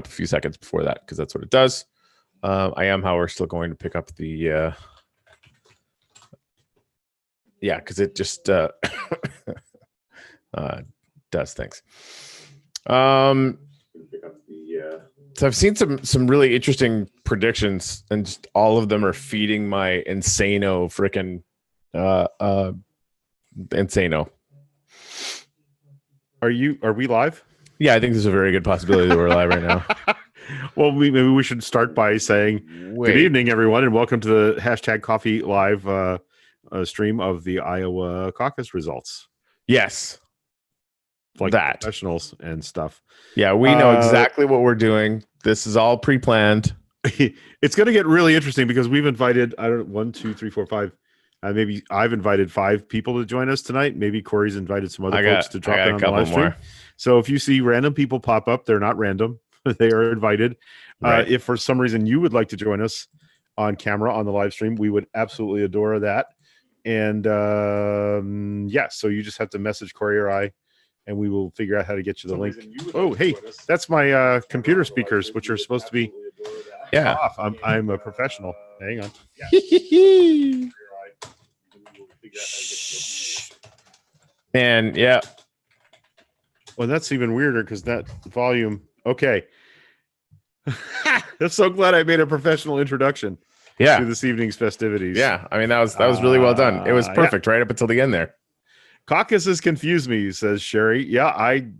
a few seconds before that because that's what it does. I am, however, still going to pick up the because it just does things. So I've seen some really interesting predictions, and just all of them are feeding my insano freaking insano. Are we live? Yeah, I think there's a very good possibility that we're live right now. Well, maybe we should start by saying good evening, everyone, and welcome to the hashtag Coffee Live stream of the Iowa caucus results. Yes. Like that. Professionals and stuff. Yeah, we know exactly what we're doing. This is all pre-planned. It's going to get really interesting because we've invited, 1, 2, 3, 4, 5. Maybe I've invited 5 people to join us tonight. Maybe Corey's invited some other folks to drop in on the live stream. So if you see random people pop up, they're not random. They are invited. Right. If for some reason you would like to join us on camera on the live stream, we would absolutely adore that. And so you just have to message Corey or I, and we will figure out how to get you the link. Oh, hey, that's my computer speakers, which are supposed to be off. I'm a professional. Hang on. And yeah. Well, that's even weirder because that volume. Okay. I'm so glad I made a professional introduction to this evening's festivities. Yeah. I mean, that was really well done. It was perfect right up until the end there. Caucus has confused me, says Sherry. Yeah, I've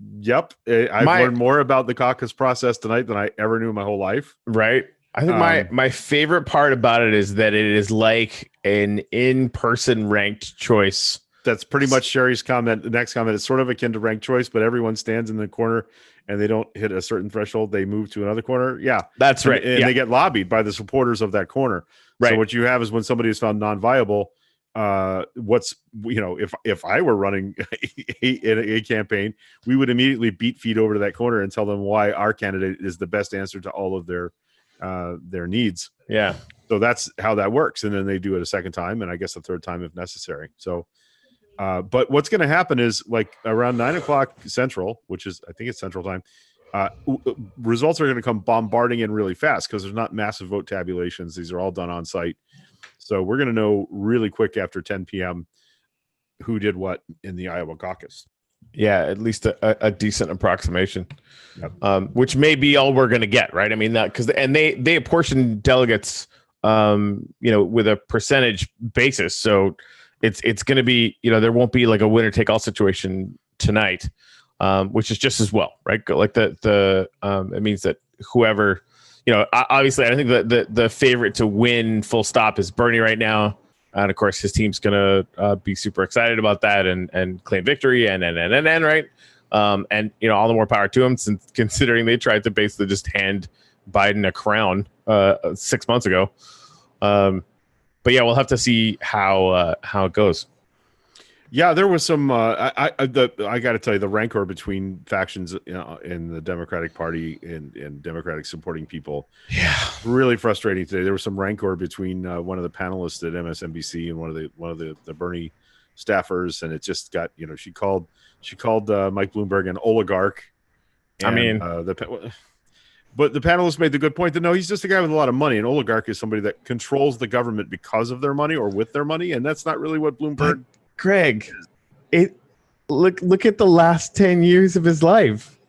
learned more about the caucus process tonight than I ever knew in my whole life. Right. I think my favorite part about it is that it is like an in-person ranked choice. That's pretty much Sherry's comment. The next comment is sort of akin to ranked choice, but everyone stands in the corner and they don't hit a certain threshold. They move to another corner. Yeah, that's right. And they get lobbied by the supporters of that corner. Right. So what you have is when somebody is found non-viable, if I were running a campaign, we would immediately beat feet over to that corner and tell them why our candidate is the best answer to all of their needs. Yeah. So that's how that works. And then they do it a second time, and I guess a third time if necessary. So, but what's going to happen is like around 9:00 Central, which is, I think it's Central time, results are going to come bombarding in really fast because there's not massive vote tabulations. These are all done on site. So we're going to know really quick after 10 p.m. who did what in the Iowa caucus. Yeah, at least a decent approximation, which may be all we're going to get, right? I mean, that because they apportion delegates, with a percentage basis. So it's going to be, there won't be like a winner take all situation tonight, which is just as well, right? Like it means that whoever. Obviously, I think the favorite to win full stop is Bernie right now. And, of course, his team's going to be super excited about that and claim victory and right? All the more power to him, since considering they tried to basically just hand Biden a crown 6 months ago. But, yeah, we'll have to see how it goes. Yeah, there was some. I got to tell you, the rancor between factions in the Democratic Party and Democratic supporting people. Yeah, really frustrating today. There was some rancor between one of the panelists at MSNBC and one of the Bernie staffers, and it just got. She called Mike Bloomberg an oligarch. And, but the panelists made the good point that no, he's just a guy with a lot of money. An oligarch is somebody that controls the government because of their money or with their money, and that's not really what Bloomberg. Greg, look at the last 10 years of his life.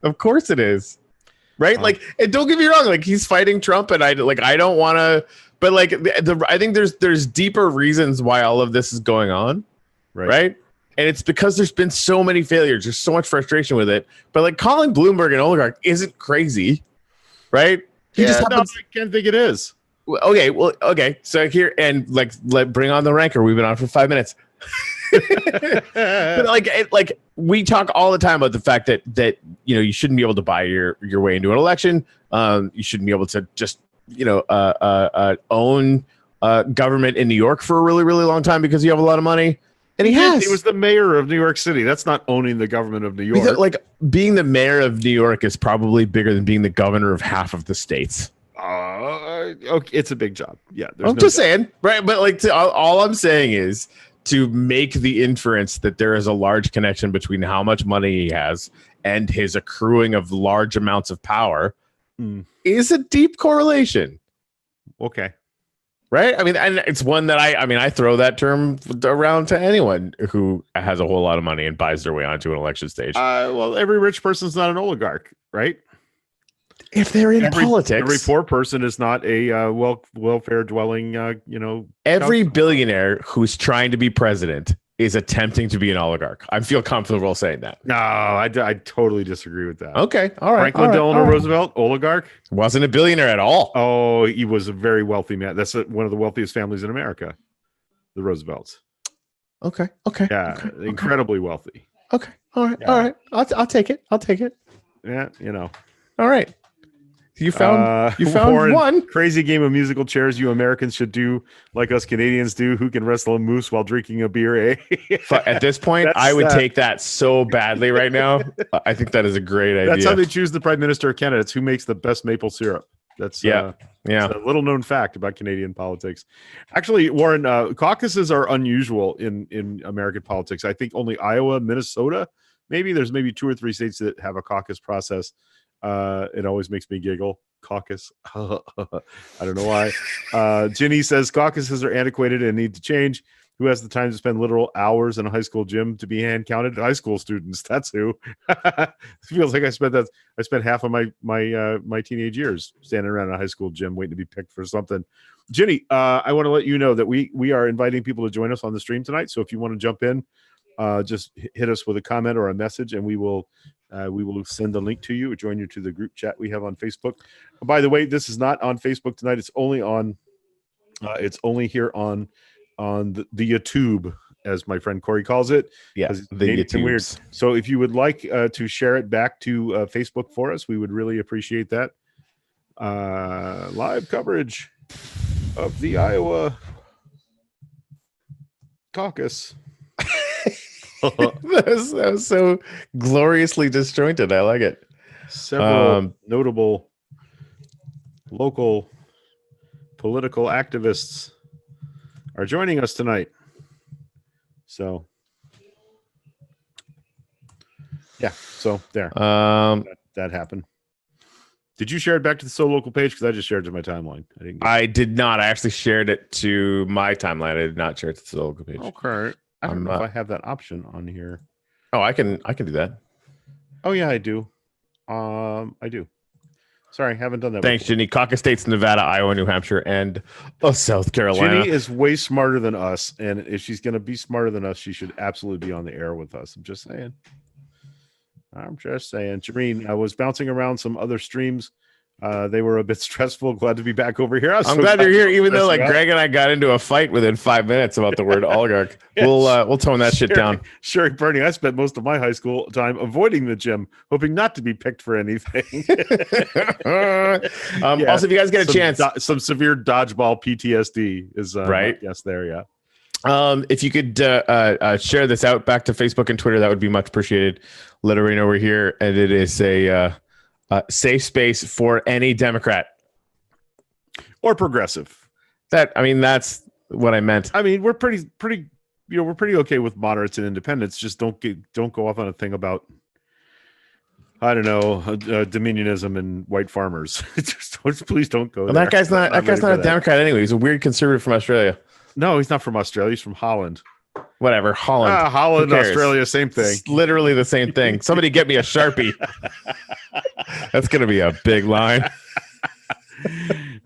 Of course it is. Right? And don't get me wrong, like he's fighting Trump and I don't want to, but like I think there's deeper reasons why all of this is going on. Right? And it's because there's been so many failures. There's so much frustration with it. But like calling Bloomberg an oligarch isn't crazy. Right? I can't think it is. Okay. So here and bring on the ranker. We've been on for 5 minutes. But we talk all the time about the fact that you shouldn't be able to buy your way into an election. You shouldn't be able to just own government in New York for a really, really long time because you have a lot of money. And he was the mayor of New York City. That's not owning the government of New York. Because, like, being the mayor of New York is probably bigger than being the governor of half of the states. Okay, it's a big job. Yeah, I'm just saying, right? But like, all I'm saying is to make the inference that there is a large connection between how much money he has and his accruing of large amounts of power is a deep correlation. Okay. Right. I mean, and it's one that I throw that term around to anyone who has a whole lot of money and buys their way onto an election stage. Well, every rich person's not an oligarch, right? If they're in politics, every poor person is not a welfare dwelling, every billionaire who's trying to be president is attempting to be an oligarch. I feel comfortable saying that. No, I totally disagree with that. Okay. All right. Franklin Delano Roosevelt, oligarch? Wasn't a billionaire at all. Oh, he was a very wealthy man. That's one of the wealthiest families in America, the Roosevelts. Okay. Yeah, incredibly wealthy. Okay. All right. Yeah. All right. I'll take it. Yeah, All right. You found Warren, one crazy game of musical chairs you Americans should do like us Canadians do. Who can wrestle a moose while drinking a beer? At this point, I would take that so badly right now. I think that is a great idea. That's how they choose the prime minister candidates. Who makes the best maple syrup? That's a little known fact about Canadian politics. Actually, Warren, caucuses are unusual in American politics. I think only Iowa, Minnesota, maybe there's 2 or 3 states that have a caucus process. It always makes me giggle. Caucus. I don't know why. Ginny says caucuses are antiquated and need to change. Who has the time to spend literal hours in a high school gym to be hand counted? High school students. That's who. It feels like I spent half of my teenage years standing around a high school gym waiting to be picked for something. Ginny, I want to let you know that we are inviting people to join us on the stream tonight. So if you want to jump in, just hit us with a comment or a message, and we will send the link to you or join you to the group chat we have on Facebook. By the way, this is not on Facebook tonight. It's only here on the YouTube, as my friend Corey calls it. Yeah, the YouTube. Weird. So if you would like to share it back to Facebook for us, we would really appreciate that. Live coverage of the Iowa caucus. that was so gloriously disjointed. I like it. Several notable local political activists are joining us tonight. So yeah, so there. That happened. Did you share it back to the So Local page? Because I just shared it to my timeline. I did not. I actually shared it to my timeline. I did not share it to the So Local page. Okay. I don't know if I have that option on here. Oh, I can do that. Oh yeah, I do. I do. Sorry, haven't done that. Thanks, before. Ginny. Caucus states, Nevada, Iowa, New Hampshire, and South Carolina. Ginny is way smarter than us, and if she's going to be smarter than us, she should absolutely be on the air with us. I'm just saying. Jareen, I was bouncing around some other streams. They were a bit stressful. Glad to be back over here. I'm glad you're here, even though Greg and I got into a fight within 5 minutes about the word oligarch. Yeah, we'll tone that shit down. Sure, Bernie. I spent most of my high school time avoiding the gym, hoping not to be picked for anything. Also, if you guys get a chance, some severe dodgeball PTSD is right. Yes, there, yeah. If you could share this out back to Facebook and Twitter, that would be much appreciated. Let everybody know we're here, and it is a safe space for any Democrat or progressive. That's what I meant. I mean, we're pretty, we're pretty okay with moderates and independents. Just don't go off on a thing about, I don't know, dominionism and white farmers. Please don't go. Well, that guy's not a Democrat anyway. He's a weird conservative from Australia. No, he's not from Australia. He's from Holland. Whatever, Holland. Holland, Australia, same thing. It's literally the same thing. Somebody get me a Sharpie. That's gonna be a big line.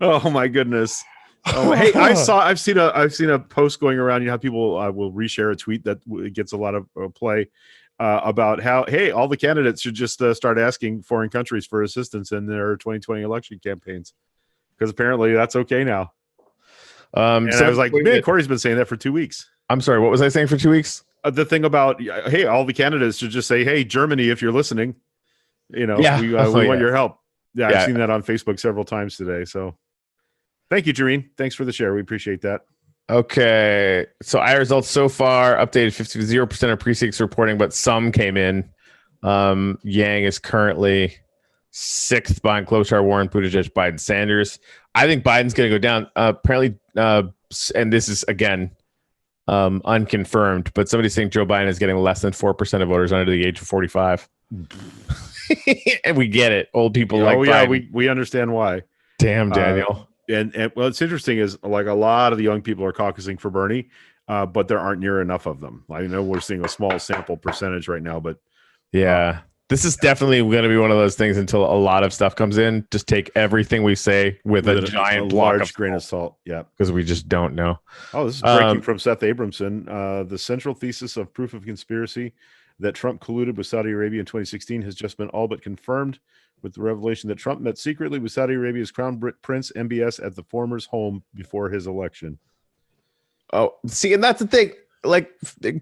Oh my goodness. Oh, hey, I've seen a post going around. You know how people will reshare a tweet that gets a lot of play about how, hey, all the candidates should just start asking foreign countries for assistance in their 2020 election campaigns, because apparently that's okay now. And so I was like, man, Corey's been saying that for 2 weeks. I'm sorry, what was I saying for 2 weeks? The thing about, hey, all the candidates should just say, hey, Germany, if you're listening, we want your help. Yeah, I've seen that on Facebook several times today. So thank you, Jareen. Thanks for the share. We appreciate that. Okay. So our results so far updated 0% of precincts reporting, but some came in. Yang is currently 6th behind Klobuchar, Warren, Buttigieg, Biden, Sanders. I think Biden's going to go down. Apparently, and this is, again, unconfirmed, but somebody's saying Joe Biden is getting less than 4% of voters under the age of 45. And we get it. Old people we understand why. Damn, Daniel. And what's interesting is like a lot of the young people are caucusing for Bernie, but there aren't near enough of them. I know we're seeing a small sample percentage right now, but this is definitely going to be one of those things until a lot of stuff comes in. Just take everything we say with a giant large grain of salt. Yeah, because we just don't know. Oh, this is breaking from Seth Abramson. The central thesis of proof of conspiracy that Trump colluded with Saudi Arabia in 2016 has just been all but confirmed with the revelation that Trump met secretly with Saudi Arabia's crown prince MBS at the former's home before his election. Oh, see, and that's the thing. Like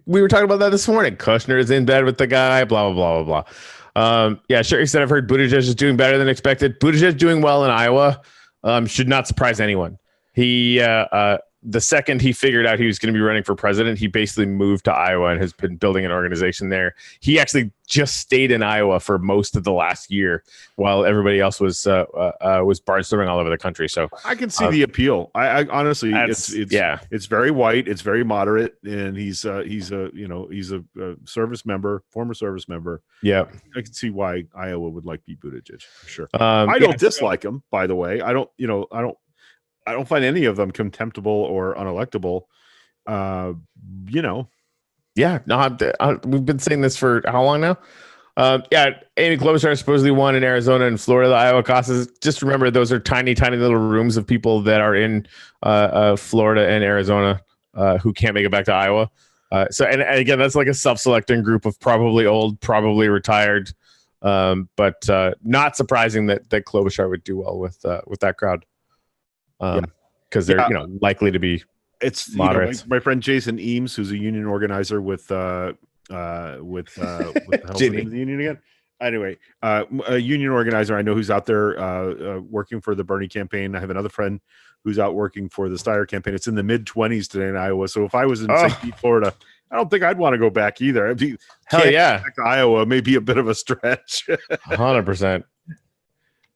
we were talking about that this morning. Kushner is in bed with the guy. Blah blah blah blah blah. Yeah, Sherry said I've heard Buttigieg is doing better than expected. Buttigieg doing well in Iowa should not surprise anyone. He the second he figured out he was going to be running for president, he basically moved to Iowa and has been building an organization there. He actually just stayed in Iowa for most of the last year while everybody else was barnstorming all over the country. So I can see the appeal. I honestly, it's very white, it's very moderate, and he's a service member, former service member. Yeah, I can see why Iowa would like Pete Buttigieg for sure. I don't dislike him, by the way. I don't find any of them contemptible or unelectable. Yeah, no, we've been saying this for how long now? Amy Klobuchar supposedly won in Arizona and Florida, the Iowa caucus. Just remember, those are tiny, tiny little rooms of people that are in Florida and Arizona who can't make it back to Iowa. And again, that's like a self-selecting group of probably old, probably retired, but not surprising that Klobuchar would do well with that crowd. Because they're likely to be moderates. My friend Jason Eames, who's a union organizer with the union again. Anyway, a union organizer I know who's out there working for the Bernie campaign. I have another friend who's out working for the Steyer campaign. It's in the mid-20s today in Iowa. So if I was in St. Pete, Florida, I don't think I'd want to go back either. Back to Iowa may be a bit of a stretch. 100%.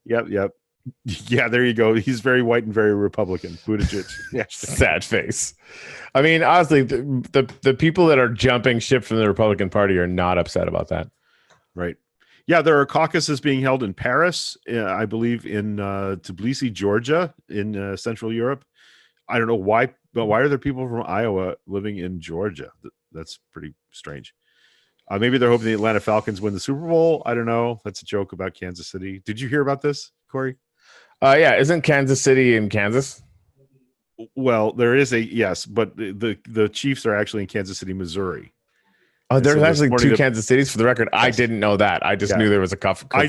Yep. Yeah, there you go. He's very white and very Republican. Buttigieg. Yeah. Sad face. I mean, honestly, the people that are jumping ship from the Republican Party are not upset about that. Right. Yeah, there are caucuses being held in Paris, I believe in Tbilisi, Georgia, in Central Europe. I don't know why, but why are there people from Iowa living in Georgia? That's pretty strange. Maybe they're hoping the Atlanta Falcons win the Super Bowl. I don't know. That's a joke about Kansas City. Did you hear about this, Corey? Yeah, isn't Kansas City in Kansas? Well, there is yes, but the Chiefs are actually in Kansas City, Missouri. Oh, there's actually two Kansas Cities. For the record, I didn't know that. I just knew there was a cuff. I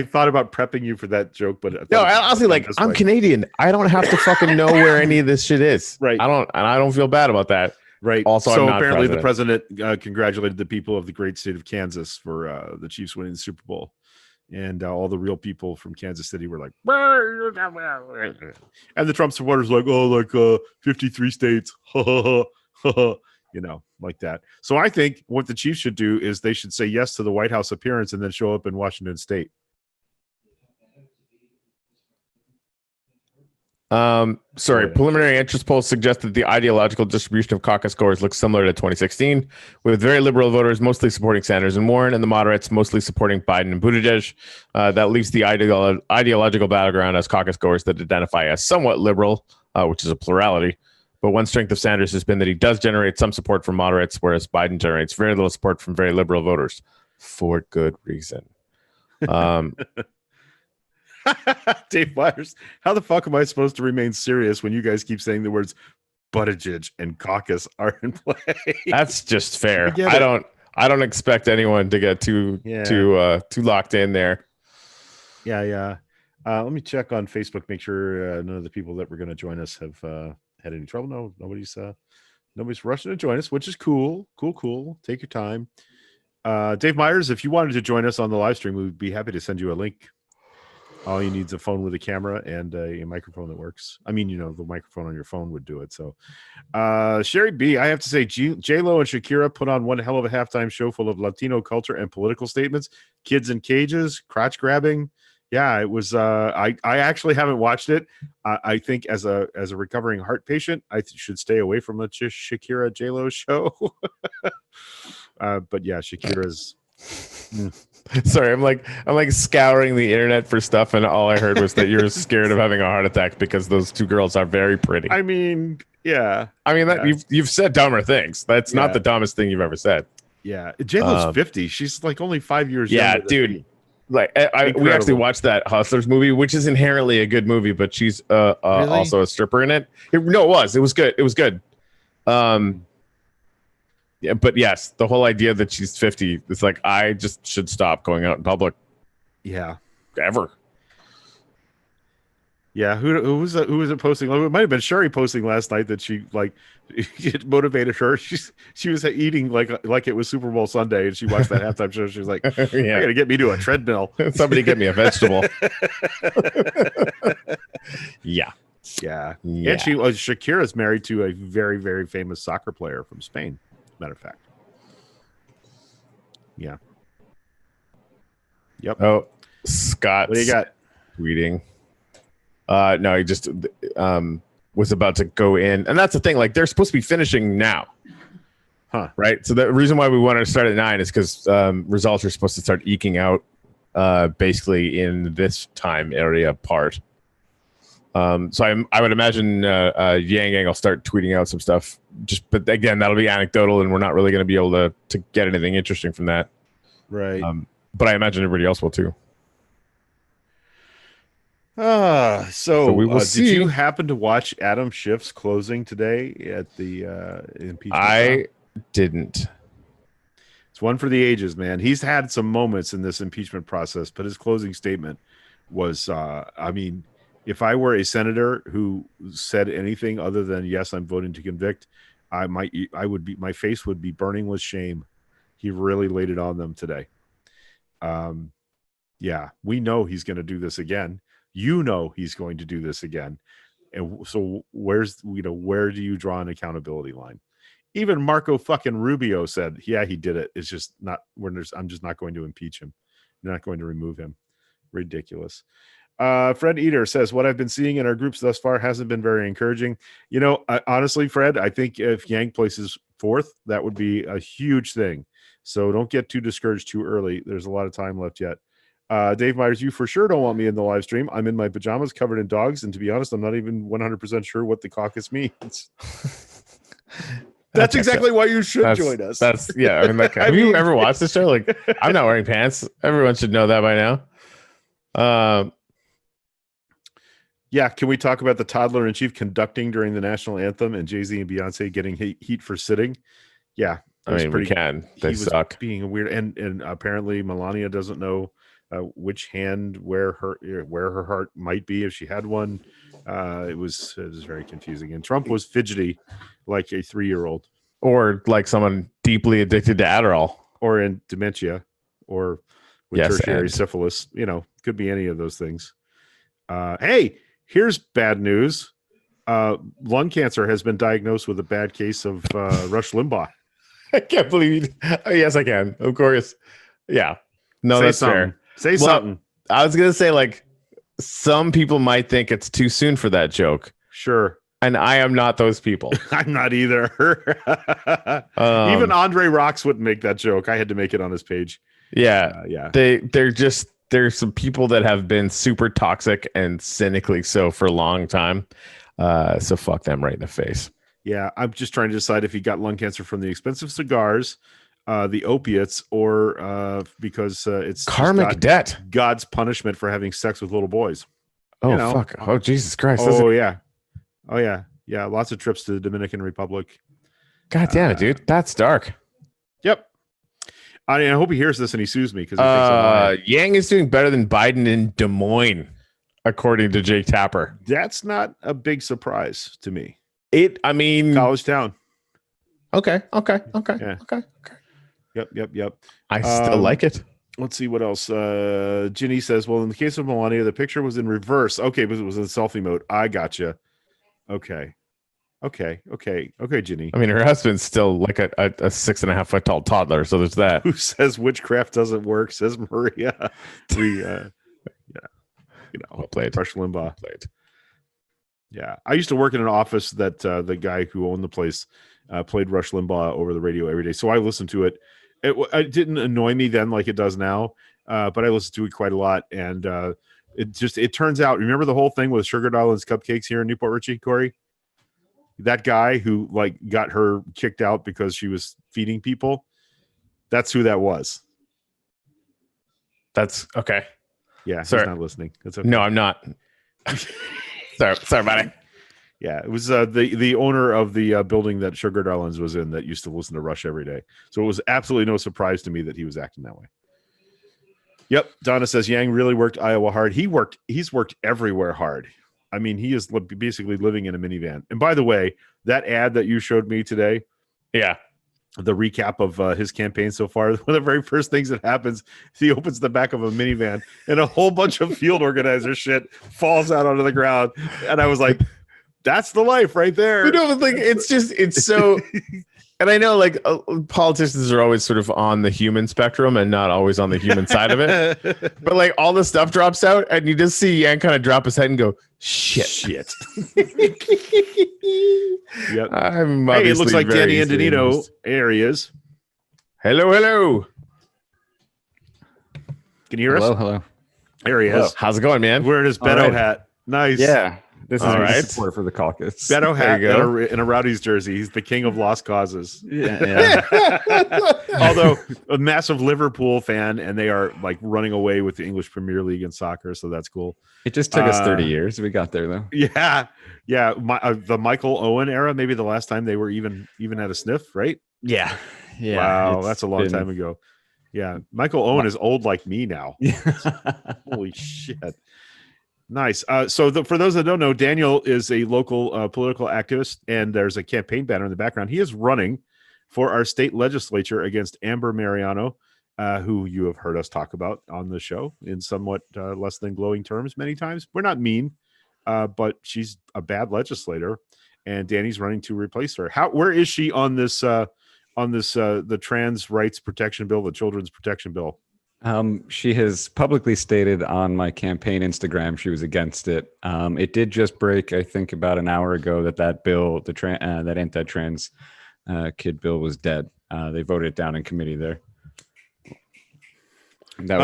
thought about prepping you for that joke, but honestly, I'm Canadian. I don't have to fucking know where any of this shit is. Right. I don't feel bad about that. Right. Also, so apparently the president congratulated the people of the great state of Kansas for the Chiefs winning the Super Bowl. And all the real people from Kansas City were like, and the Trump supporters were like, 53 states, like that. So I think what the Chiefs should do is they should say yes to the White House appearance and then show up in Washington State. Preliminary interest polls suggest that the ideological distribution of caucus scores looks similar to 2016, with very liberal voters mostly supporting Sanders and Warren, and the moderates mostly supporting Biden and Buttigieg. That leaves the ideological battleground as caucus scores that identify as somewhat liberal, which is a plurality. But one strength of Sanders has been that he does generate some support from moderates, whereas Biden generates very little support from very liberal voters, for good reason. Dave Myers, how the fuck am I supposed to remain serious when you guys keep saying the words Buttigieg and caucus are in play? That's just fair. I don't expect anyone to get too locked in there. Yeah. Let me check on Facebook, make sure none of the people that were going to join us have had any trouble. No, nobody's rushing to join us, which is cool. Take your time. Dave Myers, if you wanted to join us on the live stream, we'd be happy to send you a link. All you need is a phone with a camera and a microphone that works. I mean, the microphone on your phone would do it. So, Sherry B, I have to say, J-Lo and Shakira put on one hell of a halftime show full of Latino culture and political statements. Kids in cages, crotch grabbing. Yeah, it was. I actually haven't watched it. I think as a recovering heart patient, I should stay away from the Shakira J-Lo show. But yeah, Shakira's. Sorry, I'm like scouring the internet for stuff, and all I heard was that you're scared of having a heart attack because those two girls are very pretty. I mean, yeah. I mean that you've said dumber things. That's not the dumbest thing you've ever said. Yeah, J-Lo's 50. She's like only 5 years younger. Yeah, dude. Me. Like we actually watched that Hustlers movie, which is inherently a good movie, but she's really? Also a stripper in it. No, it was good. It was good. Yeah, but yes, the whole idea that she's 50, it's like I just should stop going out in public. Yeah, ever. Yeah, who was it posting? It might have been Sherry posting last night that she like it motivated her. She was eating like it was Super Bowl Sunday, and she watched that halftime show. She was like, yeah. "I got to get me to a treadmill. Somebody get me a vegetable." Yeah. And Shakira's married to a very, very famous soccer player from Spain. Matter of fact. Yeah. Yep. Oh, Scott. What do you got? Tweeting. No, he just was about to go in, and that's the thing. Like they're supposed to be finishing now, right? So the reason why we wanted to start at 9 is because results are supposed to start eking out, basically in this time area part. So I would imagine Yang Yang will start tweeting out some stuff. But again, that'll be anecdotal, and we're not really going to be able to get anything interesting from that, right? But I imagine everybody else will too. So we will see. Did you happen to watch Adam Schiff's closing today at the impeachment? I didn't. It's one for the ages, man. He's had some moments in this impeachment process, but his closing statement was, I mean, if I were a senator who said anything other than yes, I'm voting to convict, my face would be burning with shame. He really laid it on them today. Yeah, we know he's going to do this again. You know he's going to do this again. And so where do you draw an accountability line? Even Marco fucking Rubio said, yeah, he did it. It's just not, I'm just not going to impeach him. I'm not going to remove him. Ridiculous. Fred Eater says, what I've been seeing in our groups thus far hasn't been very encouraging. Honestly, Fred, I think if Yang places 4th, that would be a huge thing. So don't get too discouraged too early. There's a lot of time left yet. Dave Myers, you for sure don't want me in the live stream. I'm in my pajamas covered in dogs, and to be honest, I'm not even 100% sure what the caucus means. That's exactly why you should join us. Have you ever watched this show? Like, I'm not wearing pants. Everyone should know that by now. Yeah, can we talk about the toddler in chief conducting during the national anthem and Jay-Z and Beyonce getting heat for sitting? Yeah, I mean, we can. They suck. Being a weird, and apparently Melania doesn't know which hand where her heart might be if she had one. It was very confusing, and Trump was fidgety like a 3-year-old, or like someone deeply addicted to Adderall, or in dementia, or with tertiary syphilis. Could be any of those things. Hey, here's bad news. Lung cancer has been diagnosed with a bad case of Rush Limbaugh. I can't believe you. Oh, yes, I can. Of course. Yeah. No, that's fair. Say something. I was going to say, like, some people might think it's too soon for that joke. Sure. And I am not those people. I'm not either. Even Andre Rocks wouldn't make that joke. I had to make it on his page. Yeah. There's some people that have been super toxic and cynically so for a long time. So fuck them right in the face. Yeah. I'm just trying to decide if he got lung cancer from the expensive cigars, the opiates, or because it's karmic debt, God's punishment for having sex with little boys. Oh, fuck. Oh, Jesus Christ. Oh, yeah. Oh, yeah. Yeah. Lots of trips to the Dominican Republic. God damn it, dude. That's dark. Yep. I hope he hears this and he sues me because Yang is doing better than Biden in Des Moines, according to Jake Tapper. That's not a big surprise to me. College town. Okay. Yeah. Okay. Yep. I still like it. Let's see what else. Ginny says, well, in the case of Melania, the picture was in reverse. Okay, but it was in selfie mode. I gotcha. Okay, Ginny. I mean, her husband's still like a 6.5 foot tall toddler, so there's that. Who says witchcraft doesn't work? Says Maria. Well played. Rush Limbaugh. Played. Yeah, I used to work in an office that the guy who owned the place played Rush Limbaugh over the radio every day, so I listened to it It didn't annoy me then like it does now, but I listened to it quite a lot, and it turns out. Remember the whole thing with Sugar Darlings Cupcakes here in Newport Richie, Corey? That guy who like got her kicked out because she was feeding people. That's who that was. That's okay. Yeah, sorry. He's not listening. That's okay. No, I'm not. sorry, buddy. Yeah, it was the owner of the building that Sugar Darlings was in that used to listen to Rush every day. So it was absolutely no surprise to me that he was acting that way. Yep, Donna says Yang really worked Iowa hard. He's worked everywhere hard. I mean, he is basically living in a minivan. And by the way, that ad that you showed me today, yeah, the recap of his campaign so far, one of the very first things that happens, he opens the back of a minivan and a whole bunch of field organizer shit falls out onto the ground. And I was like, that's the life right there. You know, like it's so. And I know, like, politicians are always sort of on the human spectrum and not always on the human side of it. But like, all the stuff drops out, and you just see Yan kind of drop his head and go, "Shit." Yep. Hey, it looks like Danny Antonino areas. Hello. Can you hear us? Hello. There he is. How's it going, man? Wearing his Beto hat. Nice. Yeah. This is all right. Support for the caucus. Beto hat in a Rowdy's jersey. He's the king of lost causes. Yeah. Although a massive Liverpool fan, and they are like running away with the English Premier League in soccer, so that's cool. It just took us 30 years. We got there though. Yeah. The Michael Owen era, maybe the last time they were even at a sniff, right? Yeah. Wow, that's a long time ago. Yeah, Michael Owen is old like me now. Holy shit. Nice. So for those that don't know, Daniel is a local political activist, and there's a campaign banner in the background. He is running for our state legislature against Amber Mariano, who you have heard us talk about on the show in somewhat less than glowing terms many times. We're not mean, but she's a bad legislator, and Danny's running to replace her. Where is she on this the trans rights protection bill, the children's protection bill? She has publicly stated on my campaign Instagram she was against it. It did just break, I think, about an hour ago that bill, that anti-trans kid bill, was dead. They voted it down in committee there. That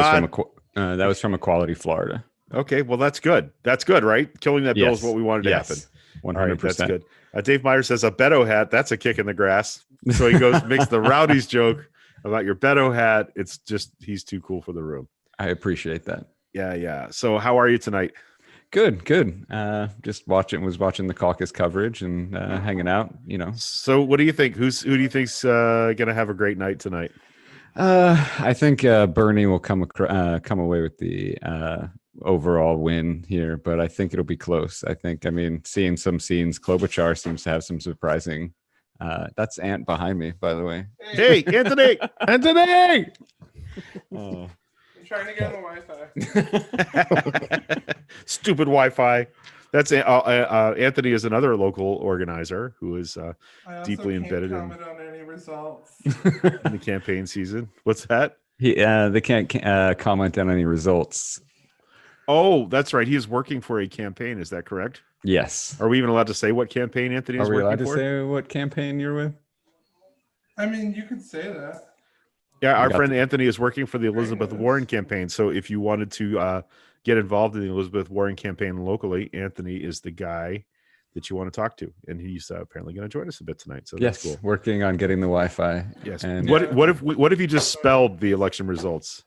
was from Equality, Florida. Okay, well that's good. That's good, right? Killing that bill is what we wanted to happen. 100%. Right, that's good. Dave Meyer says a Beto hat. That's a kick in the grass. So he makes the Rowdy's joke about your Beto hat. It's just, he's too cool for the room. I appreciate that. Yeah. So how are you tonight? Good. Just was watching the caucus coverage and hanging out, So what do you think? Who do you think's going to have a great night tonight? I think Bernie will come away with the overall win here, but I think it'll be close. Seeing some scenes, Klobuchar seems to have some surprising. That's Ant behind me, by the way. Hey, Anthony! Anthony! I'm trying to get on the Wi-Fi. Stupid Wi-Fi. That's Anthony is another local organizer who is deeply embedded in any results in the campaign season. What's that? They can't comment on any results. Oh, that's right. He is working for a campaign. Is that correct? Yes. Are we even allowed to say what campaign Anthony is working for? Are we allowed to say what campaign you're with? I mean, you could say that. Yeah, our friend Anthony is working for the Elizabeth Warren campaign. So if you wanted to get involved in the Elizabeth Warren campaign locally, Anthony is the guy that you want to talk to, and he's apparently going to join us a bit tonight. So that's cool. Working on getting the Wi-Fi. Yes. And what if you just spelled the election results?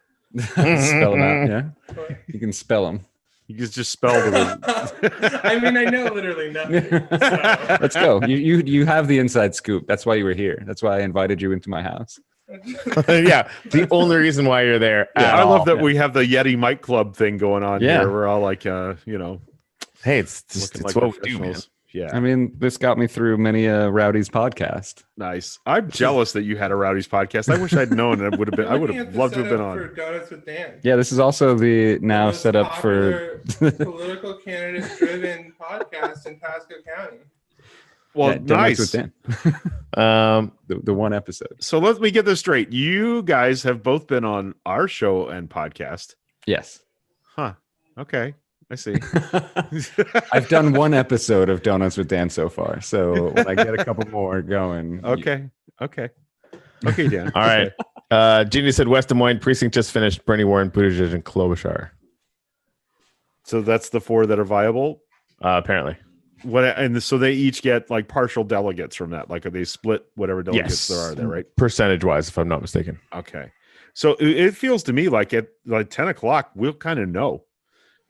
Spell them out. Yeah, you can spell them. You can just spell the. I mean, I know literally nothing. So. Let's go. You have the inside scoop. That's why you were here. That's why I invited you into my house. Yeah, the only reason why you're there. I love that we have the Yeti Mic Club thing going on here. We're all like, hey, it's like what we do, man. Yeah, I mean, this got me through many Rowdy's podcast. Nice. I'm jealous that you had a Rowdy's podcast. I wish I'd known. I would have loved to have been on. For Donuts with Dan. Yeah, this is also the now set up for political candidate-driven podcast in Pasco County. Well, nice. With Dan. The one episode. So let me get this straight. You guys have both been on our show and podcast. Yes. Huh. Okay. I see. I've done one episode of Donuts with Dan so far. So when I get a couple more going. Okay, Dan. All right. Jeannie said West Des Moines precinct just finished. Bernie, Warren, Buttigieg, and Klobuchar. So that's the 4 that are viable. Apparently. So they each get like partial delegates from that. Like they split whatever delegates there are there, right? Percentage wise, if I'm not mistaken. Okay. So it feels to me like at like 10 o'clock, we'll kind of know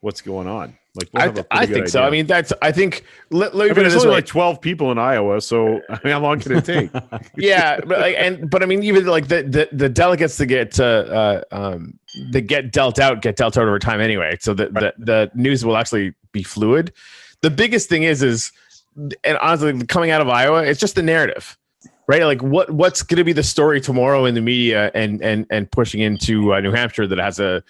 what's going on. Like I think so. I mean, I think let me there's only like 12 people in Iowa, so I mean, how long can it take? Yeah, but I mean, even like the delegates that get dealt out over time anyway. So the news will actually be fluid. The biggest thing is, and honestly, coming out of Iowa, it's just the narrative, right? Like what's going to be the story tomorrow in the media and pushing into New Hampshire that has a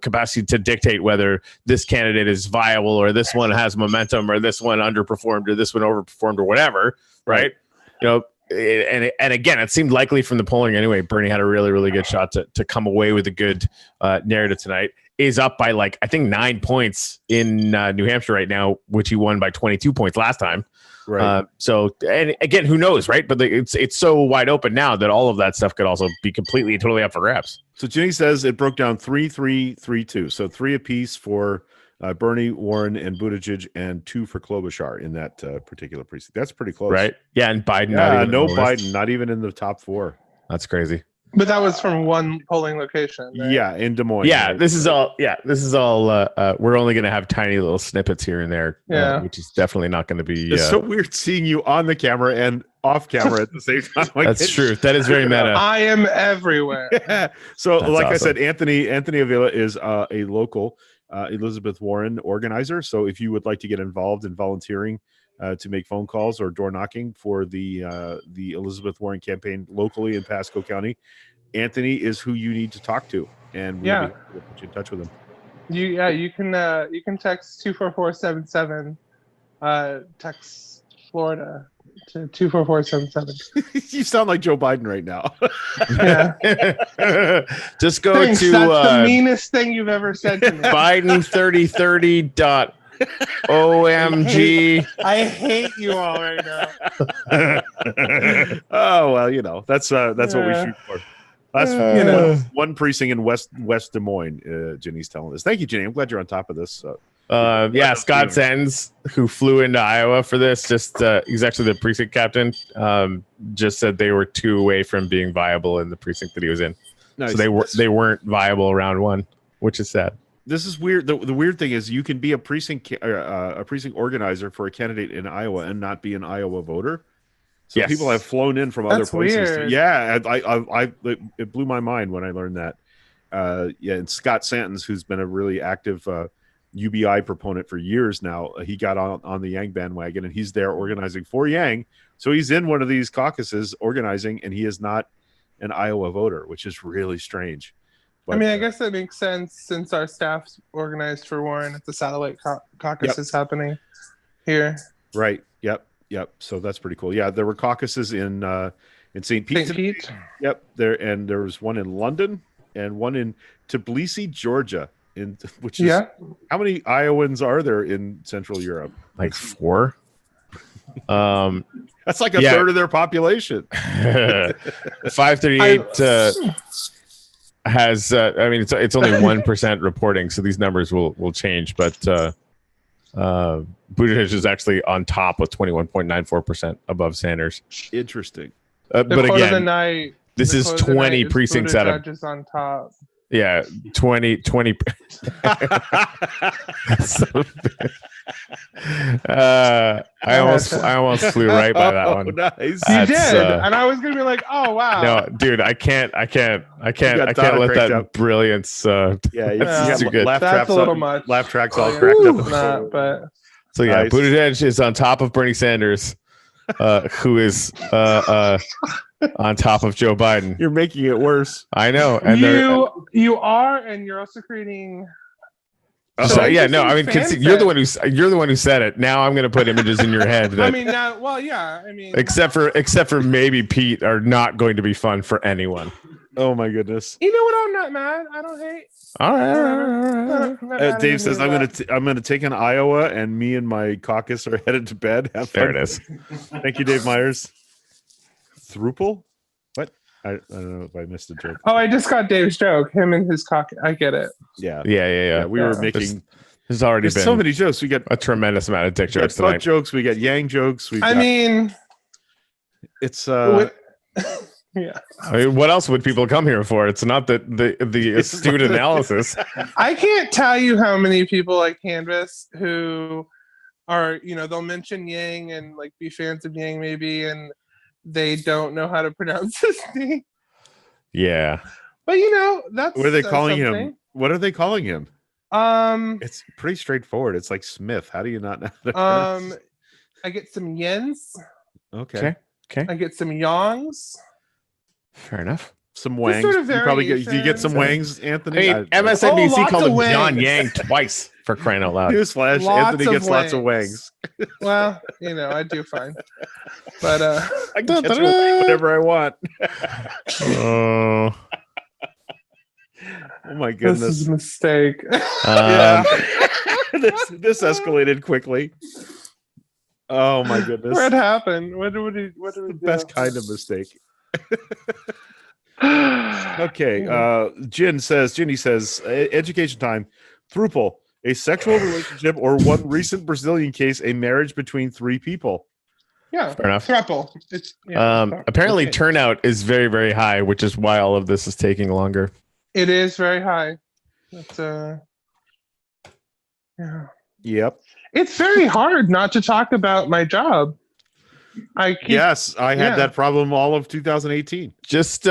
capacity to dictate whether this candidate is viable or this one has momentum or this one underperformed or this one overperformed or whatever, right? And again, it seemed likely from the polling anyway. Bernie had a really, really good shot to come away with a good narrative tonight. Is up by like I think 9 points in New Hampshire right now, which he won by 22 points last time. Right. So, and again, who knows, right? But it's so wide open now that all of that stuff could also be completely and totally up for grabs. So Ginny says it broke down 3-3-3-2. So 3 apiece for Bernie, Warren, and Buttigieg, and 2 for Klobuchar in that particular precinct. That's pretty close, right? Yeah, and Biden. Biden, not even in the top 4. That's crazy. But that was from one polling location. Right? Yeah, in Des Moines. Yeah, right? this is all. We're only going to have tiny little snippets here and there, which is definitely not going to be. It's so weird seeing you on the camera and off camera at the same time. Like, that's true. That is very meta. I am everywhere. Yeah. So, that's like awesome. I said, Anthony Avila is a local Elizabeth Warren organizer. So, if you would like to get involved in volunteering to make phone calls or door knocking for the Elizabeth Warren campaign locally in Pasco County, Anthony is who you need to talk to, and we'll be able to put you in touch with him. You can text 24477, text Florida to 24477. You sound like Joe Biden right now. Yeah. Just go Thanks, to that's the meanest thing you've ever said to me. Biden3030.omg. I hate you all right now. Oh well, that's what we shoot for. That's one precinct in West Des Moines. Ginny's telling us. Thank you, Ginny. I'm glad you're on top of this. Scott Sens, who flew into Iowa for this, he's actually the precinct captain. Just said they were 2 away from being viable in the precinct that he was in. Nice. So they weren't viable around 1, which is sad. This is weird. The weird thing is you can be a precinct organizer for a candidate in Iowa and not be an Iowa voter. So people have flown in from other places. It blew my mind when I learned that. And Scott Santons, who's been a really active UBI proponent for years now, he got on the Yang bandwagon, and he's there organizing for Yang. So he's in one of these caucuses organizing, and he is not an Iowa voter, which is really strange. But, I mean, I guess that makes sense since our staff's organized for Warren at the satellite caucus is happening here. Right. Yep. So that's pretty cool. Yeah, there were caucuses in St. Pete. Yep. There was one in London and one in Tbilisi, Georgia. Which is how many Iowans are there in Central Europe? Like 4. That's like a third of their population. 538 has it's only 1% reporting, so these numbers will change, but Buttigieg is actually on top with 21.94% above Sanders. Interesting. But again, this is 20 precincts out of judges on top. Yeah, 20 I almost flew right by that one. Nice. You did, and I was gonna be like, "Oh wow!" No, dude, I can't let that brilliance. That's too good. That's a little much. Laugh tracks all cracked up. But so yeah, nice. Buttigieg is on top of Bernie Sanders, who is on top of Joe Biden. You're making it worse. I know, and you are, and you're also creating. You're the one who said it. Now I'm going to put images in your head. That, except for maybe Pete, are not going to be fun for anyone. Oh my goodness! You know what? I'm not mad. I don't hate. All right. Dave says I'm going to take an Iowa, and me and my caucus are headed to bed. Have fun. There it is. Thank you, Dave Myers. Thruple? What? I don't know if I missed a joke. Oh, I just got Dave's joke. Him and his cock. I get it. Yeah. We were making. There's already been so many jokes. We get a tremendous amount of dick jokes tonight. Jokes. We get Yang jokes. I mean, it's yeah. I mean, what else would people come here for? It's not the astute analysis. I can't tell you how many people I canvas who are, they'll mention Yang and like be fans of Yang maybe, and they don't know how to pronounce his name. Yeah. But that's what are they calling something. him? What are they calling him? It's pretty straightforward. It's like Smith. How do you not know how to pronounce? I get some Yens. Okay. I get some Yongs. Fair enough. Some Wangs. Sort of you probably get. Do you get some Wangs, Anthony? Hey, MSNBC called him John Yang twice for crying out loud. Newsflash: Anthony gets lots of Wangs. Well, I do fine, but I can catch whatever I want. Oh my goodness! This is a mistake. This escalated quickly. Oh my goodness! What happened? What did we do? Best kind of mistake. Okay. Ginny says, education time. Thruple, a sexual relationship or one recent Brazilian case, a marriage between three people. Yeah, fair enough. Thruple. Apparently turnout is very, very high, which is why all of this is taking longer. It is very high. It's yeah. Yep. It's very hard not to talk about my job. I had that problem all of 2018. Just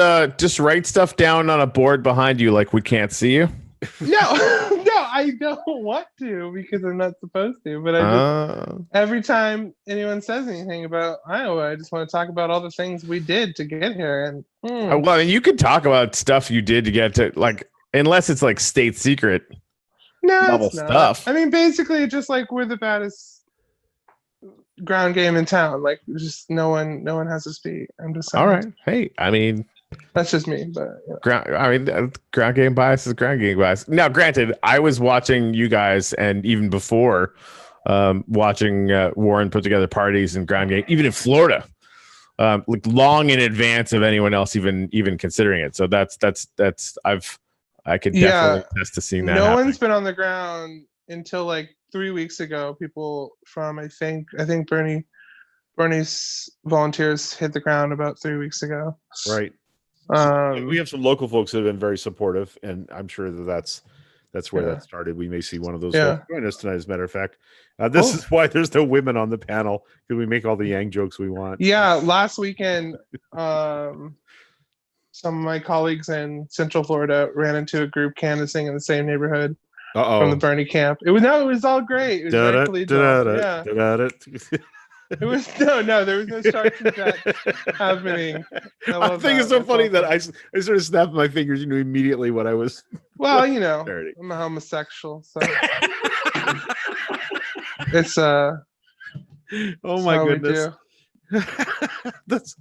write stuff down on a board behind you like we can't see you. No, I don't want to because I'm not supposed to. But every time anyone says anything about Iowa, I just want to talk about all the things we did to get here. And well, I mean, you could talk about stuff you did to get to, like, unless it's like state secret. No, it's not. Stuff. I mean, basically, just like we're the baddest ground game in town. Like, just no one has to speak. I'm just saying. All right. Hey, I mean, that's just me. But ground game bias is ground game bias. Now, granted, I was watching you guys, and even before watching Warren put together parties and ground game, even in Florida, like long in advance of anyone else even considering it. So I could definitely attest to seeing that. No happening. One's been on the ground until like 3 weeks ago. People from I think Bernie's volunteers hit the ground about 3 weeks ago. Right. We have some local folks that have been very supportive, and I'm sure that's where that started. We may see one of those folks join us tonight, as a matter of fact. This is why there's no women on the panel, because we make all the Yang jokes we want. Yeah, last weekend, some of my colleagues in Central Florida ran into a group canvassing in the same neighborhood from the Bernie camp. It was all great. It was very collegial. It was there was no sharks and jets happening. I think it's so funny that I sort of snapped my fingers immediately when I was. Well, I'm a homosexual, so it's oh my goodness. That's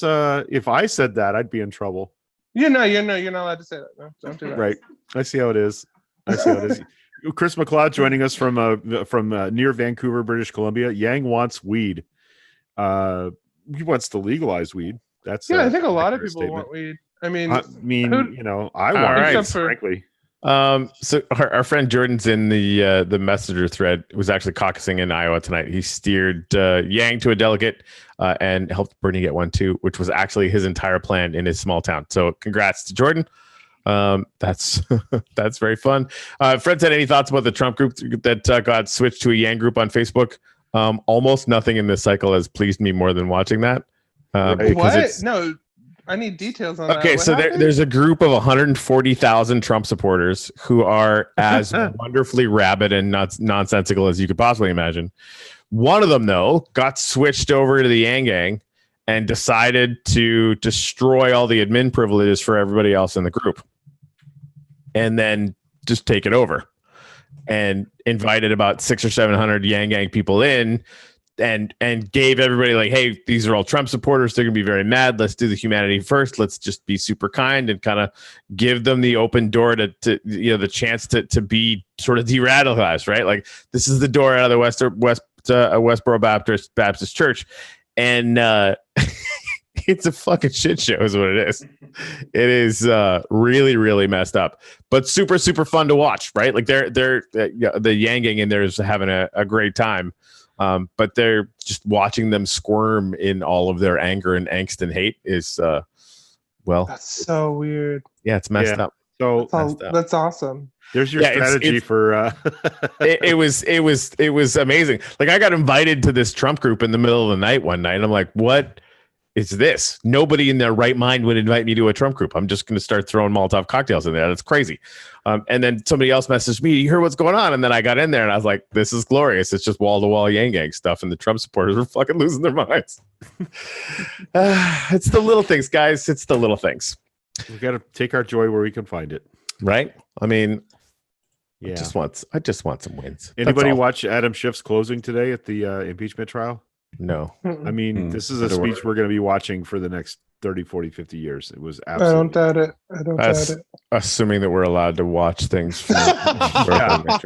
if I said that, I'd be in trouble. You're not allowed to say that. No, don't do that. Right. I see how it is. Chris McLeod joining us from near Vancouver, British Columbia. Yang wants weed. He wants to legalize weed. I think a lot of people want weed. I mean, I want it, frankly. So our friend Jordan's in the messenger thread was actually caucusing in Iowa tonight. He steered Yang to a delegate and helped Bernie get one too, which was actually his entire plan in his small town. So congrats to Jordan. That's very fun. Fred said, any thoughts about the Trump group that got switched to a Yang group on Facebook? Almost nothing in this cycle has pleased me more than watching that. What? No, I need details on that. Okay, so there's a group of 140,000 Trump supporters who are as wonderfully rabid and nonsensical as you could possibly imagine. One of them, though, got switched over to the Yang Gang and decided to destroy all the admin privileges for everybody else in the group, and then just take it over, and invited about 600 or 700 Yang Gang people in, and gave everybody like, hey, these are all Trump supporters. They're gonna be very mad. Let's do the humanity first. Let's just be super kind and kind of give them the open door to the chance to be sort of de-radicalized, right? Like, this is the door out of the Westboro Baptist Church. And It's a fucking shit show is what it is. It is really, really messed up, but super, super fun to watch, right? Like they're the Yang Gang in there is having a great time. But they're just watching them squirm in all of their anger and angst and hate is that's so weird. Yeah, it's messed up. So that's awesome. There's your strategy for it was amazing. Like I got invited to this Trump group in the middle of the night one night, and I'm like, what is this? Nobody in their right mind would invite me to a Trump group. I'm just going to start throwing Molotov cocktails in there. That's crazy. And then somebody else messaged me, you hear what's going on? And then I got in there and I was like, this is glorious. It's just wall-to-wall Yang Gang stuff, and the Trump supporters were fucking losing their minds. It's the little things, guys. It's the little things. We got to take our joy where we can find it. Right? I mean, yeah. I just want some wins. Anybody watch Adam Schiff's closing today at the impeachment trial? No. I mean, this is a speech we're going to be watching for the next 30, 40, 50 years. It was absolutely. I don't doubt it. Assuming that we're allowed to watch things. From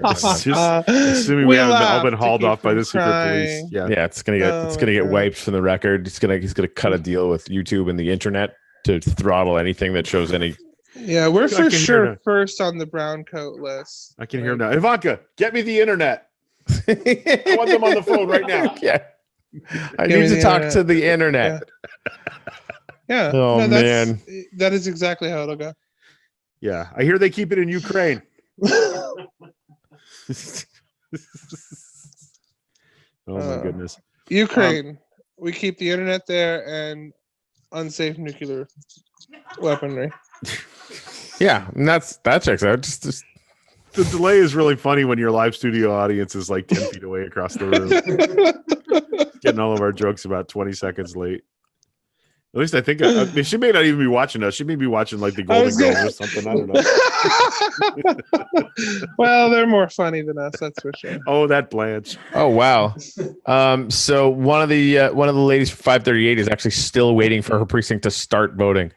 assuming we haven't all been hauled off by the secret police. Yeah. It's gonna get wiped from the record. He's gonna cut a deal with YouTube and the internet to throttle anything that shows any. Yeah, we're for sure first on the brown coat list. I can hear him now. Ivanka, get me the internet. I want them on the phone right now. Yeah. I need to talk to the internet. Yeah. Oh, man. That is exactly how it'll go. Yeah. I hear they keep it in Ukraine. Oh, my goodness. Ukraine. We keep the internet there and unsafe nuclear weaponry. Yeah. And that checks out. Just the delay is really funny when your live studio audience is like 10 feet away across the room. Getting all of our jokes about 20 seconds late. At least I think she may not even be watching us. She may be watching like the Golden Girls or something. I don't know. Well, they're more funny than us, that's for sure. Oh, that Blanche. Oh, wow. So one of the ladies for 538 is actually still waiting for her precinct to start voting.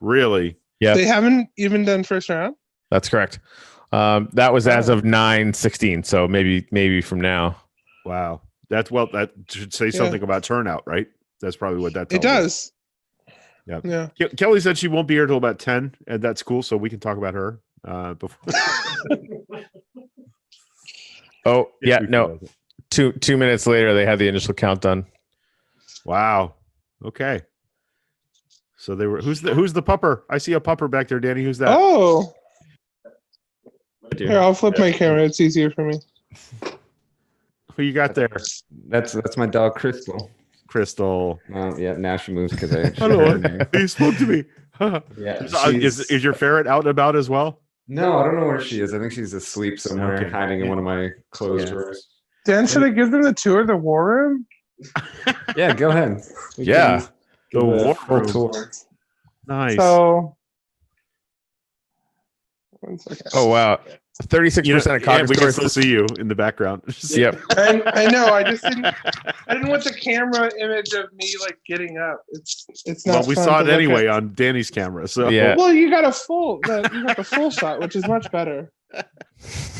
Really? Yeah. They haven't even done first round? That's correct. That was as of 9/16, so maybe from now. Wow. That should say something about turnout, right? That's probably what that tells It does. Yeah. Yeah. Kelly said she won't be here till about 10, and that's cool, so we can talk about her before. Oh, yeah, no. 2 minutes later they had the initial count done. Wow. Okay. So they were who's the pupper? I see a pupper back there, Danny. Who's that? Oh. Here, I'll flip my camera. It's easier for me. Who you got there? That's my dog, Crystal. Crystal. Yeah, now she moves because I. Hello. You spoke to me. Yeah. Is your ferret out and about as well? No, I don't know where she is. I think she's asleep somewhere, hiding in one of my clothes drawers. Dan, should I give them the tour of the war room? Yeah, go ahead. The war room tour. Nice. So. 1 second. Oh wow. 36% of Caucus we can still see you in the background. Yep. I know. I didn't want the camera image of me like getting up. It's not. Well, we saw it anyway on Danny's camera. So yeah. Well, you got the full shot, which is much better,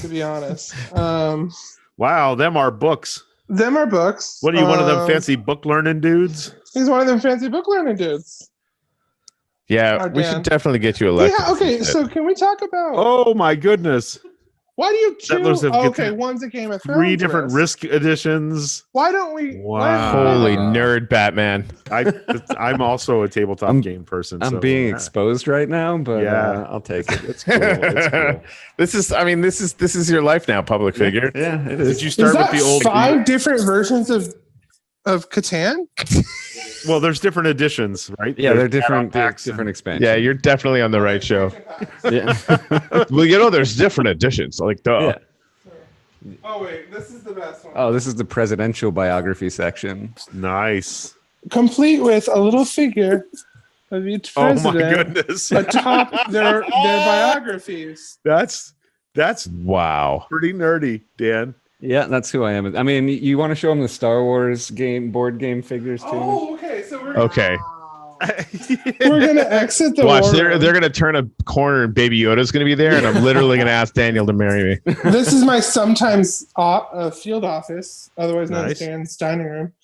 to be honest. Wow, them are books. Them are books. What are you, one of them fancy book learning dudes? He's one of them fancy book learning dudes. Yeah, we should definitely get you elected. Yeah, okay, so can we talk about... Oh, my goodness. Why do you one's a Game of Thrones 3 different Risk editions. Why don't we... Wow. Holy nerd, Batman. I'm also a tabletop game person. I'm being exposed right now, but I'll take it. It's cool. It's cool. This is your life now, public figure. Yeah, it is. Did you start with the old 5 different versions of Catan? Well, there's different editions, right? Yeah, they're different expansions. Yeah, you're definitely on the right show. Yeah. Well, there's different editions. Like, duh. Yeah. Oh, wait, this is the best one. Oh, this is the presidential biography section. Nice. Complete with a little figure of each president. Oh, my goodness. Atop their biographies. That's wow. Pretty nerdy, Dan. Yeah, that's who I am. I mean, you want to show them the Star Wars board game figures too? Oh, okay. So we're gonna exit the Watch, war they're gonna turn a corner and Baby Yoda's gonna be there, and I'm literally gonna ask Daniel to marry me. This is my sometimes field office, otherwise known as Dan's dining room.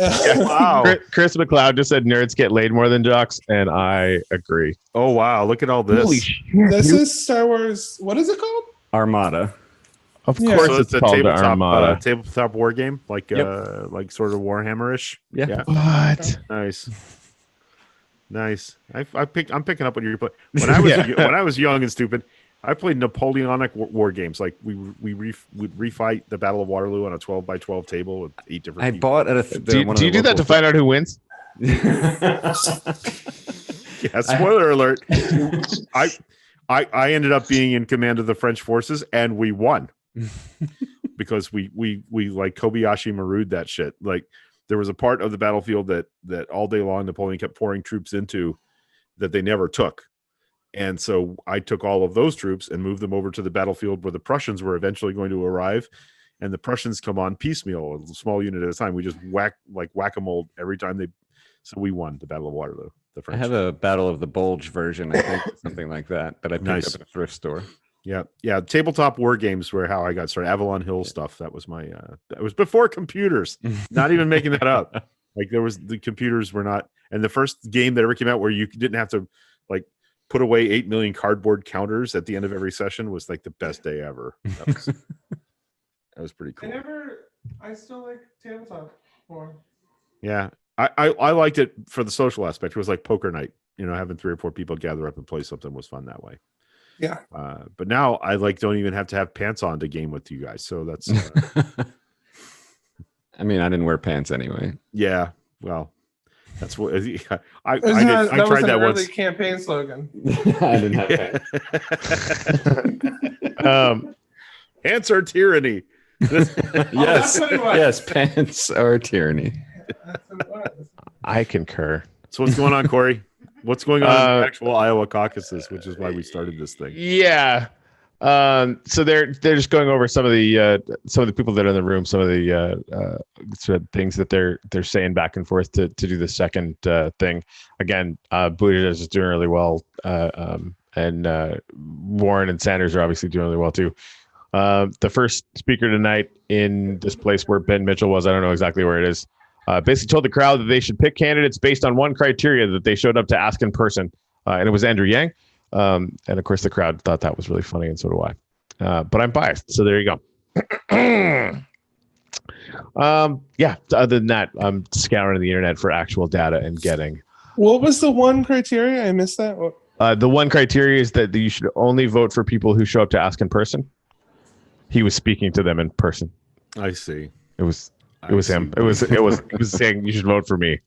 Wow. Chris McLeod just said nerds get laid more than jocks, and I agree. Oh wow, look at all this. Holy shit. This is Star Wars. What is it called? Armada. Of course, so it's a called tabletop, Armada. Tabletop war game, like sort of Warhammer-ish. Yeah. What? Nice. I'm picking up what you're playing. When I was young and stupid, I played Napoleonic war games. Like we'd refight the Battle of Waterloo on a 12x12 table with 8 different. I people. bought at a. Do you do that to find out who wins? Yeah. Spoiler alert. I ended up being in command of the French forces, and we won because we like Kobayashi Maru'd that shit. Like there was a part of the battlefield that all day long Napoleon kept pouring troops into that they never took. And so I took all of those troops and moved them over to the battlefield where the Prussians were eventually going to arrive. And the Prussians come on piecemeal, a small unit at a time. We just whack-a-mole every time so we won the Battle of Waterloo. The French. I have a Battle of the Bulge version, I think, something like that. But I picked up at a thrift store. Yeah. Tabletop war games were how I got started. Avalon Hill stuff. That was my. That was before computers. Not even making that up. Like the computers were not. And the first game that ever came out where you didn't have to like put away 8 million cardboard counters at the end of every session was like the best day ever. That was pretty cool. I still like tabletop more. Yeah. I liked it for the social aspect. It was like poker night, having 3 or 4 people gather up and play something was fun that way. Yeah. But now I don't even have to have pants on to game with you guys. So that's. I mean, I didn't wear pants anyway. Yeah. Well, that's what I tried that once. Early campaign slogan. I didn't have pants. Answer tyranny. Yes, pants are tyranny. I concur. So what's going on, Corey? What's going on in the actual Iowa caucuses, which is why we started this thing? Yeah. So they're just going over some of the people that are in the room, some of the sort of things that they're saying back and forth to do the second thing. Again, Buttigieg is doing really well, and Warren and Sanders are obviously doing really well too. The first speaker tonight in this place where Ben Mitchell was, I don't know exactly where it is, basically told the crowd that they should pick candidates based on one criteria that they showed up to ask in person, and it was Andrew Yang. And of course, the crowd thought that was really funny, and so do I. But I'm biased, so there you go. Yeah. Other than that, I'm scouring the internet for actual data and getting. What was the one criteria? I missed that. The one criteria is that you should only vote for people who show up to ask in person. He was speaking to them in person. I see. It was him. It was saying you should vote for me.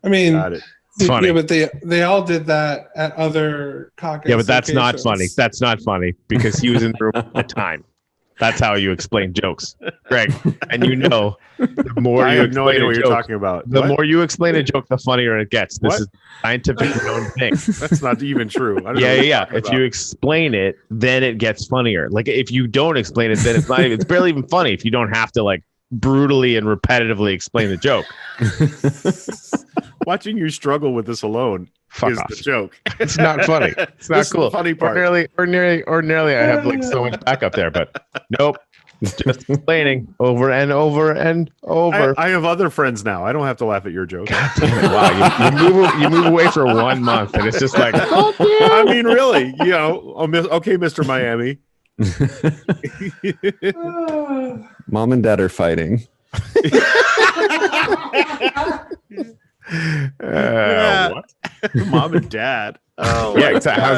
I mean. Got it. It's funny. Yeah, but they all did that at other caucus. Yeah, but that's not locations. funny. That's not funny because he was in the room at the time. That's how you explain jokes, Greg. And the more I you have no idea what joke, you're talking about. The more you explain a joke, the funnier it gets. This is a scientifically known thing. That's not even true. I don't know Yeah. If you explain it, then it gets funnier. Like if you don't explain it, then it's not. It's barely even funny if you don't have to like brutally and repetitively explain the joke. Watching you struggle with this alone is off. the joke. It's not funny. It's not cool. The funny part. Ordinarily, I have like so much backup there, but nope. Just explaining over and over and over. I have other friends now. I don't have to laugh at your joke. God damn it! Wow, you move away for 1 month, and it's just like, oh, I mean, really, okay, Mr. Miami. Mom and dad are fighting. What? Mom and dad. Oh, yeah. Exactly. How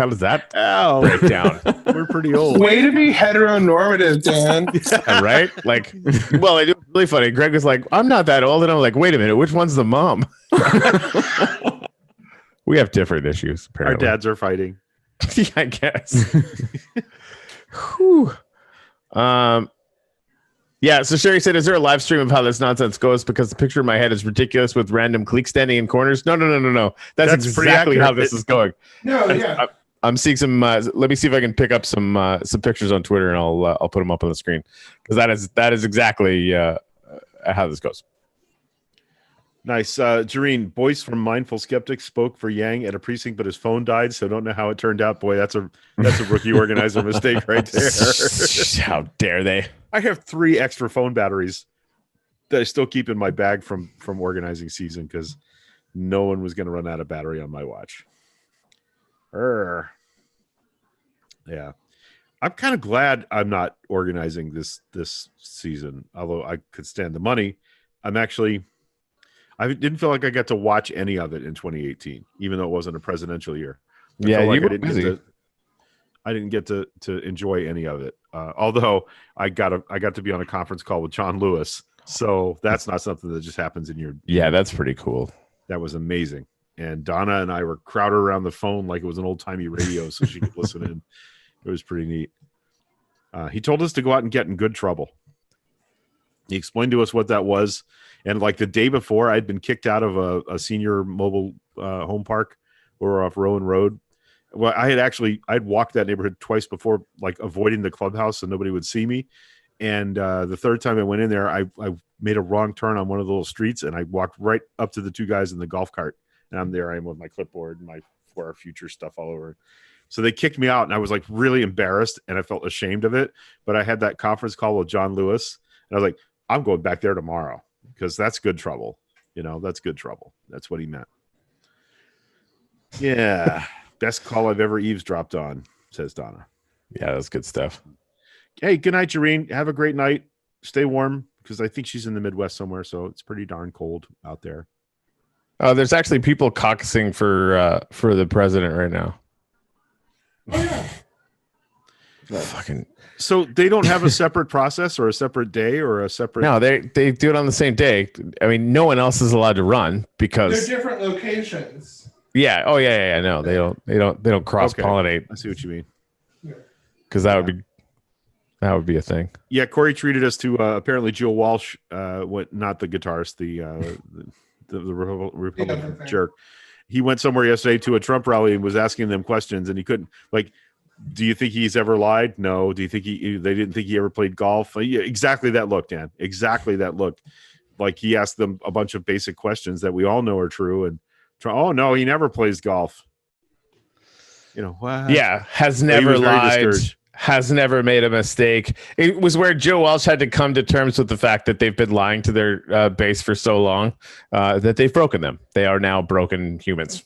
does that break down? We're pretty old. Way to be heteronormative, Dan. Yeah, right? Like, well, it was really funny. Greg was like, "I'm not that old," and I'm like, "Wait a minute, which one's the mom?" We have different issues. Apparently, our dads are fighting. Yeah, I guess. Whew. Yeah, so Sherry said, is there a live stream of how this nonsense goes? Because the picture in my head is ridiculous with random cliques standing in corners. No. That's exactly how this is going. No, yeah. I'm seeing some. Let me see if I can pick up some pictures on Twitter, and I'll put them up on the screen because that is exactly how this goes. Nice. Jareen, Boyce from Mindful Skeptics spoke for Yang at a precinct, but his phone died, so don't know how it turned out. Boy, that's a rookie organizer mistake right there. How dare they? I have 3 extra phone batteries I still keep in my bag from organizing season because no one was going to run out of battery on my watch. Yeah. I'm kind of glad I'm not organizing this season, although I could stand the money. I didn't feel like I got to watch any of it in 2018, even though it wasn't a presidential year. You were busy. I didn't get to enjoy any of it. Although I got to be on a conference call with John Lewis, so that's not something that just happens in your. Yeah, that's pretty cool. That was amazing. And Donna and I were crowded around the phone like it was an old timey radio, so she could listen in. It was pretty neat. He told us to go out and get in good trouble. He explained to us what that was, and like the day before, I'd been kicked out of a senior mobile home park or off Rowan Road. Well, I'd walked that neighborhood twice before, like avoiding the clubhouse so nobody would see me. And the third time I went in there, I made a wrong turn on one of the little streets, and I walked right up to the two guys in the golf cart. And I am with my clipboard and my For Our Future stuff all over. So they kicked me out, and I was like really embarrassed, and I felt ashamed of it. But I had that conference call with John Lewis, and I was like, I'm going back there tomorrow because that's good trouble. That's good trouble. That's what he meant. Yeah. Best call I've ever eavesdropped on, says Donna. Yeah, that's good stuff. Hey, good night, Jareen. Have a great night. Stay warm because I think she's in the Midwest somewhere, so it's pretty darn cold out there. There's actually people caucusing for the president right now. Oh, yeah. Fucking. So they don't have a separate process or a separate day or a separate. No, they do it on the same day. I mean, no one else is allowed to run because they're different locations. Yeah. Oh, yeah. No, they don't cross pollinate. Okay. I see what you mean. Because that would be a thing. Yeah, Corey treated us to apparently Jill Walsh, not the guitarist, the Republican jerk. He went somewhere yesterday to a Trump rally and was asking them questions, and he couldn't. Like, do you think he's ever lied? No. Do you think they didn't think he ever played golf? Yeah, exactly that look, Dan. Exactly that look. Like he asked them a bunch of basic questions that we all know are true, and oh no, he never plays golf. What? Yeah, has never lied. Has never made a mistake. It was where Joe Walsh had to come to terms with the fact that they've been lying to their base for so long that they've broken them. They are now broken humans.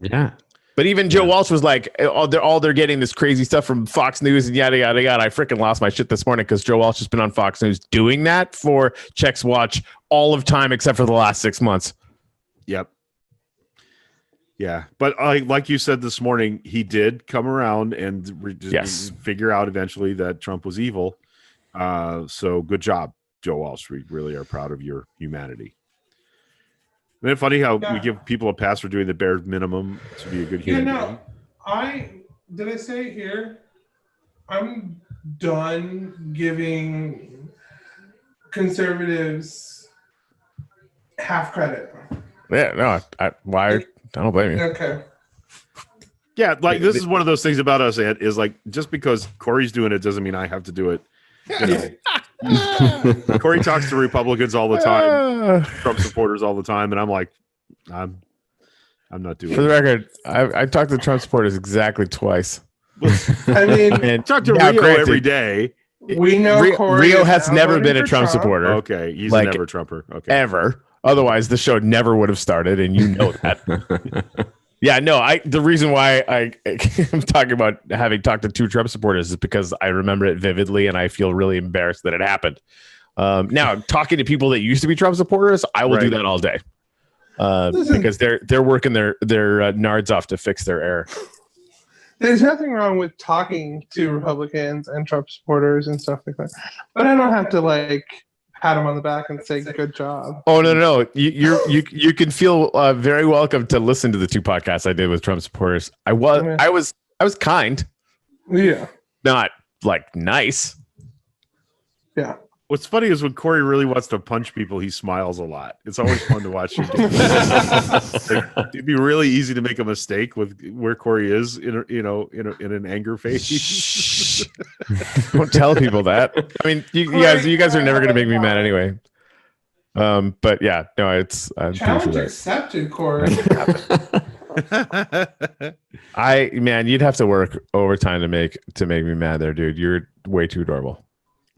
Yeah. But even Joe Walsh was like, they're getting this crazy stuff from Fox News and yada, yada, yada. I freaking lost my shit this morning because Joe Walsh has been on Fox News doing that for Check's Watch all of time except for the last 6 months. Yep. Yeah, but like you said this morning, he did come around and figure out eventually that Trump was evil. So good job, Joe Walsh. We really are proud of your humanity. Isn't it funny how we give people a pass for doing the bare minimum to be a good human being? Did I say here? I'm done giving conservatives half credit. Yeah, no, why? I don't blame you. Okay. Yeah, like this is one of those things about us, Ed, is like just because Corey's doing it doesn't mean I have to do it. Corey talks to Republicans all the time, Trump supporters all the time, and I'm like, I'm not doing it. For the record, I talk to Trump supporters exactly twice. I mean, and talk to Rio every day. We know Rio has never been a Trump supporter. Okay, he's a never Trumper. Okay, ever. Otherwise, the show never would have started, and you know that. Yeah, no. The reason why I'm talking about having talked to 2 Trump supporters is because I remember it vividly, and I feel really embarrassed that it happened. Now, talking to people that used to be Trump supporters, I will do that all day because they're working their nards off to fix their error. There's nothing wrong with talking to Republicans and Trump supporters and stuff like that, but I don't have to pat him on the back and say good job. Oh no. You can feel very welcome to listen to the 2 podcasts I did with Trump supporters. I was kind. Yeah. Not nice. Yeah. What's funny is when Corey really wants to punch people, he smiles a lot. It's always fun to watch him. It'd be really easy to make a mistake with where Corey is in an anger phase. Don't tell people that. I mean, you guys are never going to make me mad anyway. But yeah, no, it's challenge accepted, Corey. You'd have to work overtime to make me mad there, dude. You're way too adorable.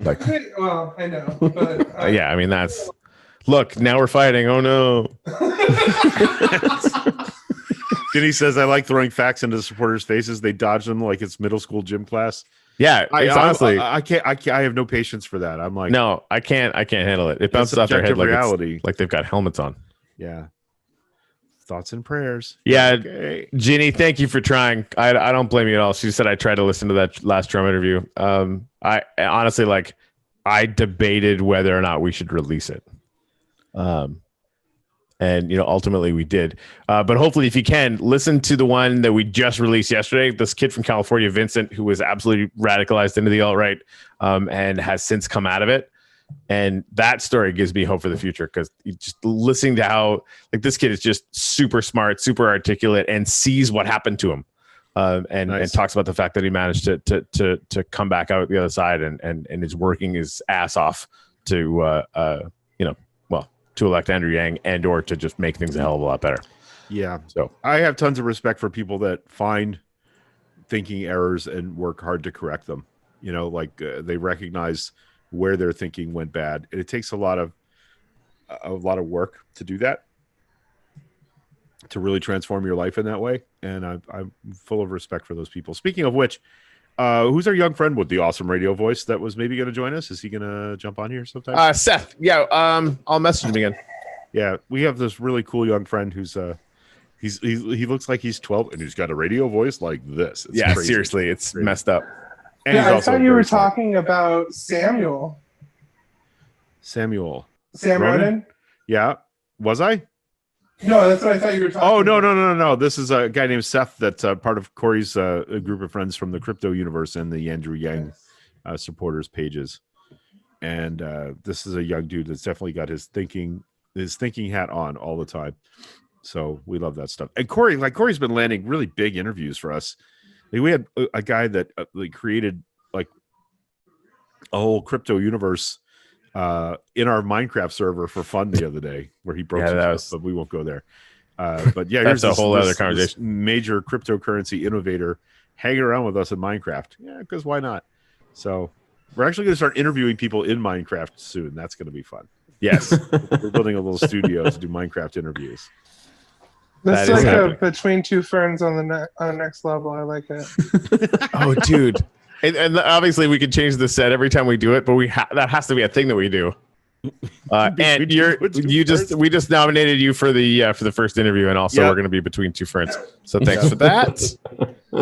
Like, well, I know, but yeah, I mean that's. Look, now we're fighting. Oh no. Denny says, I like throwing facts into the supporters' faces. They dodge them like it's middle school gym class. Yeah, honestly, I can't. I have no patience for that. I'm like, no, I can't handle it. It bounces off their head like reality, like they've got helmets on. Yeah. Thoughts and prayers. Yeah, okay. Ginny, thank you for trying. I don't blame you at all. She said I tried to listen to that last drum interview. I honestly, like, I debated whether or not we should release it. And ultimately we did. But hopefully, if you can listen to the one that we just released yesterday, this kid from California, Vincent, who was absolutely radicalized into the alt-right, and has since come out of it. And that story gives me hope for the future, because just listening to how, like, this kid is just super smart, super articulate, and sees what happened to him, and talks about the fact that he managed to come back out the other side and is working his ass off to to elect Andrew Yang and or to just make things a hell of a lot better. Yeah. So I have tons of respect for people that find thinking errors and work hard to correct them. They recognize where their thinking went bad. And it takes a lot of work to do that, to really transform your life in that way. And I'm full of respect for those people. Speaking of which, who's our young friend with the awesome radio voice that was maybe going to join us? Is he going to jump on here sometime? Seth. Yeah. I'll message him again. Yeah. We have this really cool young friend who's, he looks like he's 12 and he's got a radio voice like this. It's crazy. Seriously. It's crazy. Messed up. And yeah, I thought you were talking about Samuel. Sam Ronan? Yeah. Was I? No, that's what I thought you were talking about. No. This is a guy named Seth that's part of Corey's group of friends from the crypto universe and the Andrew Yang supporters pages. And this is a young dude that's definitely got his thinking hat on all the time. So we love that stuff. And Corey's been landing really big interviews for us. Like, we had a guy that created like a whole crypto universe in our Minecraft server for fun the other day, where he broke some stuff, but we won't go there. But yeah, that's a whole other conversation. This major cryptocurrency innovator hanging around with us in Minecraft. Yeah, because why not? So we're actually going to start interviewing people in Minecraft soon. That's going to be fun. Yes, we're building a little studio to do Minecraft interviews. That's like a between two ferns on the next level. I like it. Oh, dude. And obviously we can change the set every time we do it, but that has to be a thing that we do. And we just nominated you for the first interview, and also we're going to be between two ferns. So thanks for that.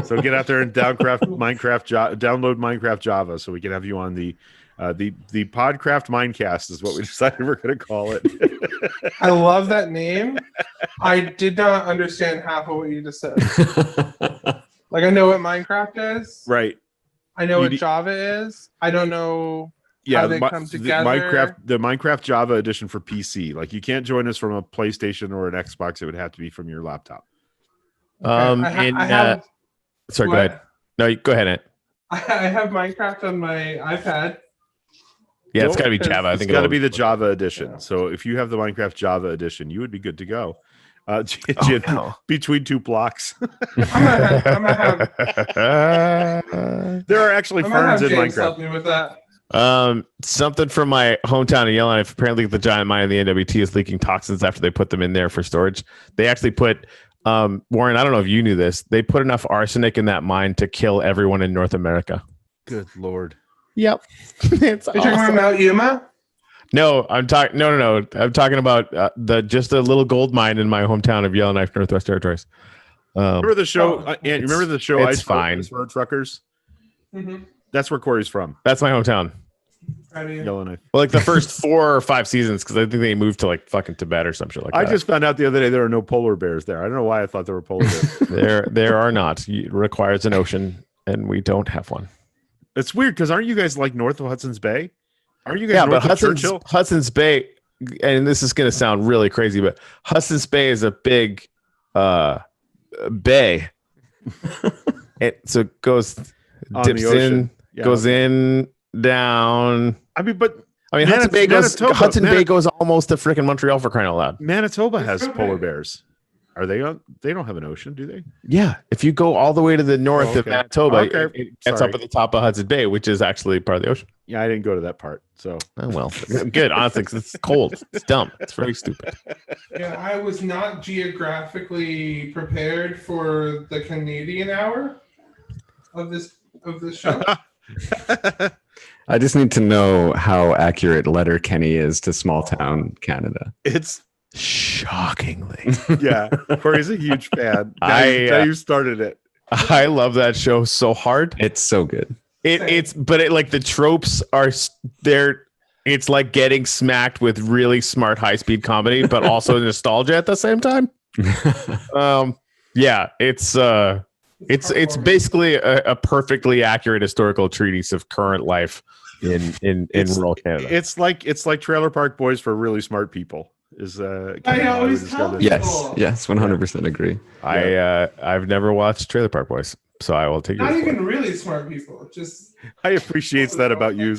So get out there and download Minecraft Java, so we can have you on the Podcraft Minecast is what we decided we're going to call it. I love that name. I did not understand half of what you just said. Like, I know what Minecraft is. Right. I know what Java is. I don't know how they come together. The Minecraft Java edition for PC. Like, you can't join us from a PlayStation or an Xbox. It would have to be from your laptop. Sorry, go ahead. No, go ahead, Ant. I have Minecraft on my iPad. Yeah, it's got to be Java. I think it's got to be the Java edition. Yeah. So if you have the Minecraft Java edition, you would be good to go. Between two blocks. I'm gonna have there are actually ferns in James Minecraft. Help me with that. Something from my hometown of Yellowknife. Apparently, the giant mine in the NWT is leaking toxins after they put them in there for storage. They actually put Warren. I don't know if you knew this. They put enough arsenic in that mine to kill everyone in North America. Good Lord. Yep. It's You're talking about Mount Yuma? No, I'm talking. No. I'm talking about just a little gold mine in my hometown of Yellowknife, Northwest Territories. Remember the show? And remember the show? It's fine. Road Truckers. Mm-hmm. That's where Corey's from. That's my hometown. Yellowknife. Well, like the first 4 or 5 seasons, because I think they moved to like fucking Tibet or some shit like that. I just found out the other day there are no polar bears there. I don't know why I thought there were polar bears. There are not. It requires an ocean, and we don't have one. It's weird because aren't you guys like north of Hudson's Bay? Aren't you guys north of Churchill? Hudson's Bay, and this is going to sound really crazy, but Hudson's Bay is a big bay. So it dips in, goes in, down. Hudson Bay goes almost to freaking Montreal, for crying out loud. Manitoba has polar bears. Are they on? They don't have an ocean, do they? Yeah. If you go all the way to the north of Manitoba, it gets up at the top of Hudson Bay, which is actually part of the ocean. Yeah, I didn't go to that part. So, well, good. Honestly, because it's cold. It's dumb. It's very stupid. Yeah, I was not geographically prepared for the Canadian hour of this show. I just need to know how accurate Letterkenny is to small town Canada. It's shockingly. Yeah, Corey's a huge fan. You started it. I love that show so hard. It's so good. But like the tropes are there. It's like getting smacked with really smart high speed comedy, but also nostalgia at the same time. Yeah, it's basically a perfectly accurate historical treatise of current life in rural Canada. It's like Trailer Park Boys for really smart people. I always tell people. Yes, 100% agree. I've never watched Trailer Park Boys, so I will take not even really smart people. Just I appreciate that about you.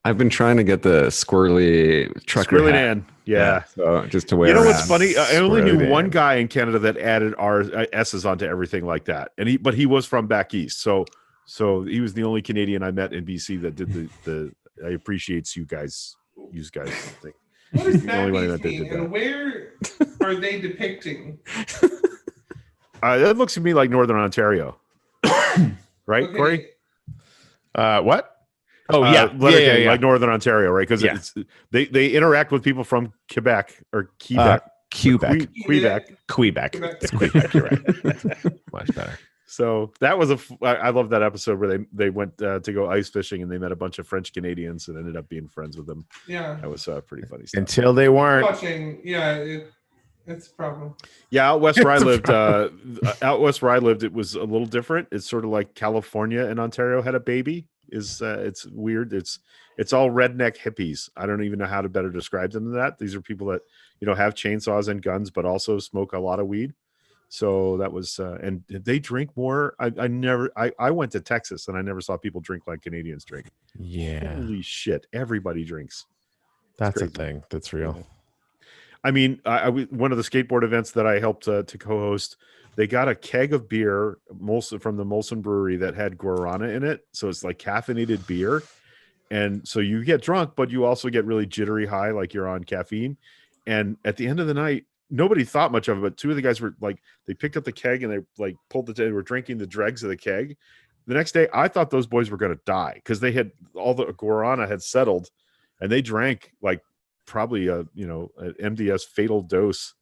I've been trying to get the squirrely trucker Squirrely hat. Dan. Yeah. So just to wear. You know what's funny? I only knew one guy in Canada that added S's onto everything like that, but he was from back east. So he was the only Canadian I met in BC that did the I appreciates you guys. Use guys thing. What does that mean? And where are they depicting? That looks to me like Northern Ontario, right, okay. Corey? What? Oh yeah, like Northern Ontario, right? Because they interact with people from Quebec or Quebec. Quebec. It's Quebec. You're right. Much better. So that was I love that episode where they went to go ice fishing and they met a bunch of French Canadians and ended up being friends with them. Yeah, that was pretty funny stuff. Until they weren't. It's a problem. Yeah, out west where I lived, it was a little different. It's sort of like California and Ontario had a baby. It's weird. It's all redneck hippies. I don't even know how to better describe them than that. These are people that have chainsaws and guns, but also smoke a lot of weed. So that was, and they drink more. I went to Texas and I never saw people drink like Canadians drink. Yeah. Holy shit. Everybody drinks. That's a thing. That's real. I mean, one of the skateboard events that I helped to co-host, they got a keg of beer from the Molson Brewery that had guarana in it. So it's like caffeinated beer. And so you get drunk, but you also get really jittery high, like you're on caffeine. And at the end of the night, nobody thought much of it, but two of the guys were like, they picked up the keg and they they were drinking the dregs of the keg. The next day, I thought those boys were going to die because they had all the guarana had settled and they drank like probably an MDS fatal dose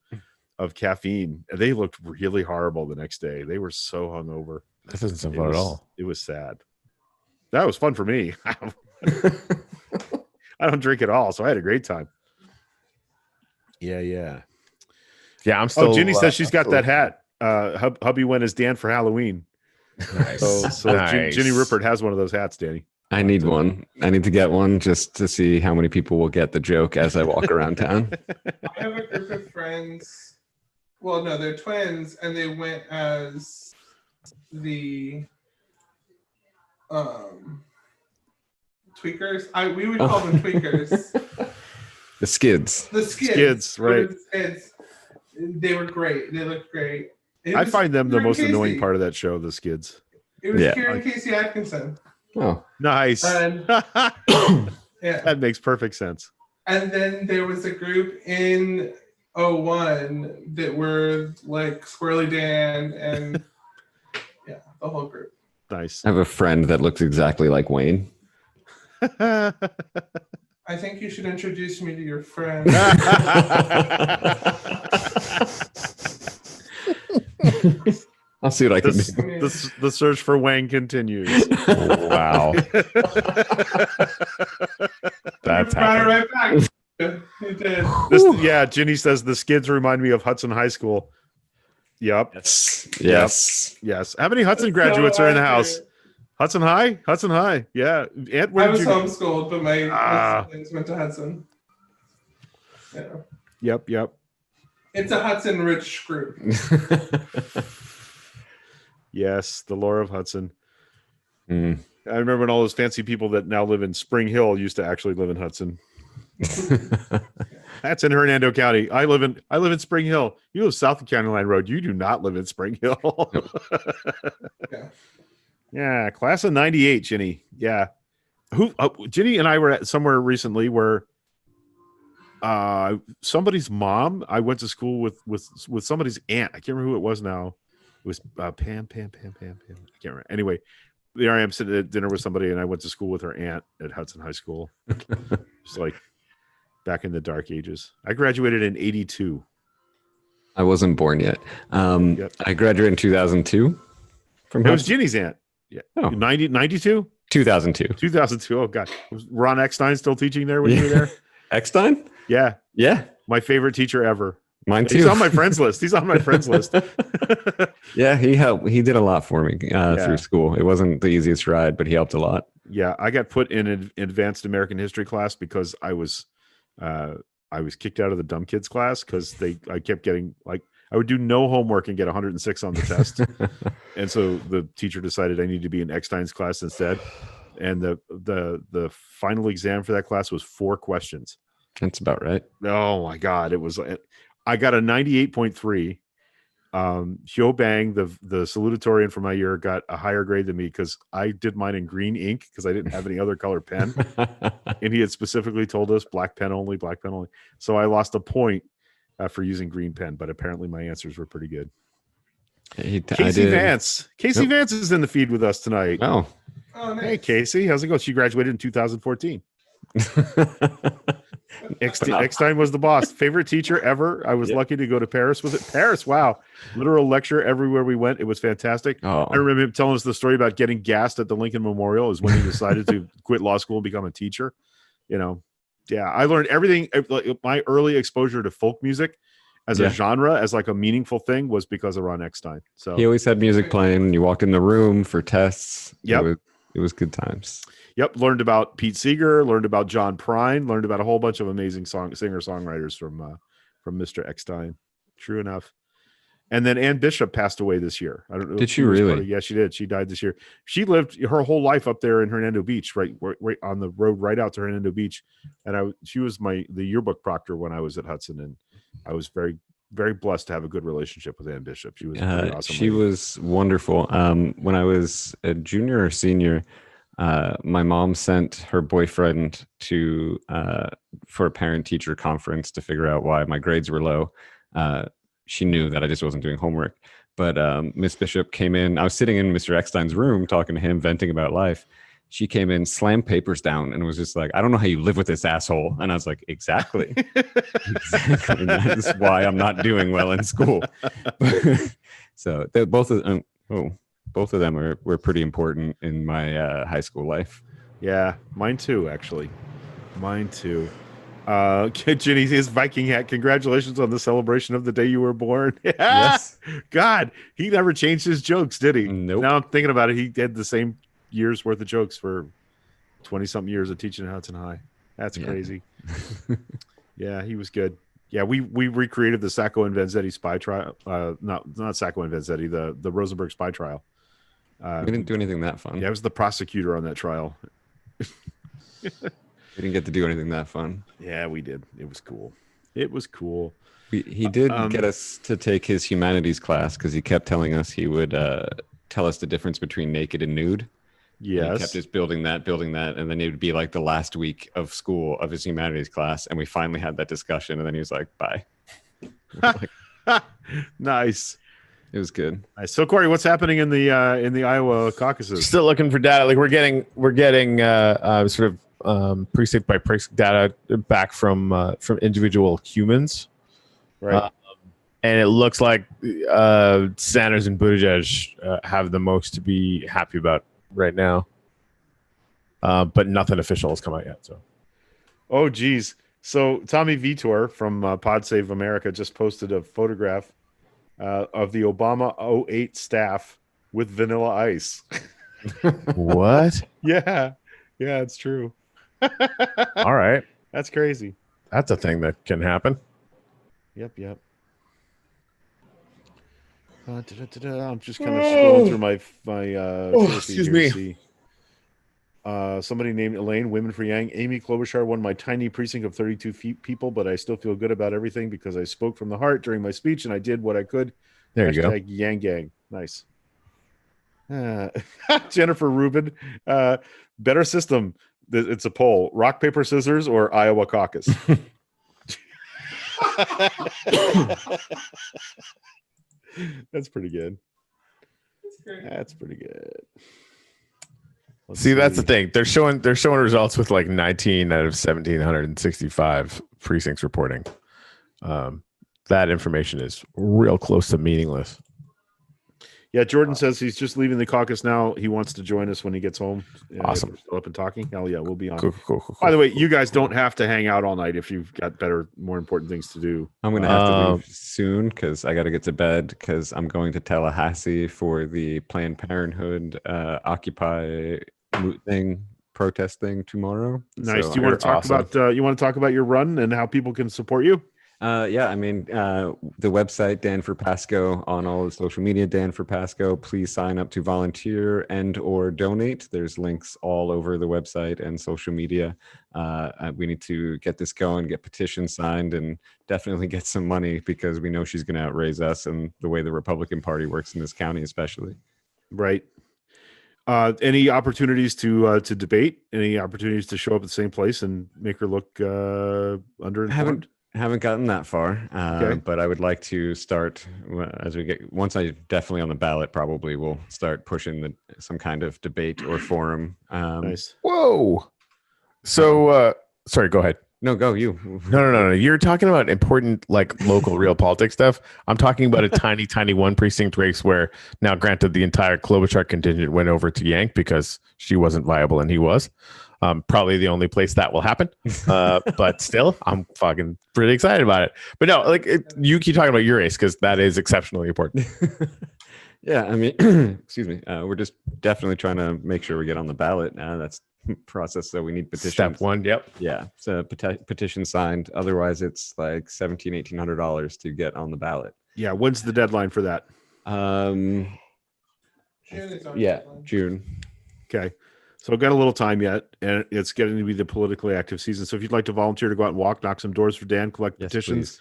of caffeine. And they looked really horrible the next day. They were so hungover. That doesn't sound fun at all. It was sad. That was fun for me. I don't drink at all, so I had a great time. Yeah. Yeah, I'm still. Oh, Ginny says she's got that hat. Hubby went as Dan for Halloween. Nice. So nice. Ginny Rippert has one of those hats, Danny. I need one. I need to get one just to see how many people will get the joke as I walk around town. I have a group of friends. Well, no, they're twins, and they went as the tweakers. We would call them tweakers. The skids. The skids. Skids, right. The skids. They were great. They looked great. I find them the most annoying part of that show, the skids. It was Kieran Casey Atkinson. Oh, nice. And, that makes perfect sense. And then there was a group in 01 that were like Squirrely Dan and the whole group. Nice. I have a friend that looks exactly like Wayne. I think you should introduce me to your friend. I'll see what I can do. The search for Wayne continues. Wow. That's right back. You did. Ginny says the skids remind me of Hudson High School. Yep. Yes. How many Hudson graduates are in the house? Hudson High? Hudson High. Yeah. I was homeschooled, but my siblings went to Hudson. Yeah. Yep. It's a Hudson rich group. Yes, the lore of Hudson. Mm. I remember when all those fancy people that now live in Spring Hill used to actually live in Hudson. That's in Hernando County. I live in Spring Hill. You live south of County Line Road. You do not live in Spring Hill. Yeah, class of '98, Ginny. Yeah, Ginny and I were at somewhere recently where somebody's mom. I went to school with somebody's aunt. I can't remember who it was now. It was Pam. I can't remember. Anyway, there I am sitting at dinner with somebody, and I went to school with her aunt at Hudson High School. It's like back in the dark ages. I graduated in '82. I wasn't born yet. Yep. I graduated in 2002. It was Ginny's aunt. Yeah. Oh. 92? 2002. 2002. Oh, God. Was Ron Eckstein still teaching there when you were there? Eckstein? Yeah. Yeah. My favorite teacher ever. Mine too. He's on my friends list. Yeah, he helped. He did a lot for me through school. It wasn't the easiest ride, but he helped a lot. Yeah, I got put in an advanced American history class because I was kicked out of the dumb kids class because I kept getting I would do no homework and get 106 on the test. And so the teacher decided I needed to be in Eckstein's class instead. And the final exam for that class was 4 questions. That's about right. Oh my God. I got a 98.3. Hyo Bang, the salutatorian for my year, got a higher grade than me because I did mine in green ink because I didn't have any other color pen. And he had specifically told us black pen only. So I lost a point for using green pen, but apparently my answers were pretty good. Casey Vance. Vance is in the feed with us tonight. Oh, nice. Hey, Casey. How's it going? She graduated in 2014. Eckstein was the boss. Favorite teacher ever. I was lucky to go to Paris with it. Paris, wow. Literal lecture everywhere we went. It was fantastic. Oh. I remember him telling us the story about getting gassed at the Lincoln Memorial is when he decided to quit law school and become a teacher. I learned everything. My early exposure to folk music as a genre, as like a meaningful thing, was because of Ron Eckstein. So he always had music playing when you walked in the room for tests. Yep. It was good times. Yep. Learned about Pete Seeger, learned about John Prine, learned about a whole bunch of amazing singer-songwriters from Mr. Eckstein. True enough. And then Ann Bishop passed away this year. I don't know. Did she really? Yeah, she did. She died this year. She lived her whole life up there in Hernando Beach, right on the road right out to Hernando Beach. And she was the yearbook proctor when I was at Hudson, and I was very, very blessed to have a good relationship with Ann Bishop. She was very awesome. She was wonderful. When I was a junior or senior, my mom sent her boyfriend to for a parent-teacher conference to figure out why my grades were low. She knew that I just wasn't doing homework. But Miss Bishop came in. I was sitting in Mr. Eckstein's room talking to him, venting about life. She came in, slammed papers down, and was just like, I don't know how you live with this asshole. And I was like, exactly. Exactly. That is why I'm not doing well in school. So both of them were pretty important in my high school life. Yeah, mine too, actually. Mine too. Ginny, his Viking hat. Congratulations on the celebration of the day you were born. Yes. God, he never changed his jokes, did he? Nope. Now I'm thinking about it. He had the same year's worth of jokes for 20-something years of teaching at Hudson High. That's crazy. Yeah, he was good. Yeah, we recreated the Sacco and Vanzetti spy trial. Not Sacco and Vanzetti, the Rosenberg spy trial. We didn't do anything that fun. Yeah, I was the prosecutor on that trial. We didn't get to do anything that fun. Yeah, we did. It was cool. It was cool. He did get us to take his humanities class because he kept telling us he would tell us the difference between naked and nude. Yes. And he kept just building that, and then it would be like the last week of school of his humanities class, and we finally had that discussion, and then he was like, "Bye." Nice. It was good. Nice. So, Corey, what's happening in the Iowa caucuses? Still looking for data. Like we're getting sort of precinct by precinct data back from individual humans, right? And it looks like Sanders and Buttigieg have the most to be happy about right now, but nothing official has come out yet. So, oh geez. So Tommy Vitor from Pod Save America just posted a photograph of the Obama 08 staff with Vanilla Ice. What? Yeah, it's true. All right, that's crazy. That's a thing that can happen. Yep. I'm just kind of scrolling through my excuse me. Somebody named Elaine, Women for Yang. Amy Klobuchar won my tiny precinct of 32 people, but I still feel good about everything because I spoke from the heart during my speech and I did what I could. There you go. Yang Gang. Nice. Jennifer Rubin. Better system. It's a poll. Rock, paper, scissors, or Iowa caucus. That's pretty good. That's pretty good. See, that's the thing. They're showing results with like 19 out of 1,765 precincts reporting. That information is real close to meaningless. Yeah, Jordan says he's just leaving the caucus now. He wants to join us when he gets home. Awesome. We're still up and talking. Hell yeah, we'll be on. Cool. By the way, you guys don't have to hang out all night if you've got more important things to do. I'm going to have to leave soon because I got to get to bed because I'm going to Tallahassee for the Planned Parenthood Occupy thing, protest thing tomorrow. Nice. Do you want to talk about your run and how people can support you? Yeah, I mean, the website, Dan for Pasco, on all the social media, Dan for Pasco. Please sign up to volunteer and or donate. There's links all over the website and social media. We need to get this going, get petitions signed, and definitely get some money because we know she's going to outraise us and the way the Republican Party works in this county, especially. Right. Any opportunities to debate? Any opportunities to show up at the same place and make her look underinformed? Haven't gotten that far, Okay. But I would like to start once I definitely on the ballot. Probably will start pushing some kind of debate or forum. Nice. Whoa. So, sorry. Go ahead. No, go you. No. You're talking about important, like local, real politics stuff. I'm talking about a tiny one precinct race where now, granted, the entire Klobuchar contingent went over to Yank because she wasn't viable and he was. Probably the only place that will happen. But still, I'm fucking pretty excited about it. But no, like you keep talking about your race because that is exceptionally important. Yeah, I mean, excuse me. We're just definitely trying to make sure we get on the ballot. That's process. So we need petitions. Step one. Yep. Yeah. So petition signed. Otherwise, it's like $1,800 to get on the ballot. Yeah. When's the deadline for that? June. Okay. So I've got a little time yet, and it's getting to be the politically active season. So if you'd like to volunteer to go out and walk, knock some doors for Dan, collect petitions,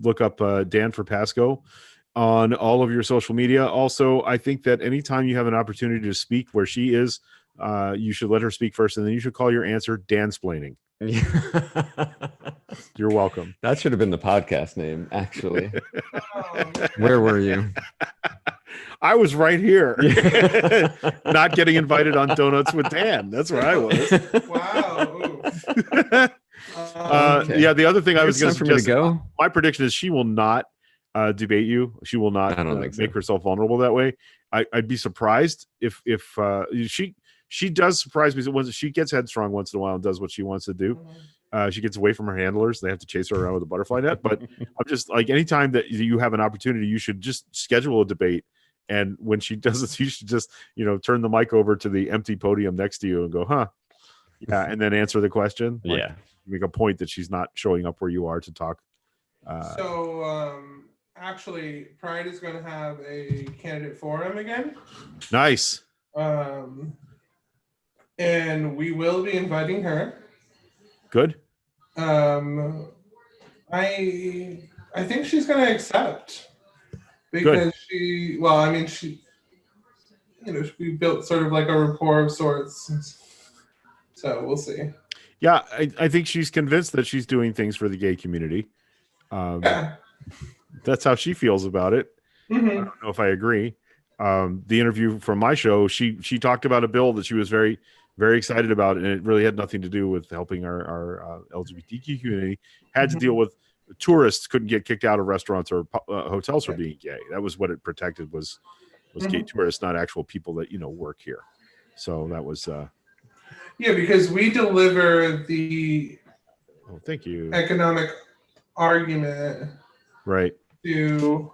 look up Dan for Pasco on all of your social media. Also, I think that anytime you have an opportunity to speak where she is, you should let her speak first, and then you should call your answer Dansplaining. You're welcome. That should have been the podcast name, actually. Where were you? I was right here, not getting invited on Donuts with Dan. That's where I was. Wow. Okay. Yeah, the other thing I was going to suggest, go. My prediction is she will not debate you. She will not make herself vulnerable that way. I'd be surprised if she does surprise me. Once she gets headstrong once in a while and does what she wants to do. She gets away from her handlers. They have to chase her around with a butterfly net. But I'm just like, anytime that you have an opportunity, you should just schedule a debate. And when she does it, you should just, turn the mic over to the empty podium next to you and go, huh? Yeah. And then answer the question. Yeah. Make a point that she's not showing up where you are to talk. Actually, Pride is going to have a candidate forum again. Nice. And we will be inviting her. Good. I think she's going to accept. Because we built sort of like a rapport of sorts. So we'll see. Yeah, I think she's convinced that she's doing things for the gay community. That's how she feels about it. Mm-hmm. I don't know if I agree. The interview from my show, she talked about a bill that she was very, very excited about, and it really had nothing to do with helping our LGBTQ community. Had to deal with tourists couldn't get kicked out of restaurants or hotels for being gay. That was what it protected was gay tourists, not actual people that work here. So that was because we deliver the thank you economic argument right to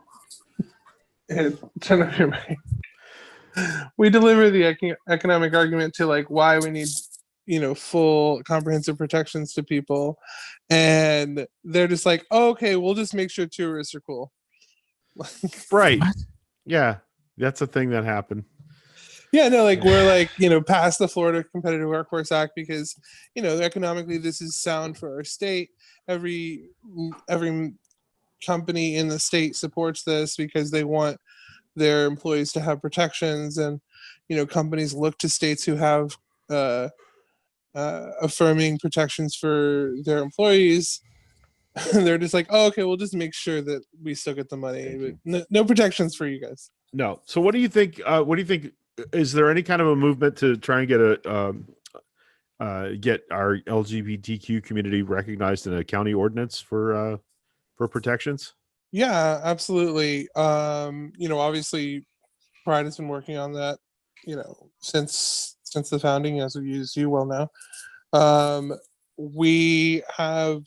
we deliver the economic argument to like why we need full comprehensive protections to people, and they're just like, oh, okay, we'll just make sure tourists are cool. Right. Yeah, that's a thing that happened. Yeah, no, like we're like, past the Florida Competitive Workforce Act because, economically this is sound for our state. Every company in the state supports this because they want their employees to have protections, and companies look to states who have affirming protections for their employees. And they're just like, oh, okay, we'll just make sure that we still get the money, but no protections for you guys. No. So what do you think? Is there any kind of a movement to try and get get our LGBTQ community recognized in a county ordinance for protections? Yeah, absolutely. Obviously Pride has been working on that, since the founding, as you well know. We have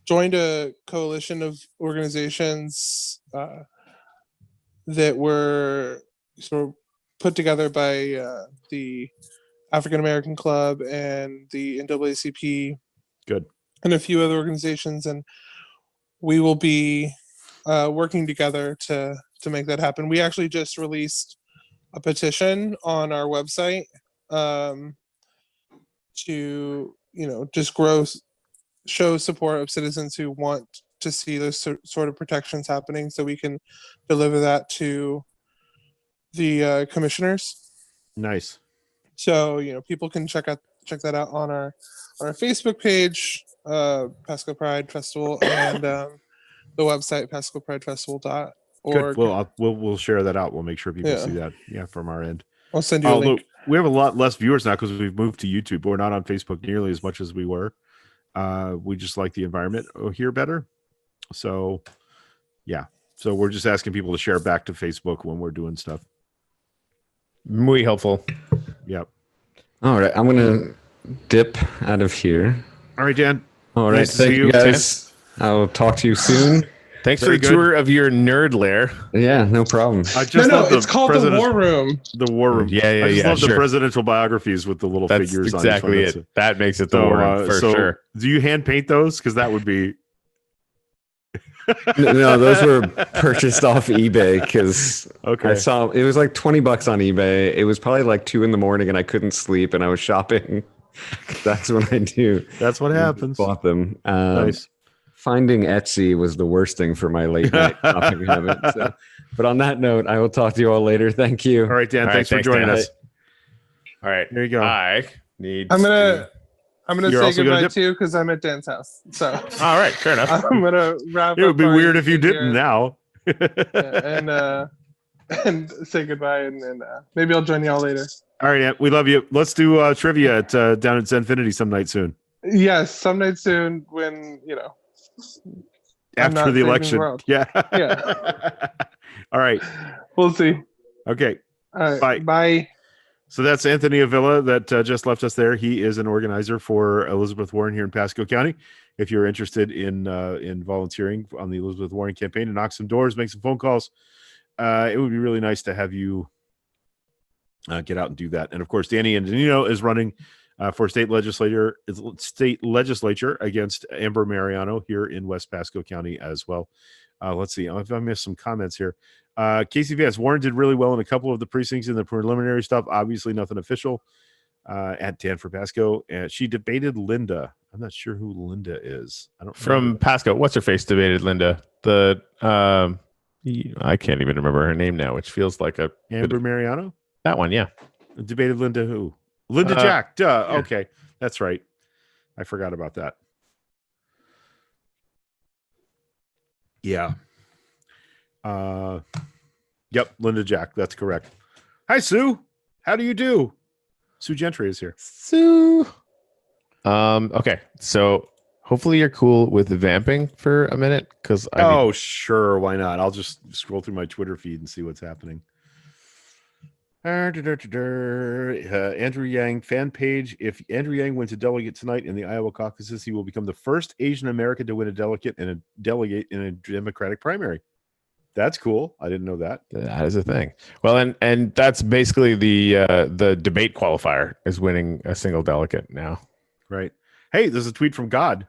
joined a coalition of organizations that were sort of put together by the African American Club and the NAACP. Good. And a few other organizations, and we will be working together to make that happen. We actually just released a petition on our website to just show support of citizens who want to see those sort of protections happening, so we can deliver that to the commissioners. Nice. So people can check that out on our Facebook page, Pasco Pride Festival, and the website pascopridefestival.org. Good. Well, we'll share that out. We'll make sure people see that. Yeah, from our end. I'll send you a link. Look, we have a lot less viewers now because we've moved to YouTube, but we're not on Facebook nearly as much as we were. We just like the environment here better. So, yeah. So we're just asking people to share back to Facebook when we're doing stuff. Muy helpful. Yep. All right. I'm going to dip out of here. All right, Dan. All right. Nice Thank you guys. I'll talk to you soon. Thanks for the tour of your nerd lair. Yeah, no problem. I just love it's called the War Room. The War Room. Yeah. I just love the presidential biographies with the little figures on each one. Exactly it. That makes it the War Room for sure. Do you hand paint those? Because that would be... No, those were purchased off eBay because I saw it was like $20 on eBay. It was probably like 2 a.m. and I couldn't sleep and I was shopping. That's what I do. That's what happens. Bought them. Nice. Finding Etsy was the worst thing for my late night shopping habit. So, but on that note, I will talk to you all later. Thank you. All right, Dan. Thanks for joining us. All right, there you go. I'm gonna say goodbye too because I'm at Dan's house. So all right, fair enough. I'm gonna wrap. It would be weird if you didn't now. And say goodbye, and maybe I'll join y'all later. All right, Aunt, we love you. Let's do trivia at down at Zenfinity some night soon. Yes, some night soon when after the election. Yeah. All right. We'll see. Okay. All right. Bye. So that's Anthony Avila that just left us there. He is an organizer for Elizabeth Warren here in Pasco County. If you're interested in volunteering on the Elizabeth Warren campaign, to knock some doors, make some phone calls, it would be really nice to have you get out and do that. And of course, Danny Antonino is running for state legislature against Amber Mariano here in West Pasco County as well. Let's see if I missed some comments here. Casey Vance, Warren did really well in a couple of the precincts in the preliminary stuff. Obviously, nothing official. At Dan for Pasco, and she debated Linda. I'm not sure who Linda is. I don't from Pasco. What's her face debated Linda? I can't even remember her name now, which feels like a Amber Mariano. That one, yeah. Debated Linda who? Linda Jack. Duh. Yeah. Okay, that's right. I forgot about that. Yeah. Yep, Linda Jack. That's correct. Hi, Sue. How do you do? Sue Gentry is here. Sue. Okay, so hopefully you're cool with vamping for a minute, because sure, why not? I'll just scroll through my Twitter feed and see what's happening. Andrew Yang fan page. If Andrew Yang wins a delegate tonight in the Iowa caucuses, he will become the first Asian American to win a delegate in a Democratic primary. That's cool. I didn't know that. That is a thing. Well, and that's basically the debate qualifier is winning a single delegate now. Right. Hey, there's a tweet from God.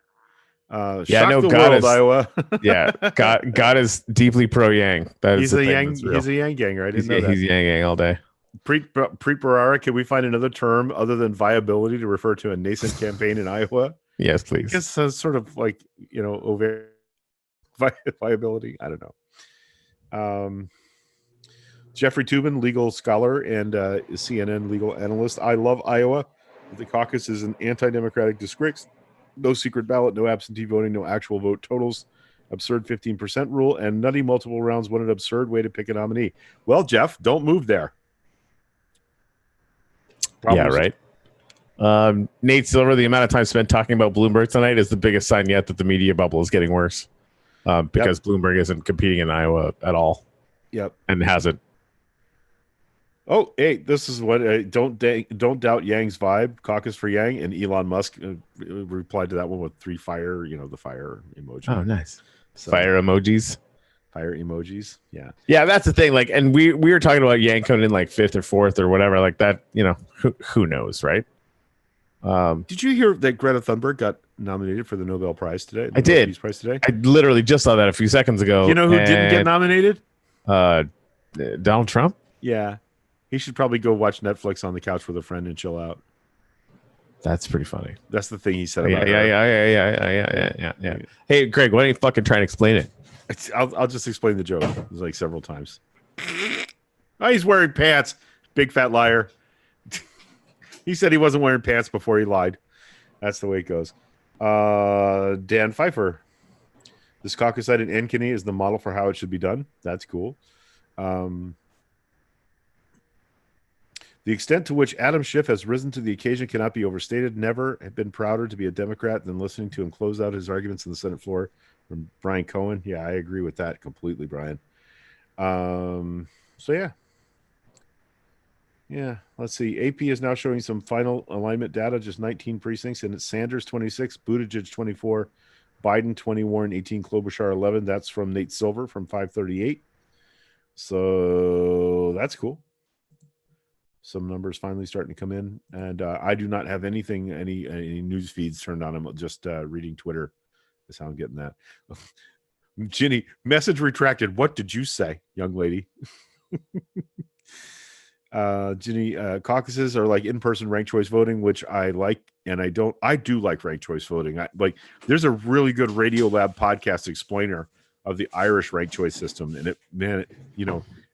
No, the God world, is Iowa. yeah. God is deeply pro Yang. He's a Yang ganger. I didn't know that. He's Yang gang all day. Preet Bharara, can we find another term other than viability to refer to a nascent campaign in Iowa? Yes, please. It's sort of like, viability. I don't know. Jeffrey Toobin, legal scholar and CNN legal analyst. I love Iowa. The caucus is an anti-democratic disgrace. No secret ballot, no absentee voting, no actual vote totals, absurd 15% rule, and nutty multiple rounds. What an absurd way to pick a nominee. Well, Jeff, don't move there. Yeah, right. Nate Silver, the amount of time spent talking about Bloomberg tonight is the biggest sign yet that the media bubble is getting worse because Bloomberg isn't competing in Iowa at all. Yep. And hasn't. Oh, hey, this is what don't doubt Yang's vibe. Caucus for Yang, and Elon Musk replied to that one with 3 fire, the fire emoji. Oh, nice. So, fire emojis. Yeah. Yeah, that's the thing. Like, and we were talking about Yang coming in like 5th or 4th or whatever. Like that, who knows, right? Did you hear that Greta Thunberg got nominated for the Nobel Prize today? I did. Peace Prize today. I literally just saw that a few seconds ago. You know who didn't get nominated? Donald Trump. Yeah. He should probably go watch Netflix on the couch with a friend and chill out. That's pretty funny. That's the thing he said about Yeah. Hey, Greg, why don't you fucking try and explain it? I'll just explain the joke. It was like several times. Oh, he's wearing pants. Big fat liar. He said he wasn't wearing pants before he lied. That's the way it goes. Dan Pfeiffer. This caucus site in Ankeny is the model for how it should be done. That's cool. The extent to which Adam Schiff has risen to the occasion cannot be overstated. Never have been prouder to be a Democrat than listening to him close out his arguments in the Senate floor. From Brian Cohen. Yeah, I agree with that completely, Brian. So yeah, let's see. AP is now showing some final alignment data, just 19 precincts, and it's Sanders 26, Buttigieg 24, Biden 20, Warren 18, Klobuchar 11. That's from Nate Silver from 538. So that's cool. Some numbers finally starting to come in, and I do not have any news feeds turned on. I'm just reading Twitter. That's how I'm getting that. Ginny, message retracted. What did you say, young lady? Ginny, caucuses are like in-person ranked choice voting, which I like, and I do like ranked choice voting. There's a really good Radio Lab podcast explainer of the Irish ranked choice system, and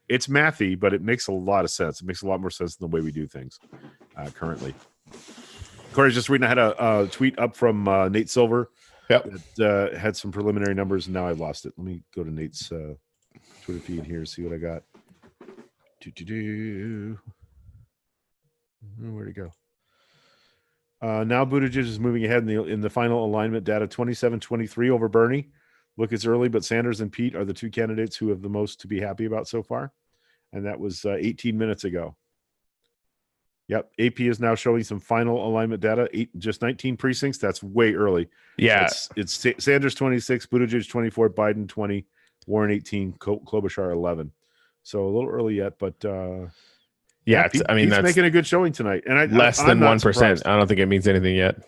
it's mathy, but it makes a lot of sense. It makes a lot more sense than the way we do things currently. Corey's just reading. I had a tweet up from Nate Silver. Yep. That had some preliminary numbers, and now I lost it. Let me go to Nate's Twitter feed here, see what I got. Where'd it go? Now Buttigieg is moving ahead in the final alignment data, 27-23 over Bernie. Look, it's early, but Sanders and Pete are the 2 candidates who have the most to be happy about so far. And that was 18 minutes ago. Yep. AP is now showing some final alignment data, just 19 precincts. That's way early. Yeah. It's Sanders 26, Buttigieg 24, Biden 20, Warren 18, Klobuchar 11. So a little early yet, but yeah, Pete's that's making a good showing tonight. And less than 1%. I don't think it means anything yet.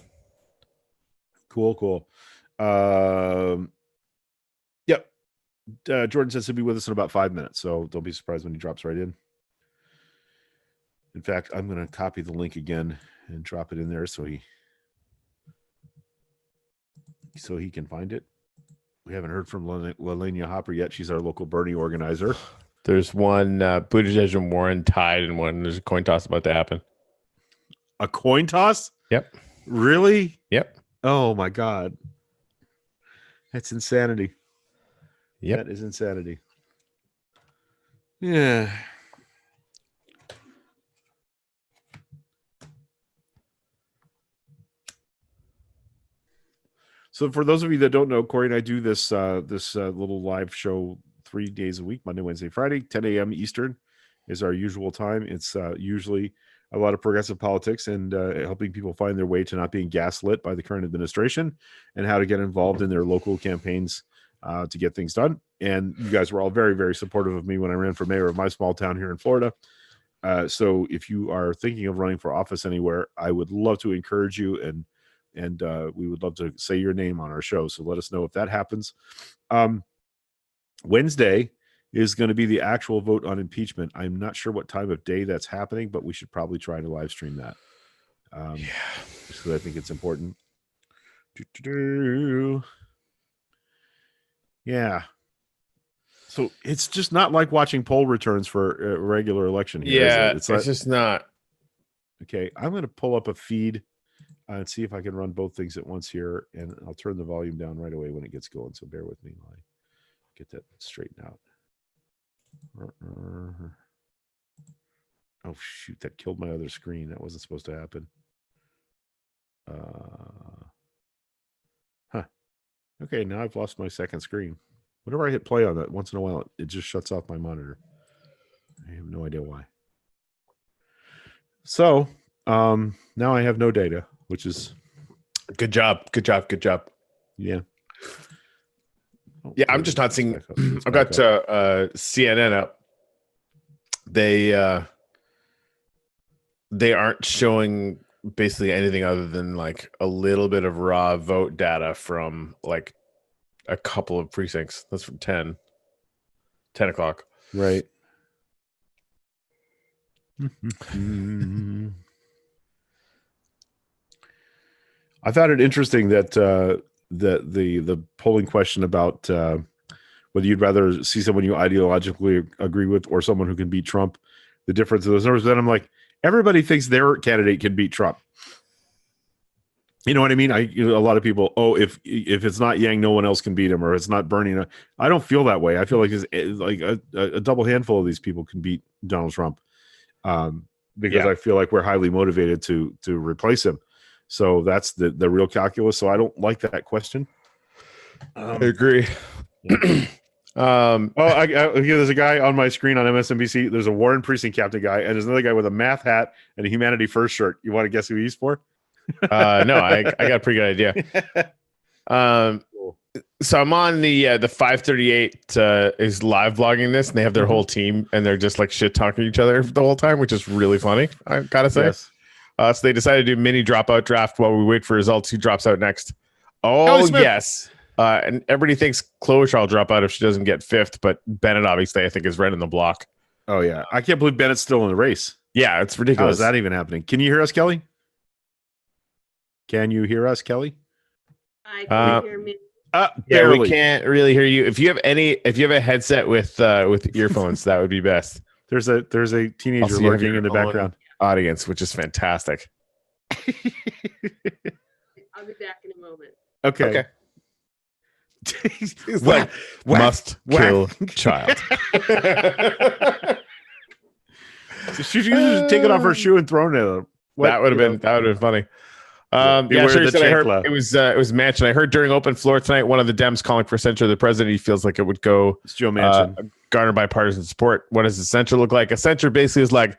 Cool. Yep. Jordan says he'll be with us in about 5 minutes, so don't be surprised when he drops right in. In fact, I'm going to copy the link again and drop it in there so he can find it. We haven't heard from Lalania Hopper yet. She's our local Bernie organizer. There's one Buttigieg and Warren tied, and there's a coin toss about to happen. A coin toss? Yep. Really? Yep. Oh my God. That's insanity. Yep. That is insanity. Yeah. So for those of you that don't know, Corey and I do this little live show 3 days a week, Monday, Wednesday, Friday, 10 a.m. Eastern is our usual time. It's usually a lot of progressive politics and helping people find their way to not being gaslit by the current administration and how to get involved in their local campaigns to get things done. And you guys were all very, very supportive of me when I ran for mayor of my small town here in Florida. So if you are thinking of running for office anywhere, I would love to encourage you and and we would love to say your name on our show. So let us know if that happens. Wednesday is going to be the actual vote on impeachment. I'm not sure what time of day that's happening, but we should probably try to live stream that. Because I think it's important. Yeah. So it's just not like watching poll returns for a regular election here. Yeah, It's just not. Okay, I'm going to pull up a feed and see if I can run both things at once here, and I'll turn the volume down right away when it gets going. So bear with me while I get that straightened out. Oh shoot, that killed my other screen. That wasn't supposed to happen. Okay, now I've lost my second screen. Whenever I hit play on that, once in a while, it just shuts off my monitor. I have no idea why. So now I have no data, which is good job. Yeah. Yeah, I'm just not seeing. I've got CNN up. They aren't showing basically anything other than like a little bit of raw vote data from like a couple of precincts. That's from 10 o'clock. Right. I found it interesting that the polling question about whether you'd rather see someone you ideologically agree with or someone who can beat Trump, the difference of those numbers. Then I'm like, everybody thinks their candidate can beat Trump. You know what I mean? A lot of people, if it's not Yang, no one else can beat him, or it's not Bernie. I don't feel that way. I feel like it's like a double handful of these people can beat Donald Trump, because I feel like we're highly motivated to replace him. So that's the real calculus. So I don't like that question. I agree. There's a guy on my screen on MSNBC. There's a Warren Precinct Captain guy, and there's another guy with a math hat and a Humanity First shirt. You want to guess who he's for? No, I got a pretty good idea. So I'm on the 538 is live blogging this, and they have their whole team, and they're just like shit talking each other the whole time, which is really funny. I gotta say. Yes. So they decided to do mini dropout draft while we wait for results. Who drops out next? Oh yes. And everybody thinks Klobuchar will drop out if she doesn't get fifth, but Bennett obviously I think is right in the block. Oh yeah, I can't believe Bennett's still in the race. Yeah, it's ridiculous. How is that even happening? Can you hear us, Kelly? Can you hear us, Kelly? I can hear me. Yeah, we can't really hear you. If you have a headset with earphones, that would be best. There's a teenager lurking in the background audience, which is fantastic. I'll be back in a moment. Okay. He's like must kill child. So she just take it off her shoe and throw it at him. That would have been funny. Sure. Said I heard it was Manchin. I heard during open floor tonight, one of the Dems calling for censure of the president. He feels like it would go. It's Joe Manchin. Garner bipartisan support. What does the censure look like? A censure basically is like,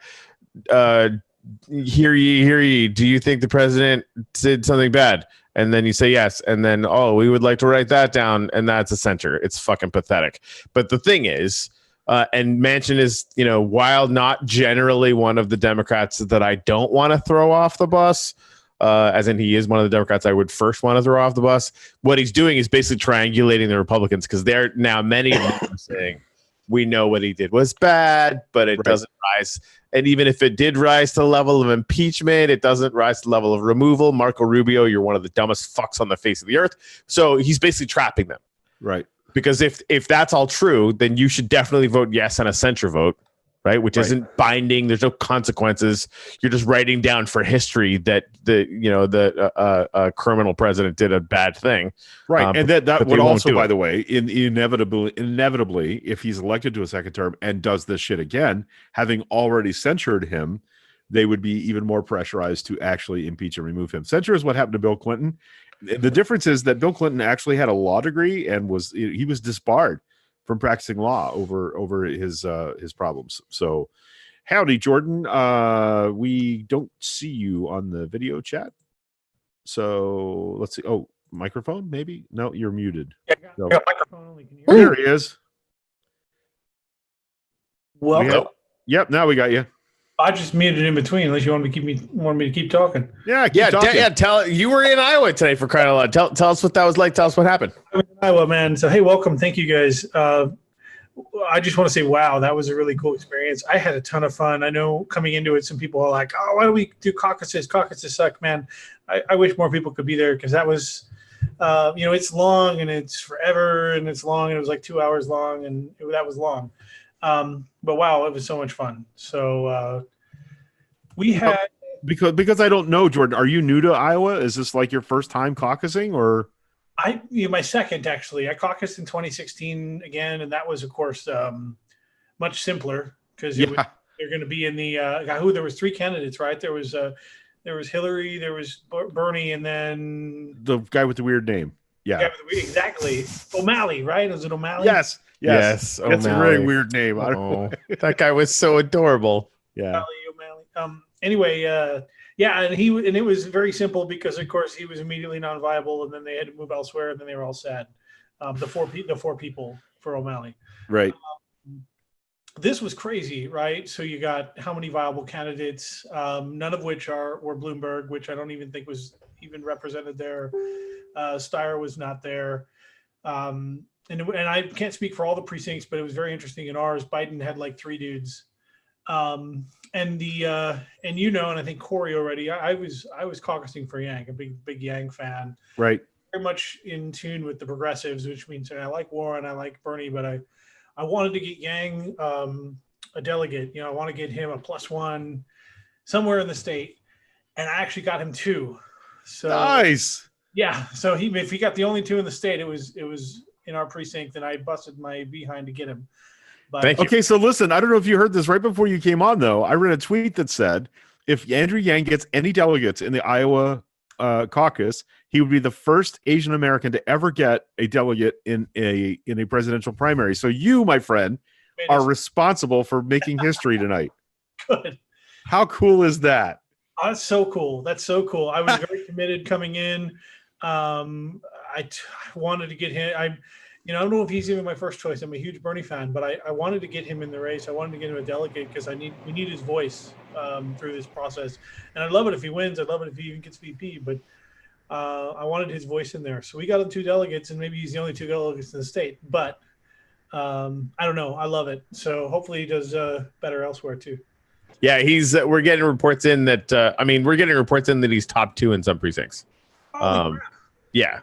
hear ye. Do you think the president did something bad? And then you say yes, and then we would like to write that down, and that's a censure. It's fucking pathetic. But the thing is, and Manchin is, while not generally one of the Democrats that I don't want to throw off the bus, as in he is one of the Democrats I would first want to throw off the bus. What he's doing is basically triangulating the Republicans, because they're now many of them are saying, we know what he did was bad, but it doesn't rise. And even if it did rise to the level of impeachment, it doesn't rise to the level of removal. Marco Rubio, you're one of the dumbest fucks on the face of the earth. So he's basically trapping them. Right. Because if that's all true, then you should definitely vote yes on a censure vote, right? Which isn't binding. There's no consequences. You're just writing down for history that the criminal president did a bad thing. Right. And that would also, by the way, inevitably, if he's elected to a second term and does this shit again, having already censured him, they would be even more pressurized to actually impeach and remove him. Censure is what happened to Bill Clinton. The difference is that Bill Clinton actually had a law degree and was disbarred from practicing law over his problems. So, howdy, Jordan. We don't see you on the video chat. So let's see. Oh, microphone, maybe? No, you're muted. Yeah, microphone only. Can you hear there he is. Welcome. Yep, now we got you. I just muted in between, unless you want me to keep talking. Yeah, keep talking. Tell you were in Iowa today for crying out loud. Tell us what that was like. Tell us what happened. I was in Iowa, man. So hey, welcome. Thank you guys. I just want to say, wow, that was a really cool experience. I had a ton of fun. I know coming into it, some people are like, "Oh, why don't we do caucuses? Caucuses suck, man." I wish more people could be there because that was, it's long and it's forever and it's long and it was like 2 hours long and that was long. But wow, it was so much fun. So we had because I don't know, Jordan. Are you new to Iowa? Is this like your first time caucusing, or my second actually? I caucused in 2016 again, and that was of course much simpler because they're going to be in the there was 3 candidates, right? There was Hillary, there was Bernie, and then the guy with the weird name. Yeah, exactly. O'Malley, right? Is it O'Malley? Yes. That's a really weird name. That guy was so adorable. Yeah. O'Malley. Anyway, and it was very simple because of course he was immediately non-viable, and then they had to move elsewhere, and then they were all sad. The four people for O'Malley. Right. This was crazy, right? So you got how many viable candidates? None of which were Bloomberg, which I don't even think was even represented there. Steyer was not there. And I can't speak for all the precincts, but it was very interesting. In ours, Biden had like 3 dudes. And I think Corey already. I was caucusing for Yang, a big Yang fan. Right. Very much in tune with the progressives, which means I like Warren, I like Bernie, but I wanted to get Yang a delegate. I want to get him a +1 somewhere in the state, and I actually got him 2. So nice. Yeah. So if he got the only 2 in the state, it was in our precinct, and I busted my behind to get him. But, okay, so listen, I don't know if you heard this right before you came on, though. I read a tweet that said if Andrew Yang gets any delegates in the Iowa caucus, he would be the first Asian American to ever get a delegate in a presidential primary. So you, my friend, are responsible for making history tonight. Good. How cool is that? Oh, that's so cool. I was very committed coming in. I wanted to get him. I don't know if he's even my first choice. I'm a huge Bernie fan, but I wanted to get him in the race. I wanted to get him a delegate because we need his voice through this process. And I'd love it if he wins. I'd love it if he even gets VP, but I wanted his voice in there. So we got him 2 delegates, and maybe he's the only 2 delegates in the state. But I don't know. I love it. So hopefully he does better elsewhere too. Yeah, we're getting reports in that he's top 2 in some precincts. Yeah.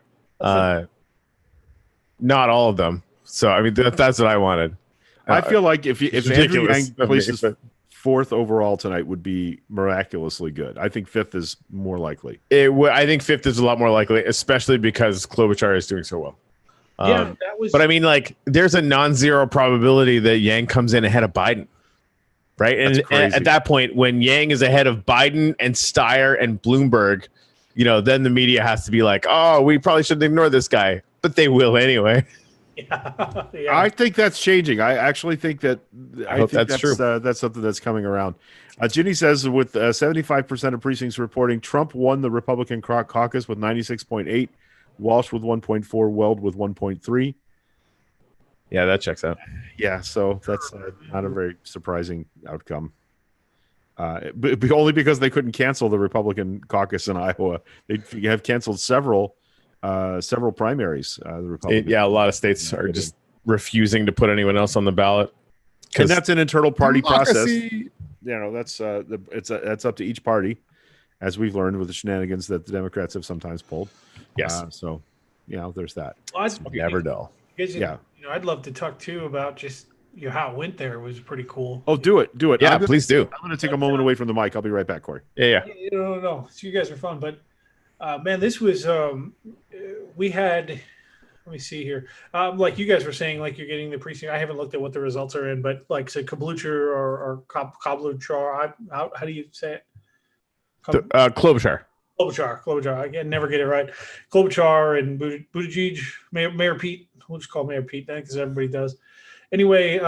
Not all of them. So I mean, that's what I wanted. I feel like if Andrew Yang places 4th overall tonight, would be miraculously good. I think 5th is more likely. I think 5th is a lot more likely, especially because Klobuchar is doing so well. That was. But I mean, like, there's a non-zero probability that Yang comes in ahead of Biden, right? And at that point, when Yang is ahead of Biden and Steyer and Bloomberg, then the media has to be like, "Oh, we probably shouldn't ignore this guy," but they will anyway. Yeah. I think that's changing. I actually think that that's true. That's something that's coming around. Ginny says with 75% of precincts reporting, Trump won the Republican caucus with 96.8, Walsh with 1.4, Weld with 1.3. Yeah, that checks out. Yeah, so that's not a very surprising outcome. But only because they couldn't cancel the Republican caucus in Iowa. They have canceled several primaries. The Republican a lot of states are just refusing to put anyone else on the ballot, and that's an internal party process. That's that's up to each party, as we've learned with the shenanigans that the Democrats have sometimes pulled. Yes. There's that. Well, never dull. I'd love to talk too about just how it went there. It was pretty cool. Oh, do it. Yeah, please do. I'm going to take a moment away from the mic. I'll be right back, Corey. Yeah. No. So you guys are fun, but man, this was we had. Let me see here. Like you guys were saying, like you're getting the precinct. I haven't looked at what the results are in, but like say Kablucher or Kabluchar. How do you say it? Klobuchar. Klobuchar. I can never get it right. Klobuchar and Buttigieg, Mayor Pete. We'll just call Mayor Pete then, because everybody does. Anyway,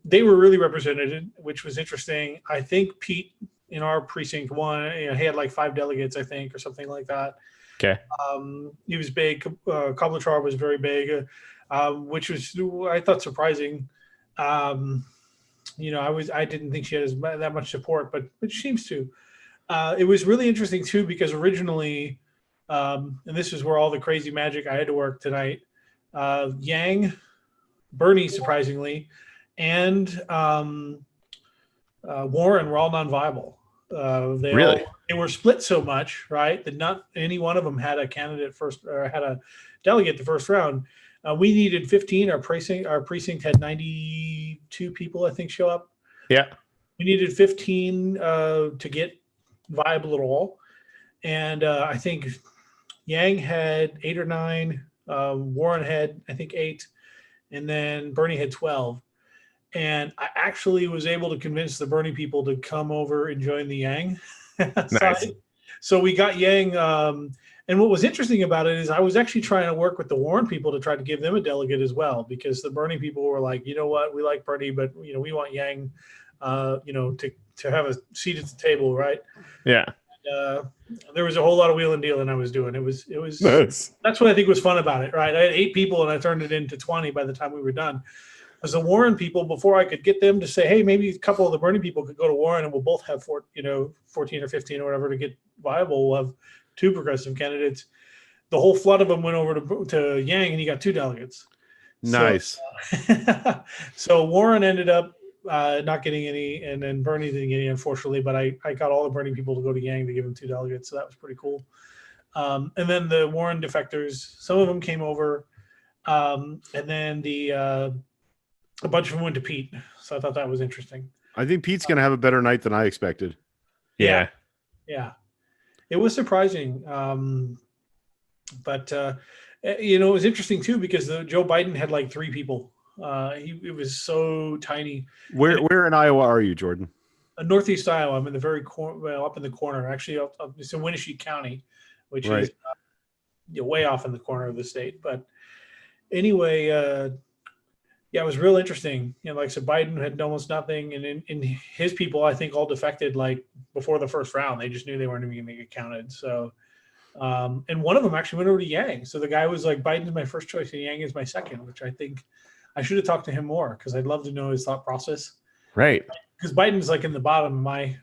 they were really represented, which was interesting. I think Pete in our precinct won. He had like 5 delegates, I think, or something like that. Okay. He was big. Kabluchar was very big, which was, I thought, surprising. I didn't think she had that much support, but she seems to. It was really interesting too, because originally, and this is where all the crazy magic I had to work tonight. Yang, Bernie, surprisingly, and Warren were all non-viable. They were split so much, right, that not any one of them had a candidate first or had a delegate the first round. We needed 15. Our precinct had 92 people, I think, show up. Yeah. We needed 15 to get viable at all. And I think Yang had 8 or 9. Warren had, I think, 8. And then Bernie had 12. And I actually was able to convince the Bernie people to come over and join the Yang side. Nice. So we got Yang. And what was interesting about it is I was actually trying to work with the Warren people to try to give them a delegate as well, because the Bernie people were like, you know what, we like Bernie, but we want Yang, to have a seat at the table, right? Yeah. There was a whole lot of wheel and dealing I was doing. It was Nice. That's what I think was fun about it, right? I had 8 people and I turned it into 20 by the time we were done. As the Warren people, before I could get them to say, hey, maybe a couple of the Bernie people could go to Warren and we'll both have 14 or 15 or whatever to get viable. We'll have 2 progressive candidates. The whole flood of them went over to Yang and he got 2 delegates. Nice. So Warren ended up not getting any, and then Bernie didn't get any, unfortunately, but I got all the Bernie people to go to Yang to give him 2 delegates. So that was pretty cool. And then the Warren defectors, some of them came over. And then a bunch of them went to Pete. So I thought that was interesting. I think Pete's going to have a better night than I expected. Yeah. It was surprising. But it was interesting too, because Joe Biden had like 3 people. It was so tiny. Where in Iowa are you, Jordan? Northeast Iowa. I'm in the very up in the corner. Actually, it's in Winnebago County, which is way off in the corner of the state. But anyway, it was real interesting. Like I said, Biden had almost nothing, and his people, I think, all defected like before the first round. They just knew they weren't even going to get counted. So, and one of them actually went over to Yang. So the guy was like, Biden's my first choice, and Yang is my second, which I think I should have talked to him more, because I'd love to know his thought process. Right. Because Biden's like in the bottom of my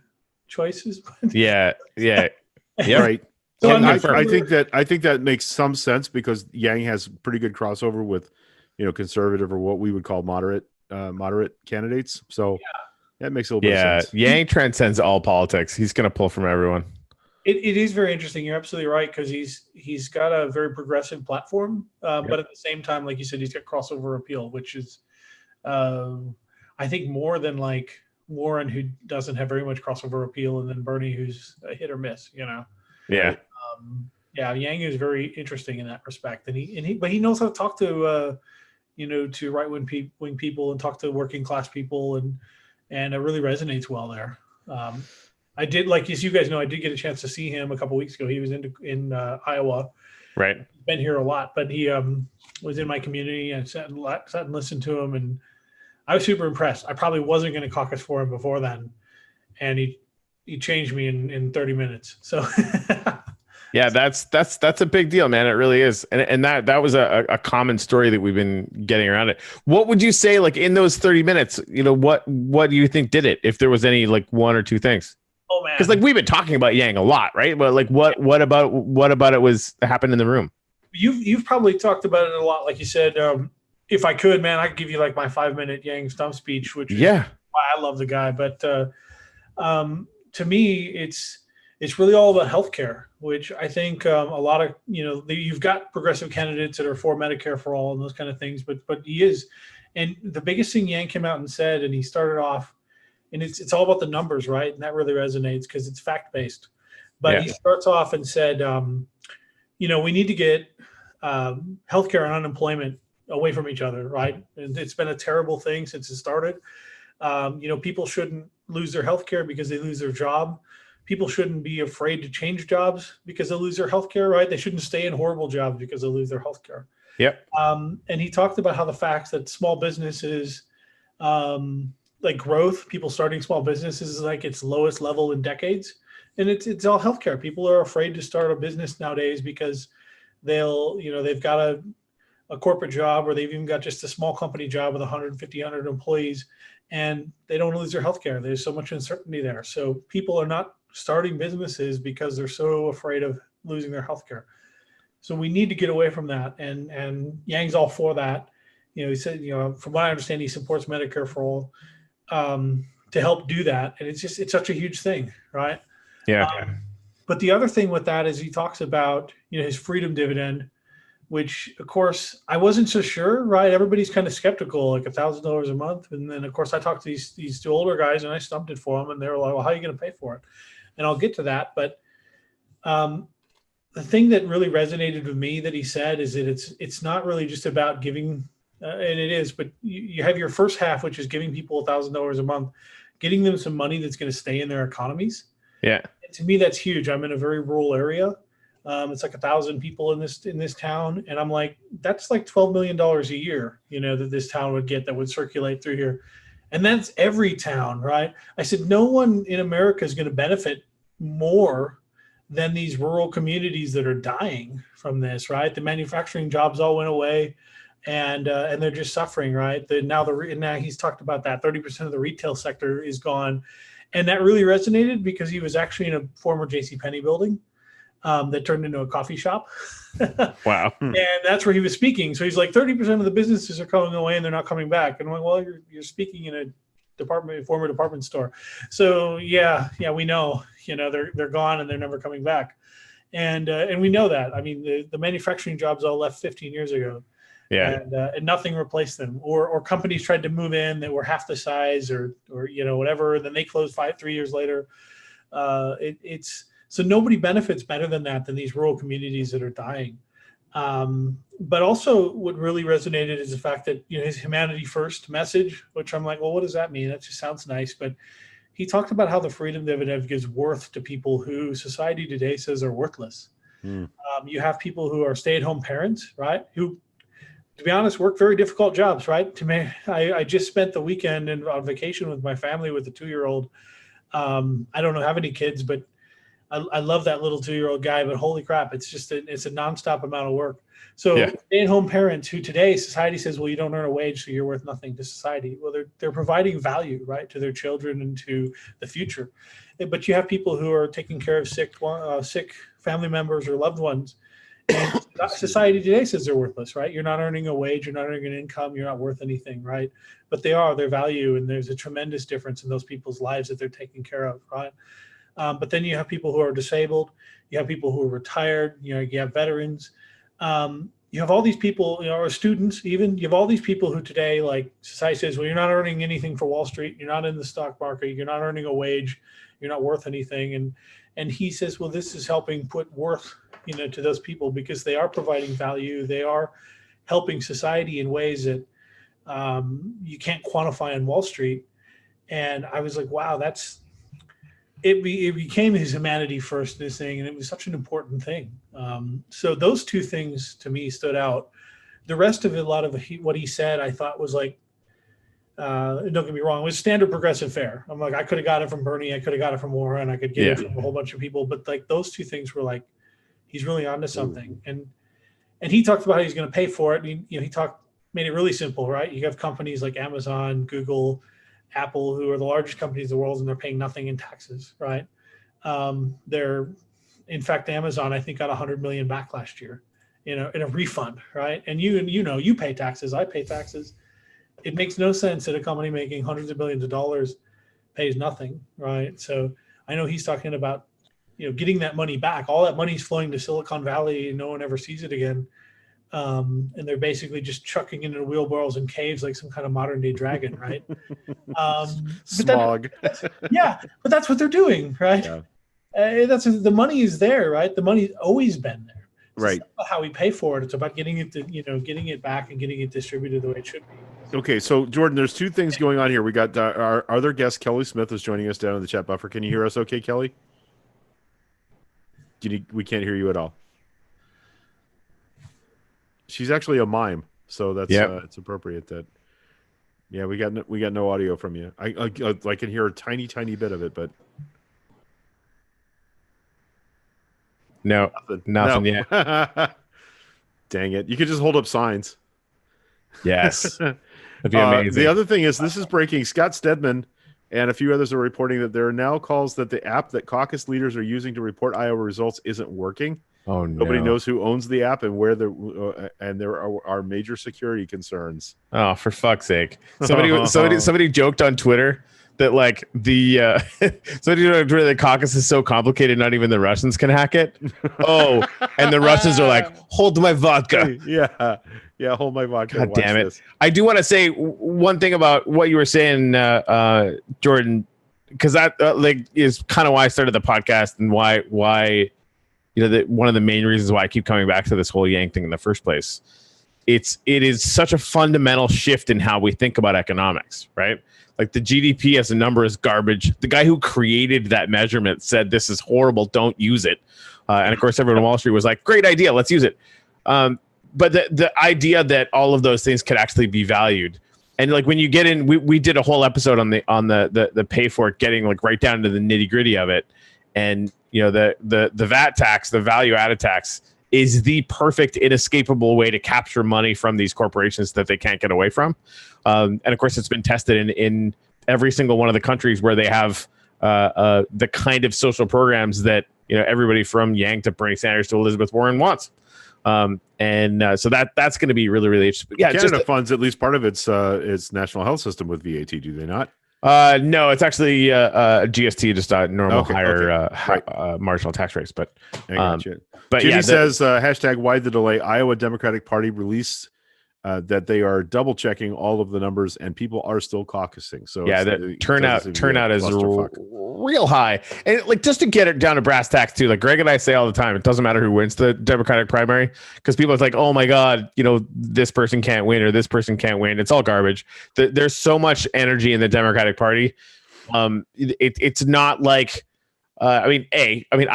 choices. Yeah. Right. So I think that makes some sense, because Yang has pretty good crossover with, conservative, or what we would call moderate candidates. So that makes a little bit of sense. Yang transcends all politics. He's going to pull from everyone. It is very interesting. You're absolutely right, because he's got a very progressive platform, but at the same time, like you said, he's got crossover appeal, which is, I think, more than like Warren, who doesn't have very much crossover appeal, and then Bernie, who's a hit or miss. Yeah. Yang is very interesting in that respect, but he knows how to talk to to right-wing people and talk to working class people, and it really resonates well there. I did, like, as you guys know, I did get a chance to see him a couple weeks ago. He was in Iowa. Right. He's been here a lot, but he was in my community, and sat and listened to him, and I was super impressed. I probably wasn't going to caucus for him before then, and he changed me in 30 minutes. So yeah, that's a big deal, man. It really is. And that was a common story that we've been getting around it. What would you say, like, in those 30 minutes, what do you think did it? If there was any, like, 1 or 2 things? Oh man. Because, like, we've been talking about Yang a lot, right? But, like, what about it was happened in the room? You've probably talked about it a lot. Like you said, if I could, man, I could give you like my 5-minute Yang stump speech, which is why I love the guy. But to me, it's really all about healthcare, which I think a lot of, you've got progressive candidates that are for Medicare for all and those kind of things, but he is. And the biggest thing Yang came out and said, and he started off, and it's all about the numbers, right? And that really resonates because it's fact-based. But he starts off and said, we need to get healthcare and unemployment away from each other, right? And it's been a terrible thing since it started. People shouldn't lose their healthcare because they lose their job. People shouldn't be afraid to change jobs because they lose their healthcare, right? They shouldn't stay in horrible jobs because they lose their healthcare. Yep. And he talked about how the fact that small businesses, like growth, people starting small businesses is like its lowest level in decades. And it's all healthcare. People are afraid to start a business nowadays because they've got a corporate job, or they've even got just a small company job with 150, 100 employees, and they don't lose their health care. There's so much uncertainty there. So people are not starting businesses because they're so afraid of losing their health care. So we need to get away from that. And Yang's all for that. He said, from what I understand, he supports Medicare for all to help do that. And it's such a huge thing, right? Yeah. But the other thing with that is he talks about, his freedom dividend, which of course I wasn't so sure, right? Everybody's kind of skeptical, like $1,000 a month. And then of course I talked to these two older guys and I stumped it for them and they were like, well, how are you going to pay for it? And I'll get to that. But the thing that really resonated with me that he said is that it's not really just about giving, and it is, but you have your first half, which is giving people $1,000 a month, getting them some money that's going to stay in their economies. Yeah. And to me, that's huge. I'm in a very rural area. It's like 1,000 people in this town. And I'm like, that's like $12 million a year, that this town would get that would circulate through here. And that's every town, right? I said, no one in America is going to benefit more than these rural communities that are dying from this, right? The manufacturing jobs all went away and they're just suffering, right? Now he's talked about that 30% of the retail sector is gone. And that really resonated because he was actually in a former JCPenney building that turned into a coffee shop. Wow. And that's where he was speaking. So he's like, 30% of the businesses are going away and they're not coming back. And I'm like, well, you're speaking in a former department store. So yeah, we know, they're gone and they're never coming back. And we know that. I mean, the manufacturing jobs all left 15 years ago. Yeah. And nothing replaced them, or companies tried to move in that were half the size or whatever. And then they closed 3 years later. So nobody benefits better than these rural communities that are dying. But also what really resonated is the fact that, his humanity first message, which I'm like, well, what does that mean? That just sounds nice. But he talked about how the freedom dividend gives worth to people who society today says are worthless. You have people who are stay-at-home parents, right? Who, to be honest, work very difficult jobs, right? I just spent the weekend on vacation with my family with a 2-year-old. I don't have any kids, but I love that little 2-year-old guy, but holy crap, it's a nonstop amount of work. So stay-at-home parents who today society says, well, you don't earn a wage, so you're worth nothing to society. Well, they're providing value, right, to their children and to the future. But you have people who are taking care of sick family members or loved ones. And society today says they're worthless, right? You're not earning a wage, you're not earning an income, you're not worth anything, right? But their value, and there's a tremendous difference in those people's lives that they're taking care of, right? But then you have people who are disabled, you have people who are retired, you have veterans, you have all these people, or students even, you have all these people who today, like society says, well, you're not earning anything for Wall Street, you're not in the stock market, you're not earning a wage, you're not worth anything. And he says, well, this is helping put worth, to those people because they are providing value, they are helping society in ways that you can't quantify on Wall Street. And I was like, wow, it became his humanity first, this thing, and it was such an important thing. So those two things to me stood out. The rest of it, a lot of what he said, I thought was like, don't get me wrong, it was standard progressive fare. I'm like, I could have got it from Bernie, I could have got it from Warren, I could get it from a whole bunch of people, but like those two things were like, he's really onto something. And he talked about how he's going to pay for it. He made it really simple, right? You have companies like Amazon, Google, Apple, who are the largest companies in the world, and they're paying nothing in taxes, right? In fact, Amazon, I think, got 100 million back last year, in a refund, right? And you pay taxes, I pay taxes. It makes no sense that a company making hundreds of millions of dollars pays nothing, right? So I know he's talking about, getting that money back. All that money's flowing to Silicon Valley, and no one ever sees it again. And they're basically just chucking into wheelbarrows and caves like some kind of modern day dragon, right? Smog. But that's what they're doing, right? Yeah. The money is there, right? The money's always been there. Right. It's not about how we pay for it. It's about getting it getting it back and getting it distributed the way it should be. Okay, so Jordan, there's two things going on here. We got our other guest, Kelly Smith, is joining us down in the chat buffer. Can you hear us okay, Kelly? We can't hear you at all. She's actually a mime, so that's it's appropriate that. Yeah, we got no audio from you. I can hear a tiny bit of it, but nothing yet. Dang it! You could just hold up signs. Yes. That'd be amazing. The other thing is, this is breaking. Scott Stedman and a few others are reporting that there are now calls that the app that caucus leaders are using to report Iowa results isn't working. Oh no! Nobody knows who owns the app and where and there are major security concerns. Oh, for fuck's sake! Somebody joked on Twitter that like the caucus is so complicated, not even the Russians can hack it. Oh, and the Russians are like, hold my vodka. Yeah, hold my vodka. God damn it! This. I do want to say one thing about what you were saying, Jordan, because that like is kind of why I started the podcast and why. One of the main reasons why I keep coming back to this whole Yang thing in the first place. It is such a fundamental shift in how we think about economics, right? Like the GDP as a number is garbage. The guy who created that measurement said this is horrible, don't use it. And of course, everyone on Wall Street was like, great idea, let's use it. But the idea that all of those things could actually be valued. And like when you get in, we did a whole episode on the pay for it, getting like right down to the nitty gritty of it. And the VAT tax, the value added tax, is the perfect inescapable way to capture money from these corporations that they can't get away from. And of course, it's been tested in every single one of the countries where they have the kind of social programs that everybody from Yang to Bernie Sanders to Elizabeth Warren wants. So that's going to be really, really interesting. Yeah, Canada funds at least part of its national health system with VAT, do they not? No, it's actually GST, just normal higher marginal tax rates. But Jimmy says hashtag why the delay. Iowa Democratic Party released that they are double checking all of the numbers and people are still caucusing. So yeah, the turnout is real high. And like just to get it down to brass tacks too, like Greg and I say all the time, it doesn't matter who wins the Democratic primary because people are like, oh my God, this person can't win or this person can't win. It's all garbage. There's so much energy in the Democratic Party. It's not like I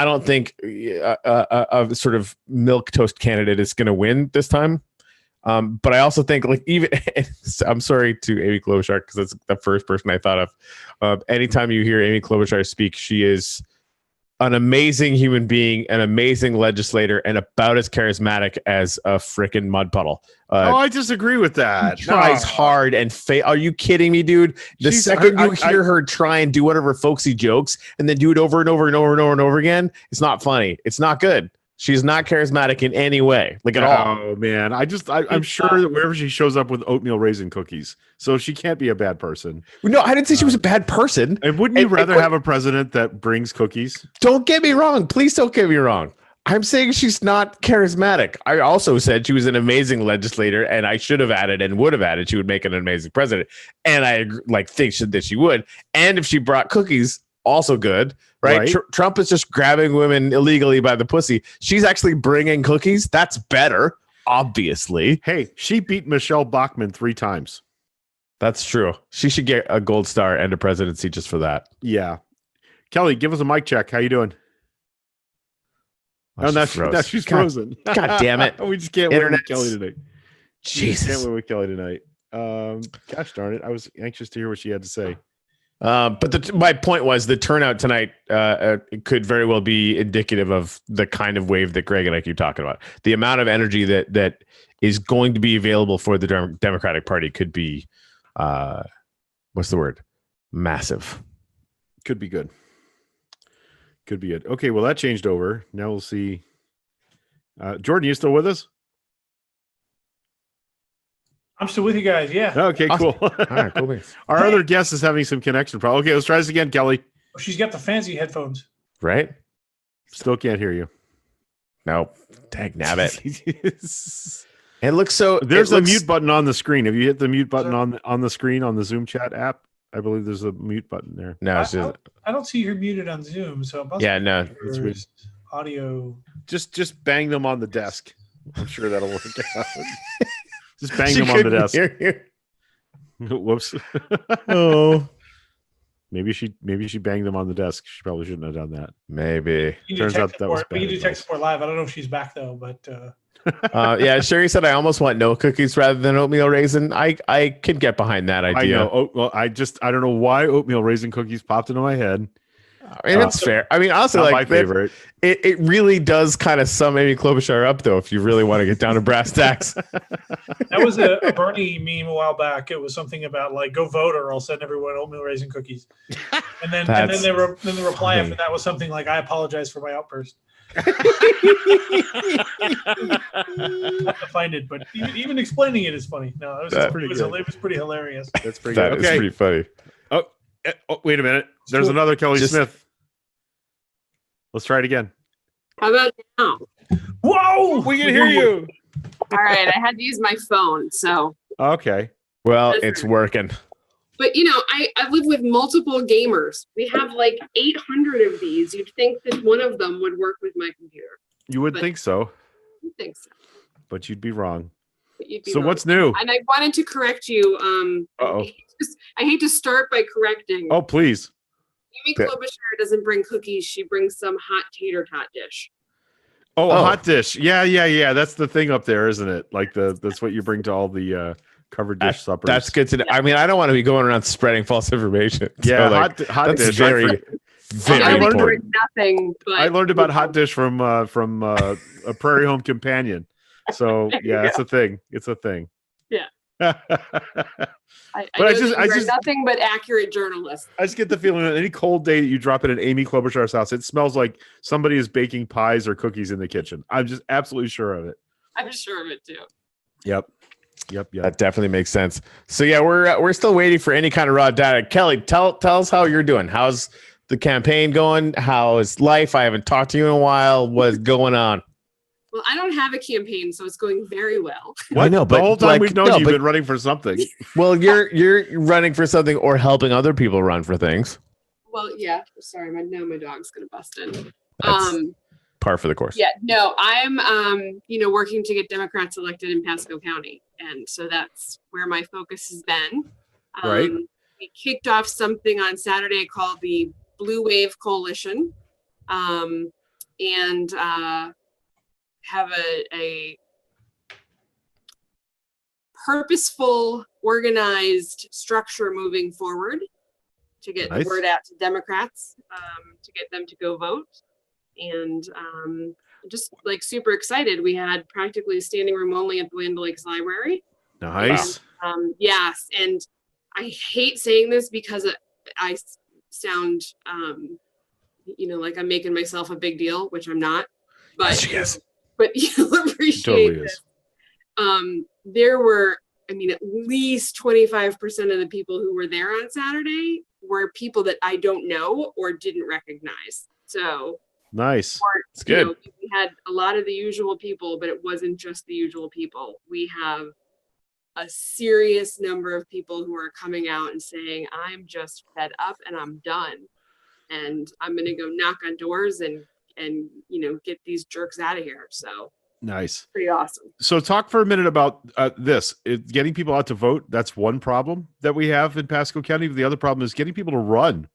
don't think a sort of milquetoast candidate is going to win this time. But I also think like I'm sorry to Amy Klobuchar because that's the first person I thought of. Anytime you hear Amy Klobuchar speak, she is an amazing human being, an amazing legislator, and about as charismatic as a freaking mud puddle. I disagree with that. Tries hard and Are you kidding me, dude? The second you hear her try and do whatever folksy jokes and then do it over and over and over and over and over again, it's not funny. It's not good. She's not charismatic in any way, like at all. Oh man, I'm sure that wherever she shows up with oatmeal raisin cookies, so she can't be a bad person. No, I didn't say she was a bad person. And wouldn't you rather have a president that brings cookies? Don't get me wrong. Please don't get me wrong. I'm saying she's not charismatic. I also said she was an amazing legislator, and I should have added and would have added she would make an amazing president. And I think that she would. And if she brought cookies, also good. Right? Trump is just grabbing women illegally by the pussy. She's actually bringing cookies. That's better, obviously. Hey, she beat Michelle Bachmann 3 times. That's true. She should get a gold star and a presidency just for that. Yeah. Kelly, give us a mic check. How you doing? Now she's frozen. God damn it. We just can't win with Kelly tonight. Jesus. Can't win with Kelly tonight. Gosh darn it. I was anxious to hear what she had to say. But my point was the turnout tonight could very well be indicative of the kind of wave that Greg and I keep talking about. The amount of energy that is going to be available for the Democratic Party could be, what's the word? Massive. Could be good. Could be good. Okay, well, that changed over. Now we'll see. Jordan, you still with us? I'm still with you guys. Yeah. Okay, cool. All right, cool. Our other guest is having some connection problem. Okay, let's try this again, Kelly. Oh, she's got the fancy headphones. Right? Still can't hear you. No. Dag nabbit. It looks so. There's a mute button on the screen. Have you hit the mute button on the screen on the Zoom chat app? I believe there's a mute button there. No, I don't see her muted on Zoom. So yeah, no. It's audio. Just bang them on the desk. I'm sure that'll work out. Just bang them on the desk. Whoops. Oh. Maybe she banged them on the desk. She probably shouldn't have done that. Maybe. Turns out that was bad. We can do tech support live. I don't know if she's back though, but yeah, Sherry said I almost want no cookies rather than oatmeal raisin. I can get behind that idea. I know. I don't know why oatmeal raisin cookies popped into my head. I mean, that's fair. I mean, also, Not like my favorite. It really does kind of sum Amy Klobuchar up, though, if you really want to get down to brass tacks. That was a Bernie meme a while back. It was something about like, go vote or I'll send everyone oatmeal raisin cookies. And then the reply after that was something like, I apologize for my outburst. I have to find it, but even explaining it is funny. No, it was pretty hilarious. That's pretty good. That is pretty funny. Oh, wait a minute. There's another Kelly Smith. Let's try it again. How about now? Whoa, we can hear you. All right, I had to use my phone, so. Okay. Well, it's working. But you know, I live with multiple gamers. We have like 800 of these. You'd think that one of them would work with my computer. You would think so. I think so. But you'd be wrong. So wrong. What's new? And I wanted to correct you. I hate to start by correcting. Oh, please. Amy Klobuchar doesn't bring cookies. She brings some hot tater tot dish. Oh, a hot dish. Yeah. That's the thing up there, isn't it? Like that's what you bring to all the covered dish suppers. That's good to know. I mean, I don't want to be going around spreading false information. Yeah, so, like, hot dish. Very important. Nothing. But I learned about hot dish from a Prairie Home Companion. So yeah, it's a thing. It's a thing. Yeah. I just nothing but accurate journalists. I just get the feeling that any cold day that you drop in at Amy Klobuchar's house, it smells like somebody is baking pies or cookies in the kitchen. I'm just absolutely sure of it. I'm sure of it too. Yep. That definitely makes sense. So yeah, we're still waiting for any kind of raw data. Kelly, tell us how you're doing. How's the campaign going? How is life? I haven't talked to you in a while. What's going on? Well, I don't have a campaign, so it's going very well. I know, but the whole time we've known you've been running for something. Well, you're running for something or helping other people run for things. Well, yeah. Sorry, my dog's gonna bust in. That's par for the course. Yeah, no, I'm working to get Democrats elected in Pasco County, and so that's where my focus has been. Right. We kicked off something on Saturday called the Blue Wave Coalition, and have a purposeful, organized structure moving forward to get the word out to Democrats, to get them to go vote. And just like super excited. We had practically standing room only at the Land O'Lakes Library. Nice. And, yes. And I hate saying this because I sound, like I'm making myself a big deal, which I'm not. But yes. But you'll appreciate this. There were, at least 25% of the people who were there on Saturday were people that I don't know or didn't recognize. So nice. It's good. We had a lot of the usual people, but it wasn't just the usual people. We have a serious number of people who are coming out and saying, I'm just fed up and I'm done. And I'm going to go knock on doors and get these jerks out of here. So nice. Pretty awesome. So talk for a minute about this. Getting people out to vote. That's one problem that we have in Pasco County. The other problem is getting people to run.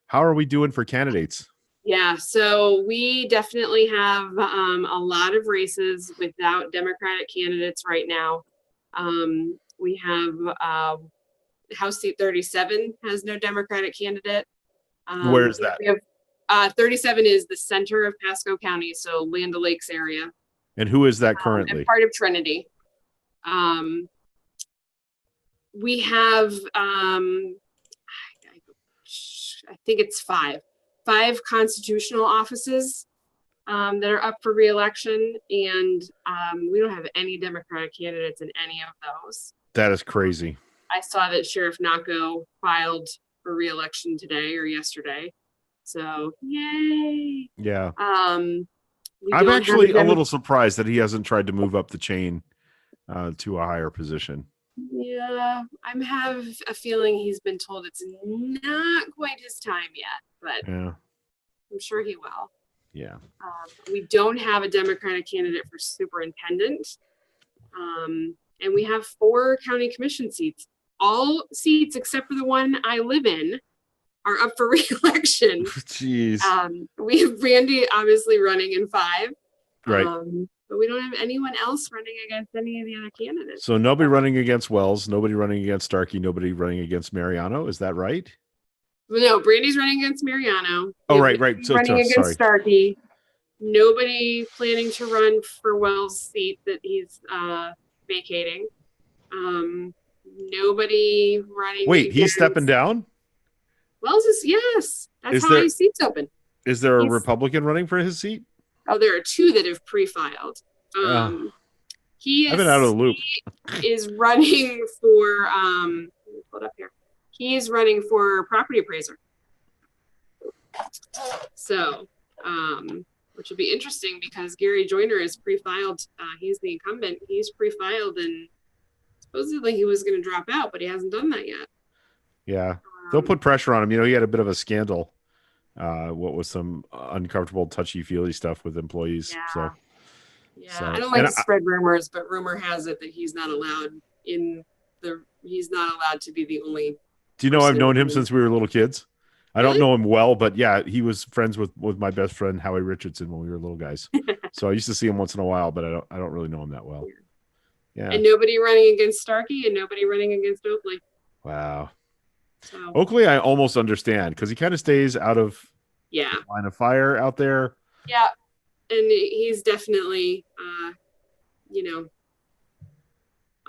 How are we doing for candidates? Yeah, so we definitely have a lot of races without Democratic candidates right now. We have House seat 37 has no Democratic candidate. Where is that? We have 37 is the center of Pasco County, so Land O'Lakes area. And who is that currently? And part of Trinity. We have, I think it's five constitutional offices that are up for re-election, and we don't have any Democratic candidates in any of those. That is crazy. I saw that Sheriff Nacco filed for re-election today or yesterday. So yay. Yeah. I'm actually a little surprised that he hasn't tried to move up the chain to a higher position. Yeah, I have a feeling he's been told it's not quite his time yet, but yeah. I'm sure he will. Yeah. We don't have a Democratic candidate for superintendent. And we have 4 county commission seats. All seats except for the one I live in are up for re-election. Jeez. We have Randy obviously running in 5. Right. But we don't have anyone else running against any of the other candidates. So nobody running against Wells, nobody running against Starkey, nobody running against Mariano. Is that right? No, Brandy's running against Mariano. Oh, right. So running against Starkey. Nobody planning to run for Wells' seat that he's vacating. Nobody running. Wait, he's stepping down? Wells is, yes. That's how his seat's open. Is there a Republican running for his seat? Oh, there are two that have pre-filed. He is, I've been out of the loop. He is running for let me pull it up here. He is running for property appraiser. So, which would be interesting because Gary Joyner is pre-filed. He's the incumbent. He's pre-filed, and supposedly he was going to drop out, but he hasn't done that yet. Yeah, they'll put pressure on him. You know, he had a bit of a scandal. What was some uncomfortable, touchy-feely stuff with employees. Yeah. So, I don't like to spread rumors, but rumor has it that he's not allowed he's not allowed to be the only. Do you know I've known him since we were little kids? I don't know him well, but yeah, he was friends with my best friend Howie Richardson when we were little guys. So I used to see him once in a while, but I don't really know him that well. Yeah. And nobody running against Starkey and nobody running against Oakley. Wow. So. Oakley, I almost understand because he kind of stays out of the line of fire out there. Yeah, and he's definitely,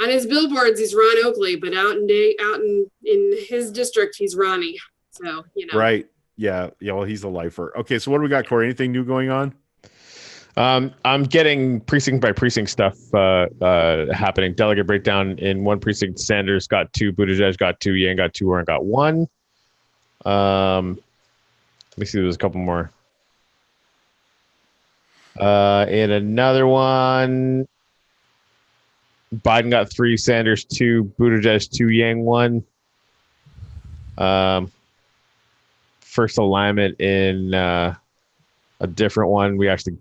on his billboards he's Ron Oakley, but out in his district he's Ronnie. So Right. Yeah. Well, he's a lifer. Okay, so what do we got, Corey? Anything new going on? I'm getting precinct by precinct stuff happening. Delegate breakdown in one precinct. Sanders got 2, Buttigieg got 2, Yang got 2, Warren got 1. Let me see. There's a couple more. In another one, Biden got 3, Sanders 2, Buttigieg 2, Yang 1. First alignment in a different one. We actually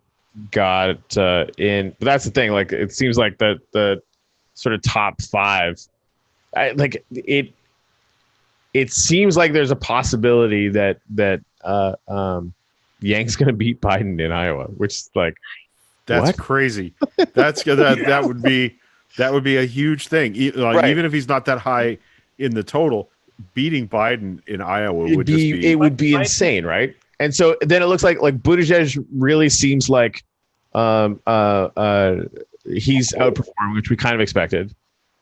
got in, but that's the thing. Like, it seems like the sort of top 5. It seems like there's a possibility that Yang's going to beat Biden in Iowa, which is like, that's crazy. That would be a huge thing. Even if he's not that high in the total, beating Biden in Iowa would be insane, right? And so then it looks like Buttigieg really seems like he's outperforming, which we kind of expected.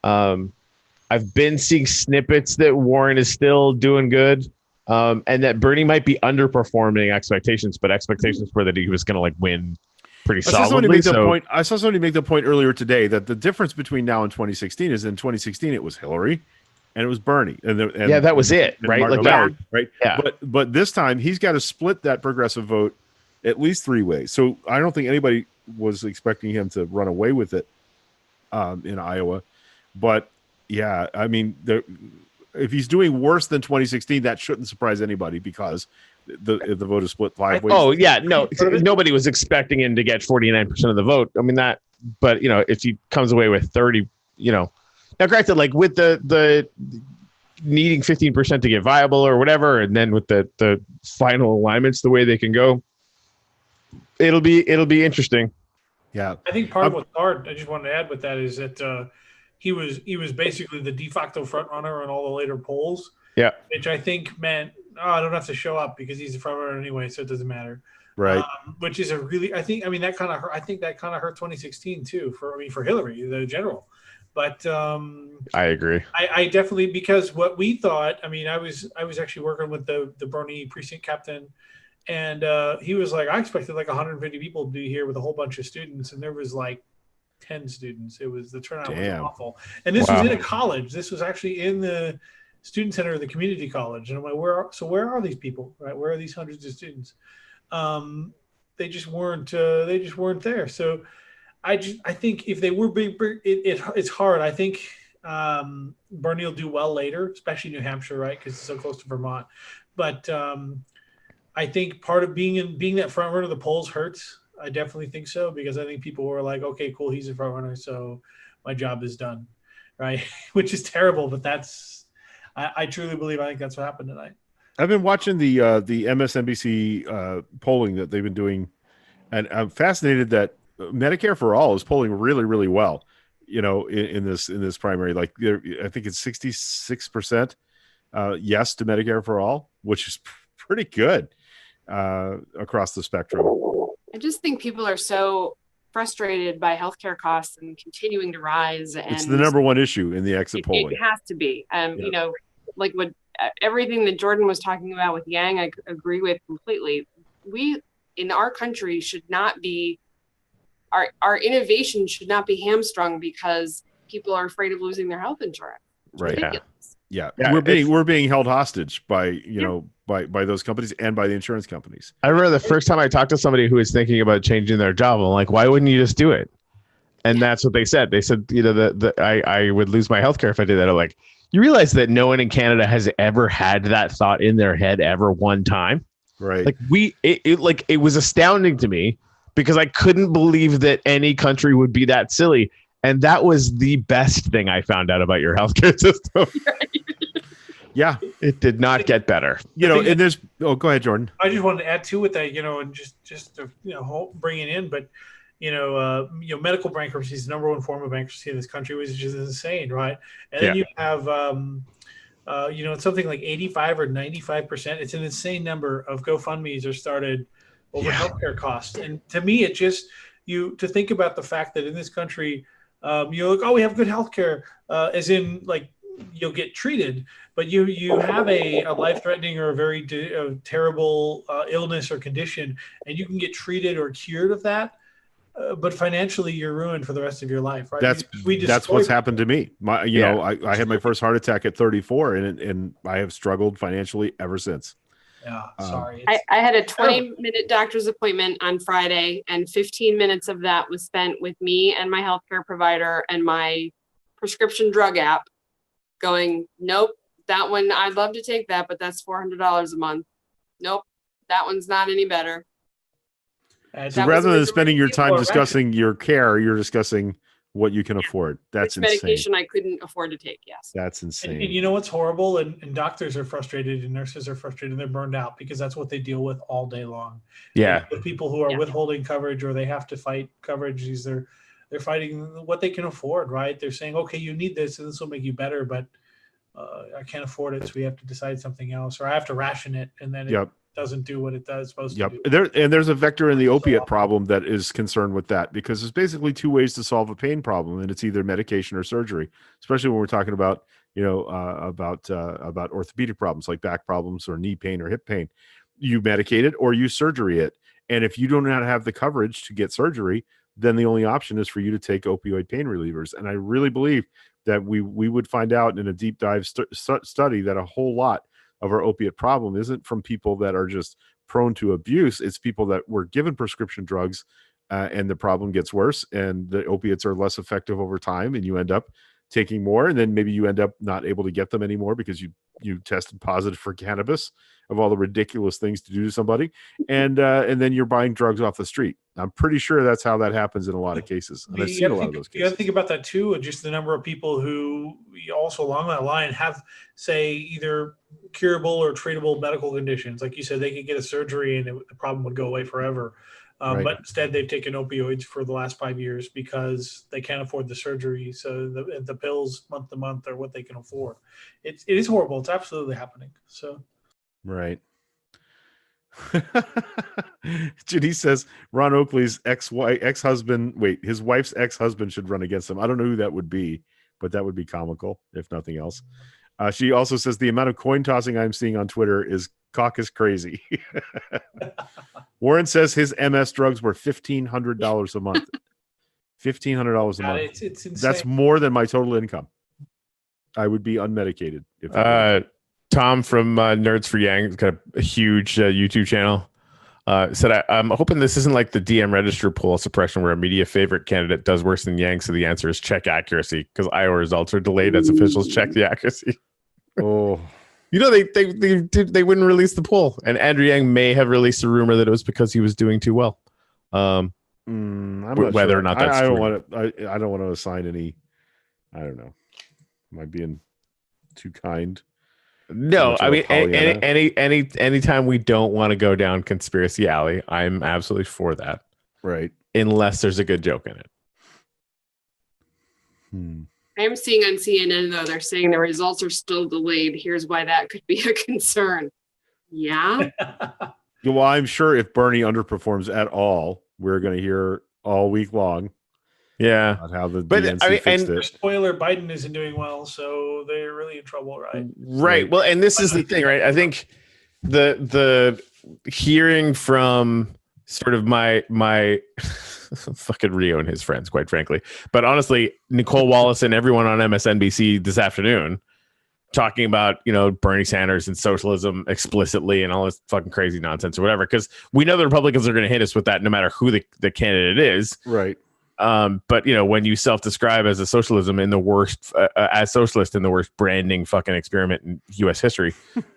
I've been seeing snippets that Warren is still doing good, and that Bernie might be underperforming expectations, but expectations were that he was going to win pretty solidly. I saw somebody make the point earlier today that the difference between now and 2016 is in 2016 it was Hillary and it was Bernie, and that was it, right? Right. Yeah. But this time he's got to split that progressive vote at least 3 ways. So I don't think anybody was expecting him to run away with it in Iowa. But yeah, I mean, if he's doing worse than 2016, that shouldn't surprise anybody because the vote is split 5 ways. Oh yeah, no, nobody was expecting him to get 49% of the vote. I mean that, but if he comes away with 30, now granted, with the needing 15% to get viable or whatever, and then with the final alignments the way they can go, it'll be interesting. Yeah, I think part of what's hard, I just wanted to add with that, is that he was basically the de facto front runner on all the later polls. Yeah, which I think meant I don't have to show up because he's the front runner anyway, so it doesn't matter. Right. Which is that kind of hurt 2016 too for Hillary, the general. But I agree. I definitely, because what we thought, I was actually working with the Bernie precinct captain, and he was like, I expected 150 people to be here with a whole bunch of students, and there was 10 students. The turnout was awful. And this was in a college. This was actually in the student center of the community college. And I'm like, where are these people? Right? Where are these hundreds of students? They just weren't there. So I think if they were being, it's hard. I think Bernie will do well later, especially New Hampshire, right? Because it's so close to Vermont. But I think part of being that front runner of the polls hurts. I definitely think so, because I think people were like, okay, cool, he's a front runner, so my job is done, right? Which is terrible, but I truly believe, I think that's what happened tonight. I've been watching the MSNBC polling that they've been doing, and I'm fascinated that Medicare for All is polling really, really well. In this primary, I think it's 66% yes to Medicare for all, which is pretty good across the spectrum. I just think people are so frustrated by healthcare costs and continuing to rise. And it's the number one issue in the exit polling. It has to be. You know, like what everything that Jordan was talking about with Yang, I agree with completely. We in our country should not be, our innovation should not be hamstrung because people are afraid of losing their health insurance. It's ridiculous. Yeah. We're being held hostage by by those companies and by the insurance companies. I remember the first time I talked to somebody who was thinking about changing their job. I'm like, why wouldn't you just do it? And that's what they said. They said, you know, I would lose my healthcare if I did that. I'm like, you realize that no one in Canada has ever had that thought in their head ever one time, right? Like it was astounding to me because I couldn't believe that any country would be that silly. And that was the best thing I found out about your healthcare system. Yeah, it did not get better. You know, and there's. Oh, go ahead, Jordan. I just wanted to add to with that, you know, and just to, you know, bring it in, but you know, medical bankruptcy is the number one form of bankruptcy in this country, which is just insane, right? And then you have, you know, it's something like 85 or 95%. It's an insane number of GoFundMe's are started over healthcare costs, and to me, it just to think about the fact that in this country, you're like, oh, we have good healthcare, as in like you'll get treated, but you have a life-threatening or a very terrible illness or condition, and you can get treated or cured of that. But financially, you're ruined for the rest of your life, right? That's what's happened to me. You know, I had my first heart attack at 34, and I have struggled financially ever since. Yeah, sorry. I had a 20-minute doctor's appointment on Friday, and 15 minutes of that was spent with me and my healthcare provider and my prescription drug app going, nope, that one, I'd love to take that, but that's $400 a month. Nope, that one's not any better. So rather than spending your time discussing your care, you're discussing what you can afford. That's insane. Medication I couldn't afford to take. Yes. That's insane. And you know what's horrible? And doctors are frustrated and nurses are frustrated and they're burned out because that's what they deal with all day long. Yeah. The people who are withholding coverage or they have to fight coverage, they're fighting what they can afford, right? They're saying, okay, you need this and this will make you better, but I can't afford it. So we have to decide something else, or I have to ration it. And then it doesn't do what it does supposed to do. There's a vector in the opiate problem that is concerned with that, because there's basically two ways to solve a pain problem, and it's either medication or surgery. Especially when we're talking about, you know, about orthopedic problems like back problems or knee pain or hip pain. You medicate it or you surgery it, and if you do not have the coverage to get surgery, then the only option is for you to take opioid pain relievers. And I really believe that we would find out in a deep dive study that a whole lot of our opiate problem isn't from people that are just prone to abuse. It's people that were given prescription drugs and the problem gets worse and the opiates are less effective over time, and you end up taking more, and then maybe you end up not able to get them anymore because you tested positive for cannabis, of all the ridiculous things to do to somebody, and then you're buying drugs off the street. I'm pretty sure that's how that happens in a lot of cases. And I've seen a lot of those cases. You got to think about that too, and just the number of people who also along that line have, say, either curable or treatable medical conditions. Like you said, they could get a surgery and the problem would go away forever. But instead they've taken opioids for the last 5 years because they can't afford the surgery. So the pills month to month are what they can afford. It is horrible. It's absolutely happening. So. Right. Judy says Ron Oakley's ex-husband, his wife's ex-husband should run against him. I don't know who that would be, but that would be comical, if nothing else. She also says the amount of coin tossing I'm seeing on Twitter is Caucus crazy. Warren says his MS drugs were $1,500 a month. $1,500 a month. It's insane. That's more than my total income. I would be unmedicated. Tom from Nerds for Yang has got a huge YouTube channel. Said, I'm hoping this isn't like the DM register poll suppression where a media favorite candidate does worse than Yang. So the answer is check accuracy, because Iowa results are delayed as officials check the accuracy. Oh, you know, they wouldn't release the poll, and Andrew Yang may have released a rumor that it was because he was doing too well. I'm not whether sure. or not that's I don't true. want to. I don't want to assign any. I don't know. Am I being too kind? No, I mean, anytime we don't want to go down conspiracy alley, I'm absolutely for that. Right. Unless there's a good joke in it. I'm seeing on CNN, though, they're saying the results are still delayed. Here's why that could be a concern. Yeah. Well, I'm sure if Bernie underperforms at all, we're going to hear all week long. Yeah. About how the DNC fixed it. Spoiler, Biden isn't doing well, so they're really in trouble, right? Right. Well, and this is the thing, right? I think the hearing from sort of my fucking Rio and his friends, quite frankly. But honestly, Nicole Wallace and everyone on MSNBC this afternoon talking about, Bernie Sanders and socialism explicitly and all this fucking crazy nonsense or whatever, because we know the Republicans are going to hit us with that no matter who the candidate is. Right. But when you self-describe as a socialism in the worst, as socialist in the worst branding fucking experiment in U.S. history,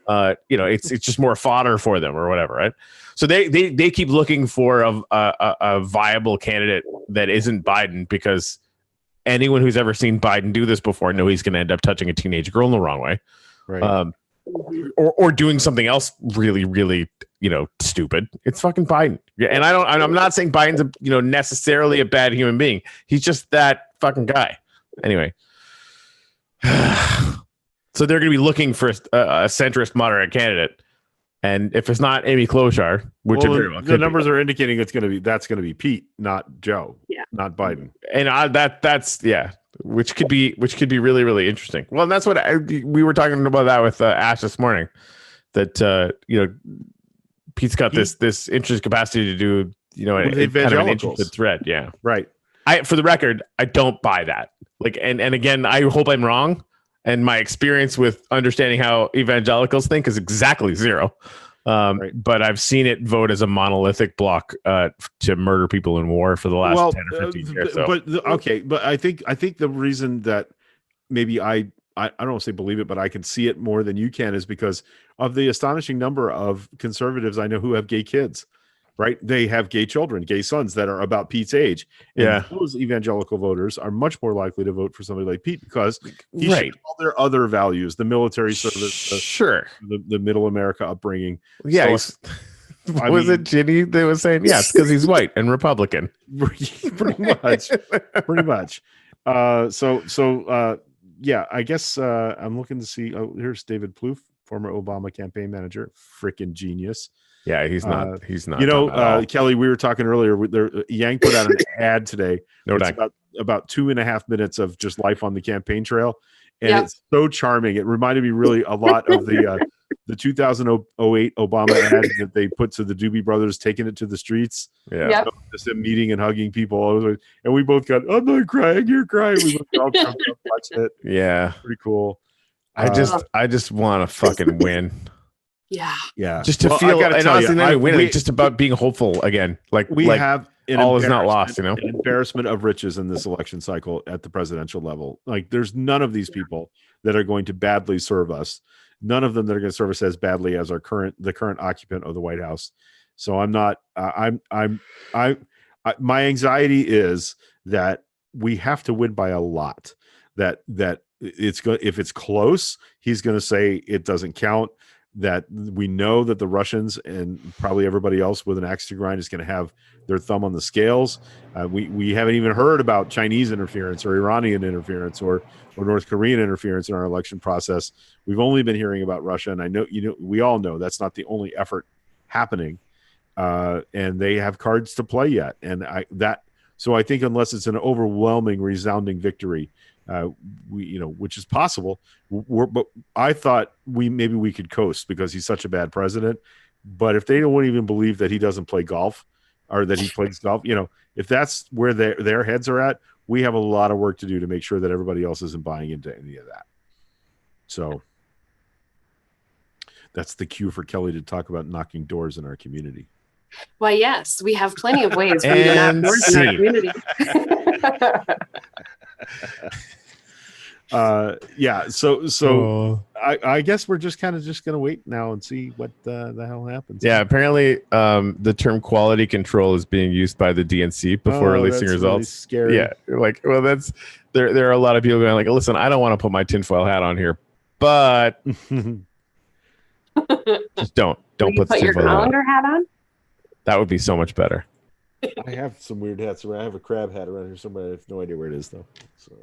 it's just more fodder for them or whatever, right? So they keep looking for a viable candidate that isn't Biden, because anyone who's ever seen Biden do this before know he's going to end up touching a teenage girl in the wrong way, right? Or doing something else really, really, stupid. It's fucking Biden. Yeah, and I'm not saying Biden's necessarily a bad human being. He's just that fucking guy. Anyway, so they're going to be looking for a centrist moderate candidate, and if it's not Amy Klobuchar, which the numbers are indicating that's going to be Pete, not Joe, not Biden, and that's which could be really, really interesting. Well, and that's what we were talking about that with Ash this morning, that Pete's got this interest capacity to do kind of an interested thread. Yeah, right. For the record, I don't buy that. And again, I hope I'm wrong. And my experience with understanding how evangelicals think is exactly zero. Right. But I've seen it vote as a monolithic block to murder people in war for the last 10 or 15 years. So. But I think the reason that maybe I don't want to say believe it, but I can see it more than you can is because of the astonishing number of conservatives I know who have gay kids. Right, they have gay children, gay sons that are about Pete's age. And those evangelical voters are much more likely to vote for somebody like Pete because he shares all their other values, the military service, the middle America upbringing. Yeah, so was it Ginny that was saying yes because he's white and Republican? pretty much. I guess I'm looking to see. Oh, here's David Plouffe, former Obama campaign manager, freaking genius. Yeah, he's not. Kelly, we were talking earlier. Yang put out an ad today. It's about 2.5 minutes of just life on the campaign trail, and it's so charming. It reminded me really a lot of the 2008 Obama ad that they put to the Doobie Brothers, taking it to the streets. Yeah, just them meeting and hugging people, and we both got. I'm not crying. You're crying. We both all jumped up, watched it. Yeah, pretty cool. I just want to fucking win. Yeah. Just to feel, and honestly, it's just about being hopeful again. We have all is not lost, an embarrassment of riches in this election cycle at the presidential level. There's none of these people that are going to badly serve us. None of them that are going to serve us as badly as the current occupant of the White House. So I'm not. My anxiety is that we have to win by a lot. That it's going. If it's close, he's going to say it doesn't count. That we know that the Russians and probably everybody else with an axe to grind is going to have their thumb on the scales. We haven't even heard about Chinese interference or Iranian interference or North Korean interference in our election process. We've only been hearing about Russia, and I know we all know that's not the only effort happening, and they have cards to play yet. So I think unless it's an overwhelming, resounding victory. Which is possible. But I thought we could coast because he's such a bad president. But if they don't even believe that he doesn't play golf or that he plays golf, if that's where their heads are at, we have a lot of work to do to make sure that everybody else isn't buying into any of that. So that's the cue for Kelly to talk about knocking doors in our community. Why, yes, we have plenty of ways for you to knock doors in our community. So I guess we're just kind of going to wait now and see what the hell happens. Yeah, apparently the term quality control is being used by the DNC before releasing results. Really scary. Yeah, that's there are a lot of people going listen, I don't want to put my tinfoil hat on here, but just don't put your calendar hat on. That would be so much better. I have some weird hats around. I have a crab hat around here somewhere. I have no idea where it is though. So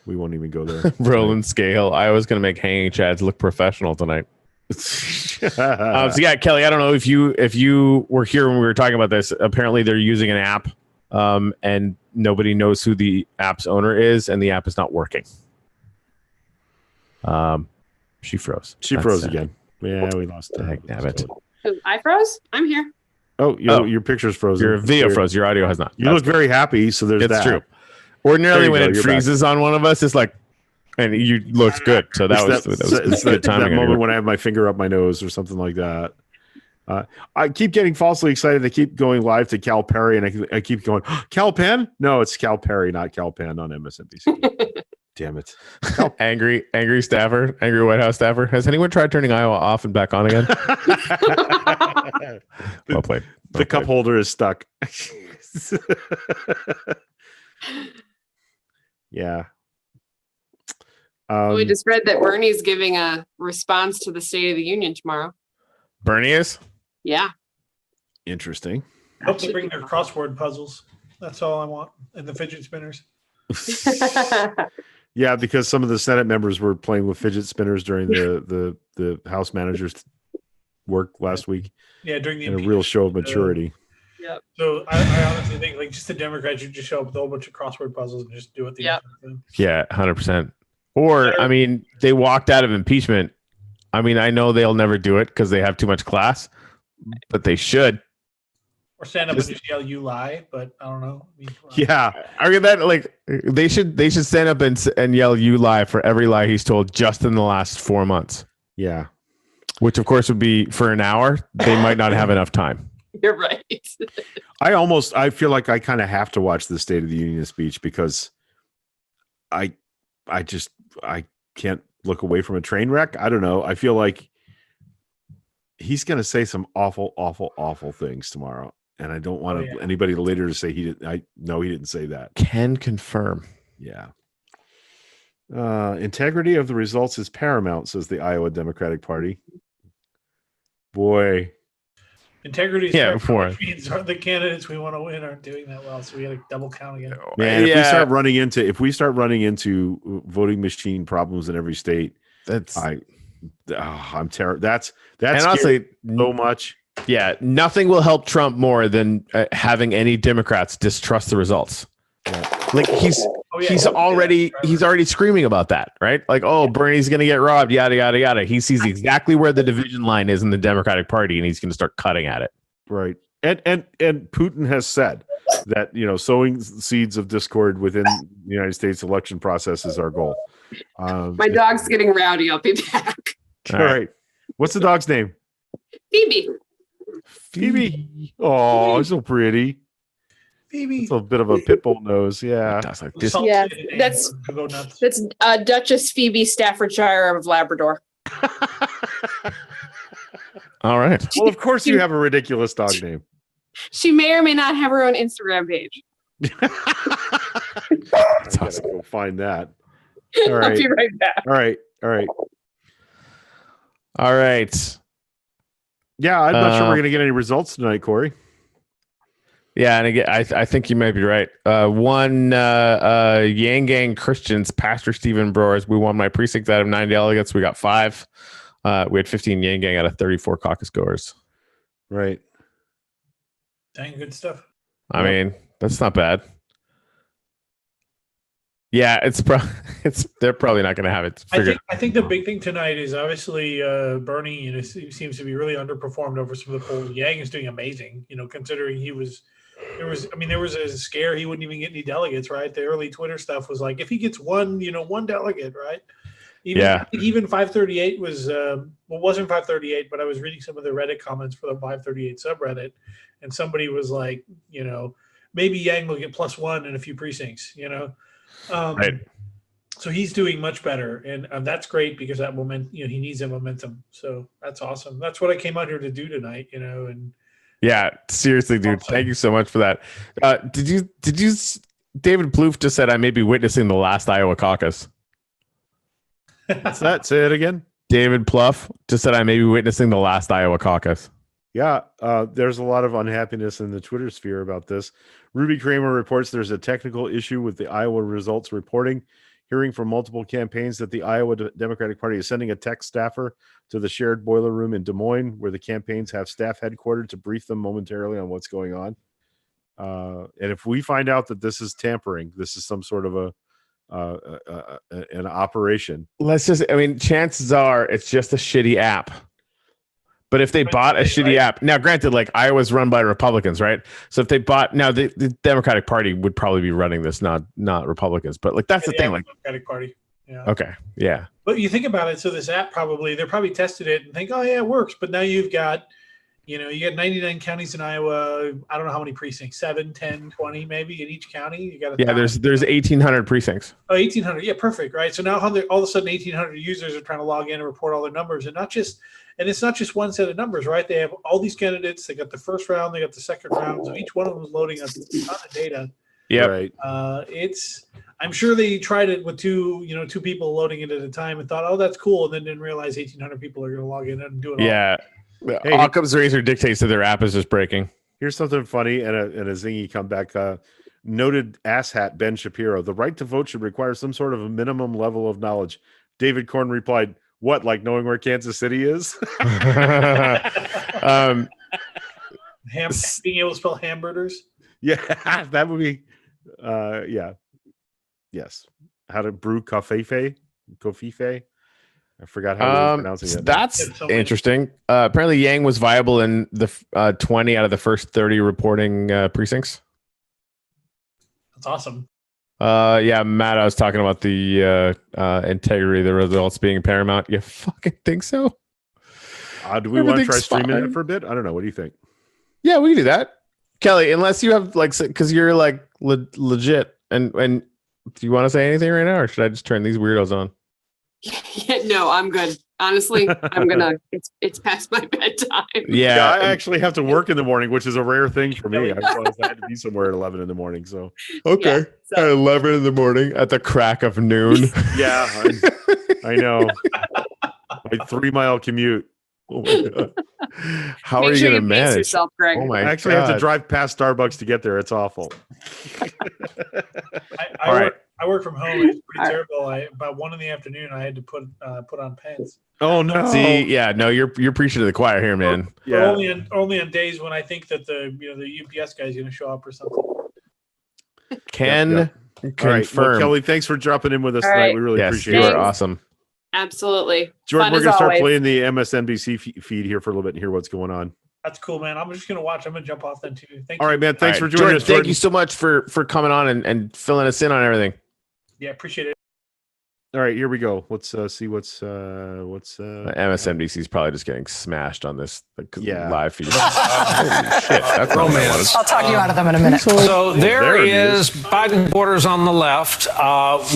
We won't even go there. Roland Scale. I was going to make hanging chads look professional tonight. So yeah, Kelly, I don't know if you were here when we were talking about this. Apparently they're using an app, and nobody knows who the app's owner is, and the app is not working. She froze. She froze again. Yeah, we lost her. Heck, damn it. I froze? I'm here. Your picture's frozen. Your video froze. Your audio has not. You look very happy, so there's that. That's true. Ordinarily, when it freezes on one of us, it's like, and you looked good. So that was good timing. That moment when I have my finger up my nose or something like that. I keep getting falsely excited. I keep going live to Cal Perry, and I keep going, Cal Penn? No, it's Cal Perry, not Cal Penn on MSNBC. Damn it. Angry staffer, angry White House staffer. Has anyone tried turning Iowa off and back on again? Well played. The cup holder is stuck. Yeah. We just read that Bernie's giving a response to the State of the Union tomorrow. Bernie is? Yeah. Interesting. Hope they bring their crossword puzzles. That's all I want. And the fidget spinners. Yeah, because some of the Senate members were playing with fidget spinners during the House manager's work last week. Yeah, during a real show of maturity. Yep. So I honestly think like just the Democrats should just show up with a whole bunch of crossword puzzles and just do it. Yep. Yeah, 100%. Or, I mean, they walked out of impeachment. I mean, I know they'll never do it because they have too much class, but they should. Or stand up and just yell, "You lie!" But I don't know. Yeah, I mean that like they should stand up and yell, "You lie!" for every lie he's told just in the last 4 months. Yeah, which of course would be for an hour. They might not have enough time. You're right. I feel like I kind of have to watch the State of the Union speech because I can't look away from a train wreck. I don't know. I feel like he's going to say some awful, awful, awful things tomorrow. And I don't want anybody later to say he didn't. He didn't say that. Can confirm. Yeah. Integrity of the results is paramount, says the Iowa Democratic Party. Boy. Integrity is paramount. Means the candidates we want to win aren't doing that well, so we got to double count again. Man, if we start running into voting machine problems in every state, I'm terrible. That's and honestly so much. Yeah, nothing will help Trump more than having any Democrats distrust the results. Yeah. Like he's already screaming about that, right? Like, oh, Bernie's going to get robbed, yada yada yada. He sees exactly where the division line is in the Democratic Party, and he's going to start cutting at it. Right, and Putin has said that sowing seeds of discord within the United States election process is our goal. My dog's getting rowdy. I'll be back. All right. What's the dog's name? Phoebe. Oh, so pretty. Phoebe. It's a bit of a pit bull nose. Yeah. That's Duchess Phoebe Staffordshire of Labrador. All right. Well, of course you have a ridiculous dog name. She may or may not have her own Instagram page. That's awesome. Go find that. All right. I'll be right back. All right. Yeah, I'm not sure we're going to get any results tonight, Corey. Yeah, and again, I think you might be right. One Yang Gang Christians, Pastor Stephen Brors. We won my precinct out of 9 delegates. We got 5. We had 15 Yang Gang out of 34 caucus goers. Right. Dang, good stuff. I mean, that's not bad. Yeah, they're probably not going to have it figured. I think the big thing tonight is obviously Bernie. Seems to be really underperformed over some of the polls. Yang is doing amazing. Considering there was a scare he wouldn't even get any delegates. Right, the early Twitter stuff was like if he gets one delegate, right? Even 538 was wasn't 538, but I was reading some of the Reddit comments for the 538 subreddit, and somebody was like, maybe Yang will get +1 in a few precincts. Right. So he's doing much better, and that's great because that momentum, he needs that momentum. So that's awesome. That's what I came out here to do tonight, and yeah, seriously, dude. Awesome. Thank you so much for that. Did you? David Plouffe just said I may be witnessing the last Iowa caucus. What's that? Say it again. David Plouffe just said I may be witnessing the last Iowa caucus. Yeah, there's a lot of unhappiness in the Twitter sphere about this. Ruby Kramer reports there's a technical issue with the Iowa results reporting. hearing from multiple campaigns that the Iowa Democratic Party is sending a tech staffer to the shared boiler room in Des Moines, where the campaigns have staff headquartered to brief them momentarily on what's going on. And if we find out that this is tampering, this is some sort of an operation. Chances are it's just a shitty app. But if they bought a shitty app, now granted, like Iowa's run by Republicans, right? So if they bought, now the Democratic Party would probably be running this, not Republicans. But like that's the thing, like Democratic Party. Yeah. Okay. Yeah. But you think about it, so this app they probably tested it and think, oh yeah, it works. But now you got 99 counties in Iowa. I don't know how many precincts, 7, 10, 20 maybe in each county. You got there's 1,800 precincts. Oh, 1,800. Yeah, perfect. Right. So now all of a sudden 1,800 users are trying to log in and report all their numbers, and it's not just one set of numbers, right? They have all these candidates. They got the first round, they got the second round. So each one of them is loading up a ton of data. Yeah. Right. I'm sure they tried it with two people loading it at a time and thought, oh, that's cool, and then didn't realize 1,800 people are going to log in and do it. Yeah. Hey, Occam's razor dictates that their app is just breaking. Here's something funny and a zingy comeback. Noted asshat Ben Shapiro. The right to vote should require some sort of a minimum level of knowledge. David Corn replied, "What, like knowing where Kansas City is?" Being able to spell hamburgers. Yeah, that would be. Yeah. Yes. How to brew Kofife. I forgot how he was pronouncing it. That's interesting. Apparently, Yang was viable in the 20 out of the first 30 reporting precincts. That's awesome. Yeah, Matt, I was talking about the integrity of the results being paramount. You fucking think so? Do we want to try streaming it for a bit? I don't know. What do you think? Yeah, we can do that. Kelly, unless you have because you're legit. And do you want to say anything right now, or should I just turn these weirdos on? No, I'm good. Honestly, it's past my bedtime. Yeah, I actually have to work in the morning, which is a rare thing for me. I had to be somewhere at 11 in the morning. So okay, at 11 in the morning at the crack of noon. Yeah, I know. My 3-mile commute. Oh my God. How are you going to manage yourself, Greg? Oh my I actually have to drive past Starbucks to get there. It's awful. I work from home. It's pretty terrible. About 1 PM, I had to put on pants. Oh no! See, yeah, no, you're preaching to the choir here, man. Yeah. Only on days when I think that the UPS guy's going to show up or something. Confirm. All right. Well, Kelly, thanks for dropping in with us tonight. We really appreciate it. You are awesome. Absolutely. George, we're going to start playing the MSNBC feed here for a little bit and hear what's going on. That's cool, man. I'm just going to watch. I'm going to jump off then too. Thank you. All right, man. Thanks for joining us, Thank you so much for coming on and filling us in on everything. Yeah, appreciate it. All right, here we go. Let's see what's MSNBC is probably just getting smashed on this live feed. Holy shit, that's romance. I'll talk you out of them in a minute. So there is Biden quarters on the left.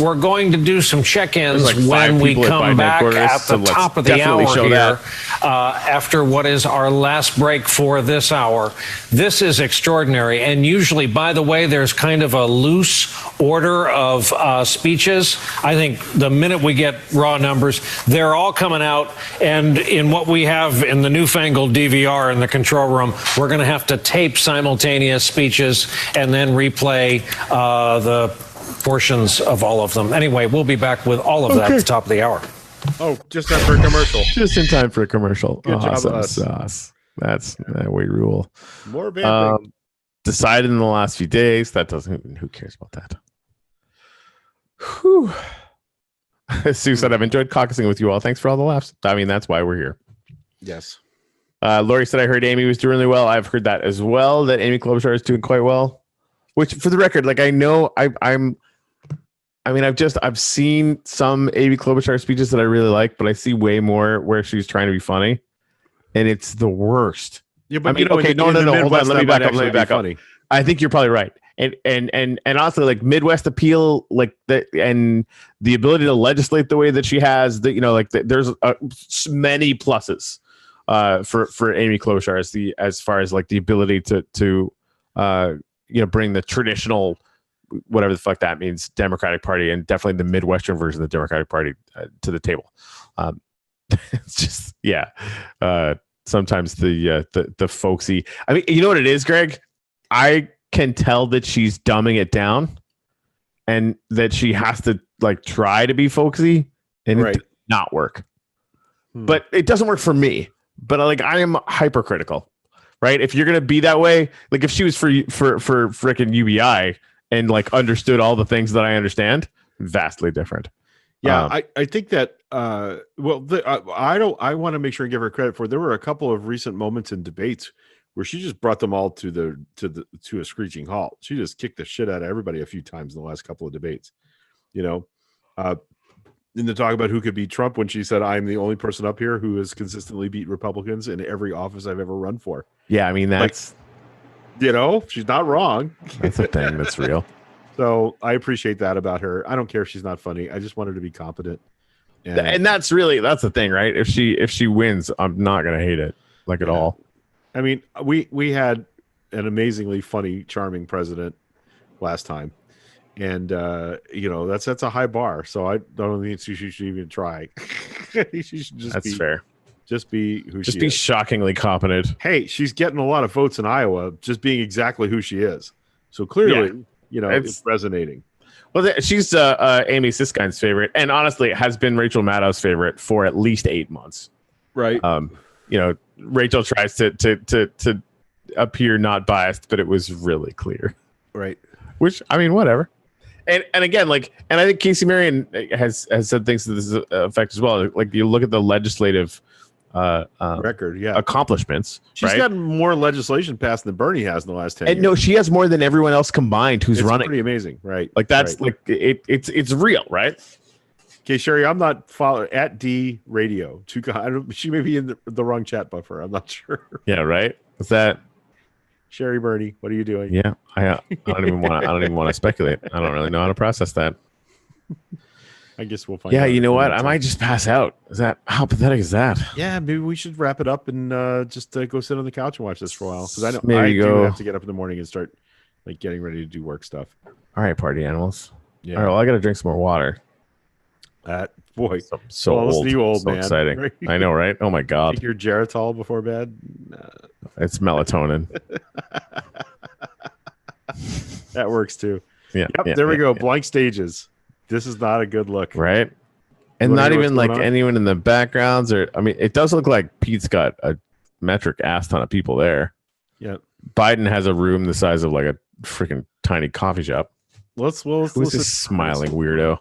We're going to do some check-ins when we come back at the top of the hour here after what is our last break for this hour. This is extraordinary. And usually, by the way, there's kind of a loose order of speeches. I think the minute we get raw numbers, they're all coming out. And in what we have in the newfangled DVR in the control room, we're going to have to tape simultaneous speeches and then replay the portions of all of them. Anyway, we'll be back with all of that at the top of the hour. Oh, just time for a commercial. Just in time for a commercial. Good awesome job, sauce. That's that we rule. More band decided in the last few days. That doesn't. Who cares about that? Whew. Sue said, "I've enjoyed caucusing with you all. Thanks for all the laughs." I mean, that's why we're here. Yes. Lori said, "I heard Amy was doing really well. I've heard that as well. That Amy Klobuchar is doing quite well." Which, for the record, like I know, I've seen some Amy Klobuchar speeches that I really like, but I see way more where she's trying to be funny, and it's the worst. Yeah, but no. Hold on. Let me back up. I think you're probably right. And also like Midwest appeal, like the and the ability to legislate the way that she has, that there's many pluses for Amy Klobuchar as far as like the ability to bring the traditional, whatever the fuck that means, Democratic Party, and definitely the Midwestern version of the Democratic Party to the table. It's just sometimes the folksy. I mean, you know what it is, Greg? I can tell that she's dumbing it down and that she has to like try to be folksy, and it did not work. But it doesn't work for me. But I am hypercritical, right? If you're gonna be that way, like if she was for freaking UBI and like understood all the things that I understand, vastly different. Yeah, I think that I want to make sure and give her credit for. There were a couple of recent moments in debates where she just brought them all to a screeching halt. She just kicked the shit out of everybody a few times in the last couple of debates. In the talk about who could beat Trump, when she said, "I'm the only person up here who has consistently beat Republicans in every office I've ever run for." Yeah, I mean that's she's not wrong. That's a thing that's real. So I appreciate that about her. I don't care if she's not funny. I just want her to be competent. And that's the thing, right? If she wins, I'm not gonna hate it at all. I mean, we had an amazingly funny, charming president last time, and that's a high bar. So I don't think she should even try. She should just fair. Just be who she is. Shockingly competent. Hey, she's getting a lot of votes in Iowa just being exactly who she is. So clearly. It's resonating. Well, she's Amy Siskine's favorite, and honestly, it has been Rachel Maddow's favorite for at least 8 months. Right. Rachel tries to appear not biased, but it was really clear. Right. Which, I mean, whatever. And again, and I think Casey Marion has said things to this effect as well. Like, you look at the legislative record, accomplishments. She's gotten more legislation passed than Bernie has in the last 10 years. No, she has more than everyone else combined who's running. Pretty amazing, right? Like that's it's real, right? Okay, Sherry, I'm not following at D Radio. She may be in the wrong chat buffer. I'm not sure. Yeah, right. What's that? Sherry Bernie, what are you doing? Yeah, I don't even want to speculate. I don't really know how to process that. I guess we'll find out. Yeah, you know what? I might just pass out. How pathetic is that? Yeah, maybe we should wrap it up and just go sit on the couch and watch this for a while. Because I know I do have to get up in the morning and start getting ready to do work stuff. All right, party animals. Yeah. All right, well, I got to drink some more water. Boy, so old. You old so man. Exciting. Right? I know, right? Oh my god. Take your Geritol before bed. It's melatonin. That works too. Yeah. Yep. There we go. Blank stages. This is not a good look, right? And not even anyone in the backgrounds, or I mean, it does look like Pete's got a metric ass ton of people there. Yeah. Biden has a room the size of a freaking tiny coffee shop. Who's this smiling weirdo?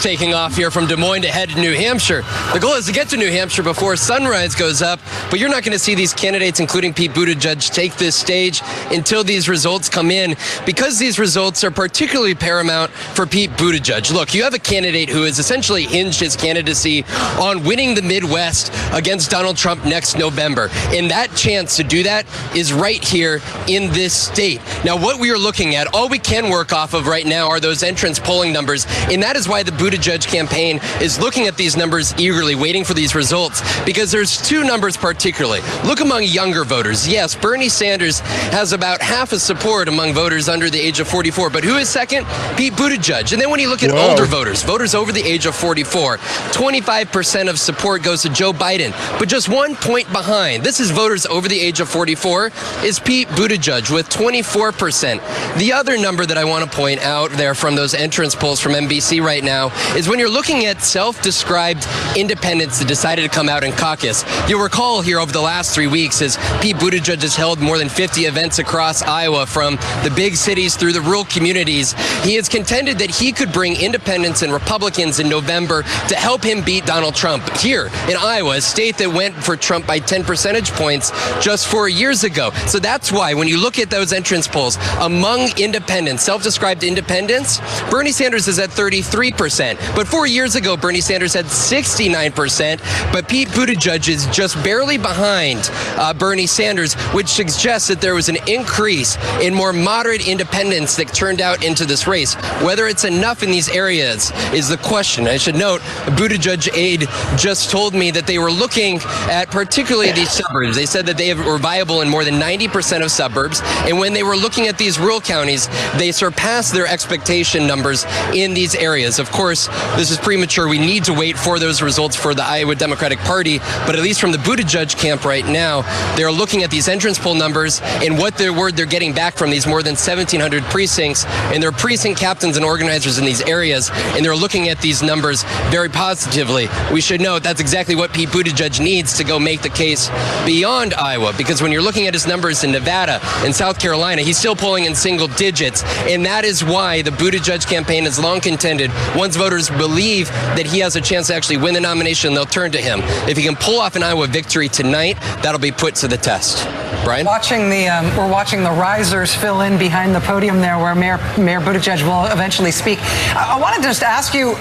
Taking off here from Des Moines to head to New Hampshire. The goal is to get to New Hampshire before sunrise goes up, but you're not going to see these candidates, including Pete Buttigieg, take this stage until these results come in, because these results are particularly paramount for Pete Buttigieg. Look, you have a candidate who has essentially hinged his candidacy on winning the Midwest against Donald Trump next November, and that chance to do that is right here in this state. Now, what we are looking at, all we can work off of right now are those entrance polling numbers, and that is why the Buttigieg campaign is looking at these numbers eagerly, waiting for these results, because there's two numbers particularly. Look among younger voters. Yes, Bernie Sanders has about half his support among voters under the age of 44, but who is second? Pete Buttigieg. And then when you look at older voters over the age of 44, 25% of support goes to Joe Biden, but just 1 point behind. This is voters over the age of 44 is Pete Buttigieg with 24%. The other number that I want to point out there from those entrance polls from NBC right now is when you're looking at self-described independents that decided to come out in caucus. You'll recall here over the last 3 weeks as Pete Buttigieg has held more than 50 events across Iowa, from the big cities through the rural communities. He has contended that he could bring independents and Republicans in November to help him beat Donald Trump here in Iowa, a state that went for Trump by 10 percentage points just 4 years ago. So that's why when you look at those entrance polls among independents, self-described independents, Bernie Sanders is at 33%. But 4 years ago, Bernie Sanders had 69%, but Pete Buttigieg is just barely behind Bernie Sanders, which suggests that there was an increase in more moderate independents that turned out into this race. Whether it's enough in these areas is the question. I should note, a Buttigieg aide just told me that they were looking at particularly these suburbs. They said that they were viable in more than 90% of suburbs, and when they were looking at these rural counties, they surpassed their expectation numbers in these areas. Of course, this is premature. We need to wait for those results for the Iowa Democratic Party. But at least from the Buttigieg camp right now, they're looking at these entrance poll numbers and what they're getting back from these more than 1,700 precincts, and their precinct captains and organizers in these areas, and they're looking at these numbers very positively. We should note that's exactly what Pete Buttigieg needs to go make the case beyond Iowa, because when you're looking at his numbers in Nevada and South Carolina, he's still polling in single digits, and that is why the Buttigieg campaign has long contended once voters believe that he has a chance to actually win the nomination, they'll turn to him. If he can pull off an Iowa victory tonight, that'll be put to the test. Brian? We're watching the risers fill in behind the podium there where Mayor Buttigieg will eventually speak. I wanted to just ask you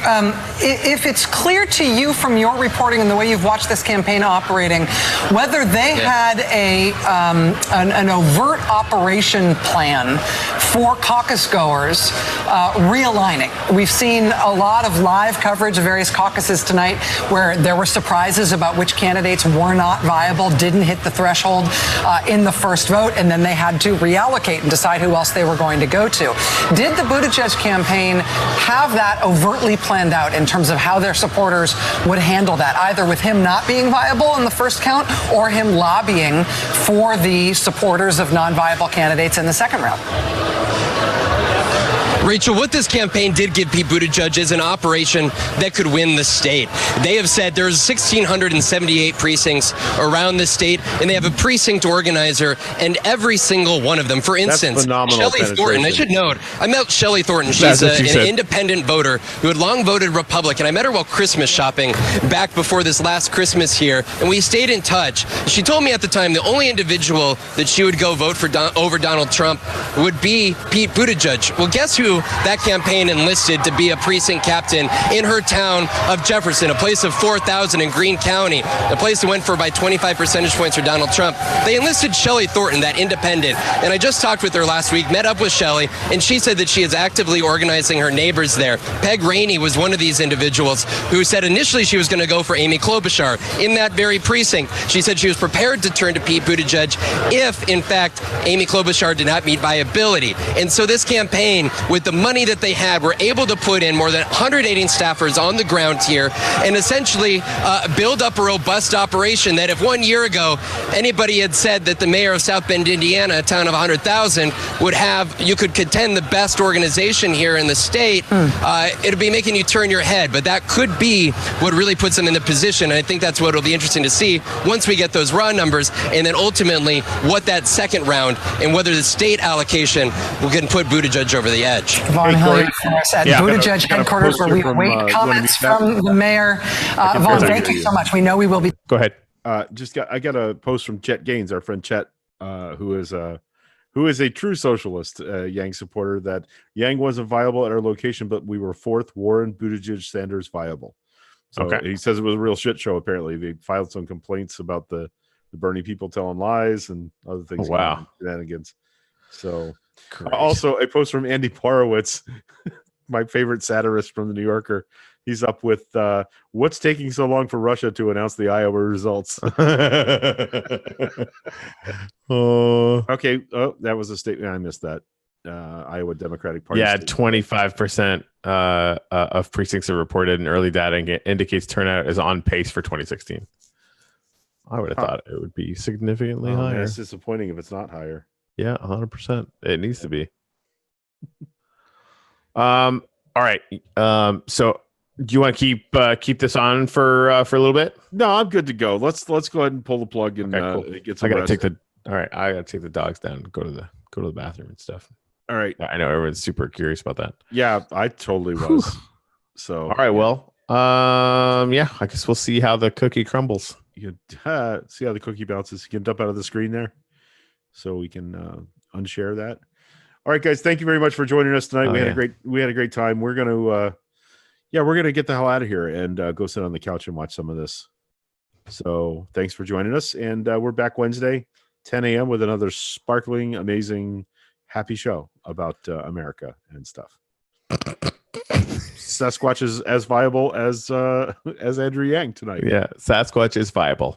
if it's clear to you from your reporting and the way you've watched this campaign operating, whether they had an overt operation plan for caucus goers realigning. We've seen a lot of live coverage of various caucuses tonight where there were surprises about which candidates were not viable, didn't hit the threshold in the first vote, and then they had to reallocate and decide who else they were going to go to. Did the Buttigieg campaign have that overtly planned out in terms of how their supporters would handle that, either with him not being viable in the first count or him lobbying for the supporters of non-viable candidates in the second round? Rachel, what this campaign did give Pete Buttigieg is an operation that could win the state. They have said there's 1,678 precincts around the state, and they have a precinct organizer in every single one of them. For instance, Shelley Thornton, I should note, I met Shelley Thornton. She's an independent voter who had long voted Republican. I met her while Christmas shopping back before this last Christmas here, and we stayed in touch. She told me at the time the only individual that she would go vote for over Donald Trump would be Pete Buttigieg. Well, guess who that campaign enlisted to be a precinct captain in her town of Jefferson, a place of 4,000 in Greene County, a place that went for by 25 percentage points for Donald Trump. They enlisted Shelley Thornton, that independent, and I just talked with her last week, met up with Shelley, and she said that she is actively organizing her neighbors there. Peg Rainey was one of these individuals who said initially she was going to go for Amy Klobuchar in that very precinct. She said she was prepared to turn to Pete Buttigieg if, in fact, Amy Klobuchar did not meet viability. And so this campaign, with the money that they had, were able to put in more than 180 staffers on the ground here and essentially build up a robust operation that if 1 year ago anybody had said that the mayor of South Bend, Indiana, a town of 100,000, would have, you could contend the best organization here in the state, it'd be making you turn your head. But that could be what really puts them in the position. And I think that's what will be interesting to see once we get those raw numbers, and then ultimately what that second round and whether the state allocation will can put Buttigieg over the edge. Vaughn Hilliard for us at Buttigieg headquarters, where we await comments from the mayor. Vaughn, thank you so much. We know we will be. Go ahead. I got a post from Chet Gaines, our friend Chet, who is a true socialist Yang supporter, that Yang wasn't viable at our location, but we were fourth Warren, Buttigieg, Sanders viable. So he says it was a real shit show. Apparently, they filed some complaints about the Bernie people telling lies and other things. Wow, shenanigans. So also a post from Andy Porowitz, my favorite satirist from the New Yorker. He's up with what's taking so long for Russia to announce the Iowa results. Okay. Oh, that was a statement. I missed that. Iowa Democratic Party. Yeah, 25% of precincts are reported, and early data indicates turnout is on pace for 2016. I would have thought it would be significantly higher. It's disappointing if it's not higher. Yeah, 100%. It needs to be. All right. So do you want to keep this on for a little bit? No, I'm good to go. Let's go ahead and pull the plug and get some. I gotta take the dogs down and go to the bathroom and stuff. All right. I know everyone's super curious about that. Yeah, I totally was. So all right, well, yeah, I guess we'll see how the cookie crumbles. You can see how the cookie bounces. You can dump out of the screen there, so we can unshare that. All right, guys, thank you very much for joining us tonight. We had a great time. We're gonna get the hell out of here and go sit on the couch and watch some of this. So thanks for joining us, and we're back Wednesday, 10 a.m. with another sparkling, amazing, happy show about America and stuff. Sasquatch is as viable as Andrew Yang tonight. Yeah, Sasquatch is viable.